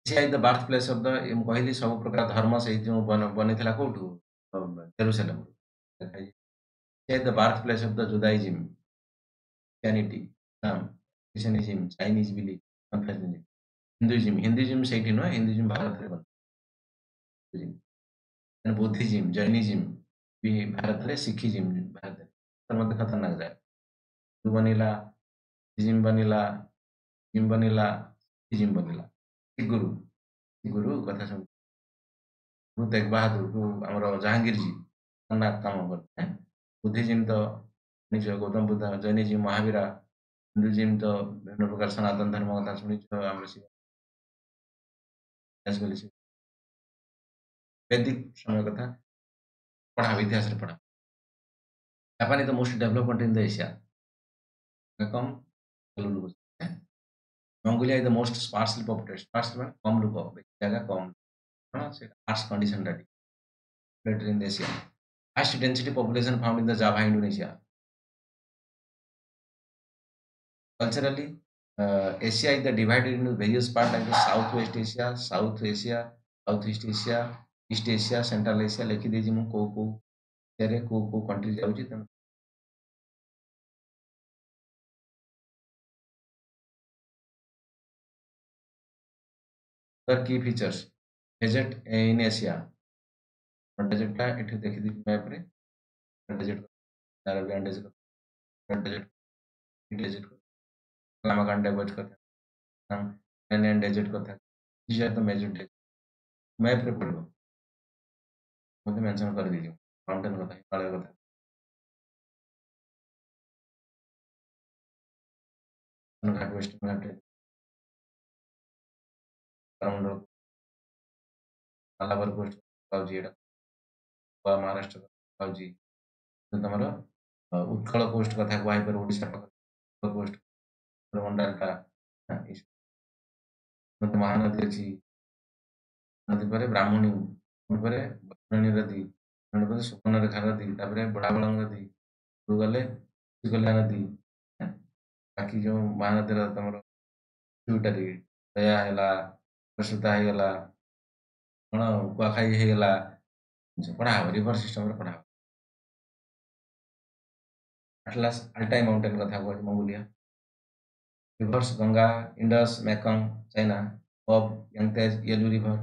A: Asia is the birth place of the कहली सब प्रकार धर्म से जो बनी थिला कोठू जेरूसलम देखाई Asia is the birth place of the Judaism Christianity Christianism Chinese belief Hinduism सेठी नो हिंदुइज्म भारत रे बुद्धिज्म जैनिज्म भी भारत रे सिखिजिम भारत रे मते खतरनाक जाए गुरु बनिला जिम बनिला जिम बनिला सिखिजिम बनिला सिख गुरु कथा सुन गुरु तेग बहादुर को हमर जहांगीर जी खतरनाक काम करते हैं बुद्धिजिम तो निज गौतम बुद्ध जैनिजिम महावीरा हिंदुजिम तो विभिन्न प्रकार सनातन धर्म कथा शुणी आम वैदिक समय कथा पढ़ा इतिहास पढ़ा Japan is the most developed country in the Asia. कम लोग Mongolia is the most sparsely populated. Sparsely मतलब कम लोग जगह कम हाँ से harsh condition that populated in Asia. Highest density population found in the Java, Indonesia. Culturally, Asia is the divided into various parts like the Southwest Asia, South Asia, Southeast Asia, East Asia, Central Asia. लिखी दीजिए मुझे को तेरे को country जाऊँगी तब other key features. Desert in Asia. Desert टा इठे देखी दी मैप रे desert Arabian desert desert desert Ramakan desert कथा Indian desert कथा these are the major desert map रे पढ़ो मुझे मेंशन कर दीजिए माउंटेन कथा हिमालय कथा घाट वेस्टर्न घाट अराउंड मालाबार कोस्ट पाउजी एटा महाराष्ट्र पाउजी तमरो उत्कल कोस्ट कथा को पर ओडिशा कोस्ट मंडारका मत महानदी अछि नदी पर ब्राह्मणी पर बरणी नदी पर सुवर्णरेखा नदी तापर बड़ाबड़ नदी गले गला नदी बाकी जो महानदी तमर ट्यूटरी दया हैला प्रसुता हैगला कण कुआखाई हैगला पढ़ा रिवर सिस्टम रे पढ़ा अटलास अल्टाई माउंटेन कथा को Mongolia rivers Ganga Indus Mekong China बब यंगतेज येलो रिवर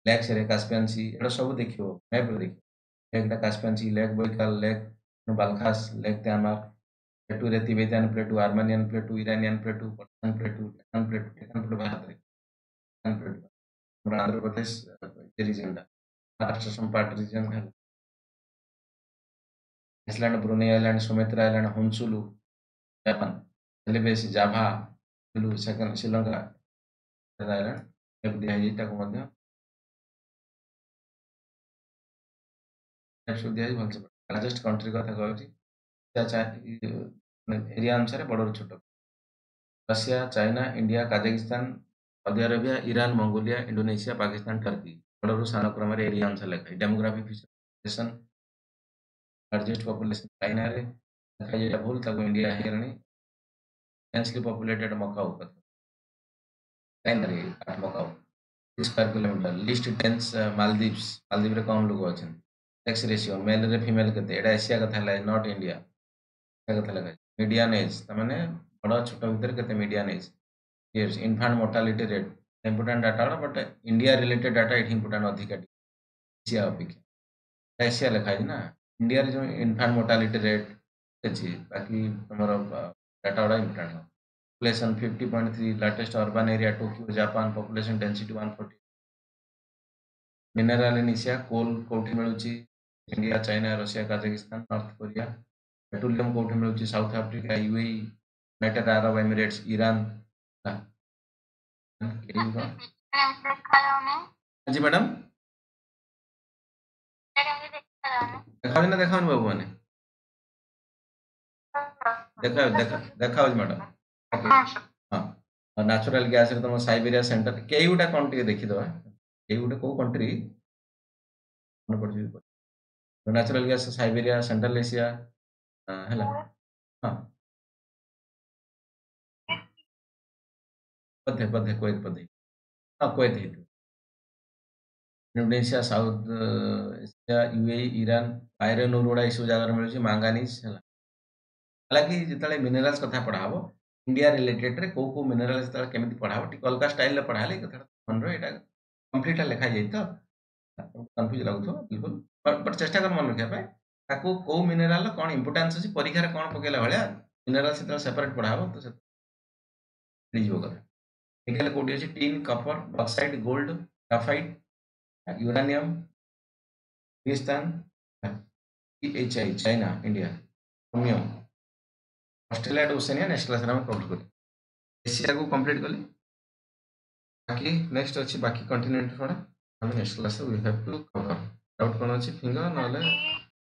A: लेक्स रे कास्पियन सी एटा सब देखियो मैप रे देखियो lake Caspian sea lake Baikal lake Balkhash lake त्यामार प्लेटू रे Tibetan plateau Armenian plateau Iranian plateau Persian plateau Deccan plateau Bharat रे डेक्कन प्लेटू आंध्र प्रदेश रीजन महाराष्ट्र संपाट रीजन है island Brunei island Sumatra island Honshu Japan Celebes Java लुलु second Sri Lanka एक दिया एटा को मध्य types दिया भलसे लार्जेस्ट कंट्री कथा कहछि एरिया अनुसार बड़ छोट Russia China India Kazakhstan Saudi Arabia Iran Mongolia Indonesia Pakistan Turkey बड़ सान क्रम एरिया अनुसार लिखा demography physical largest population China रे लिखा जेटा भूल ताको इंडिया हेलानी डेंसली पॉपुलेटेड मकाओ कथा चाइना रे Macau square kilometre least dense Maldives Maldives रे कम लोग अछन सेक्स रेशियो मेल रे फीमेल केते एटा एशिया कथा ला नॉट इंडिया कथा लगा मीडियन एज तमाने बड़ छोट भीतर केते median age years infant mortality rate important data but India related data it important अधिक एशिया अपेक्षा एशिया लिखा है ना इंडिया रे जो इन्फेंट मोर्टालिटी रेट अछि बाकी हमर डाटा बड़ा इंपोर्टेंट है population 50.3 largest urban area Tokyo Japan population density 140 mineral in Asia coal कोठी मिलुची India China Russia Kazakhstan North Korea petroleum कोठी मिलुची South Africa UAE United Arab Emirates Iran ji madam देखा ना देखा बाबू मैंने देखा मैडम हाँ नेचुरल गैस रे तुम साइबेरिया सेंटर केई गुटा कोन टिके देखि दवा केई गुटा को कंट्री मन पड़ जी natural gas Siberia Central Asia हैला हां पद्धे कोई पद्धे हां कोई थी Indonesia South Asia UAE Iran iron ore गुड़ा इस जगह मिलुची मैंगानीज हैला हालांकि जितले मिनरल्स कथा पढ़ाबो इंडिया रिलेटेड रे को मिनरल्स तले केमिति पढ़ाबो टिक अलगा स्टाइल रे पढ़ाले कथा मन रो एटा कंप्लीट लिखा जाई तो कंफ्यूज लागु तो बिल्कुल बट चेष्टा कर मन रखिया पे ତାକୁ କୋଉ ମିନେରାଲ କଣ ଇମ୍ପୋର୍ଟାନ୍ସ ଅଛି ପରୀକ୍ଷାରେ କଣ ପକେଇଲା ଭଳିଆ ମିନେରାଲ ସେତେବେଳେ ସେପାରେଟ ପଢା ହବ ତ ମିଳିଯିବ କଥା। ନିକେଲ କୋଉଠି ଅଛି tin copper bauxite gold graphite uranium Pakistan EHI China India chromium Australia Oceania next କ୍ଲାସରେ ଆମେ କଭର କରିବୁ। ଏସିଆକୁ କମ୍ପ୍ଲିଟ୍ କଲି ବାକି ନେକ୍ସଟ ଅଛି ବାକି କଣ୍ଟିନେଣ୍ଟ କ'ଣ ଆମେ ନେକ୍ସଟ କ୍ଲାସରେ we have two cover. Doubt କ'ଣ ଅଛି ଫିଙ୍ଗର ନହେଲେ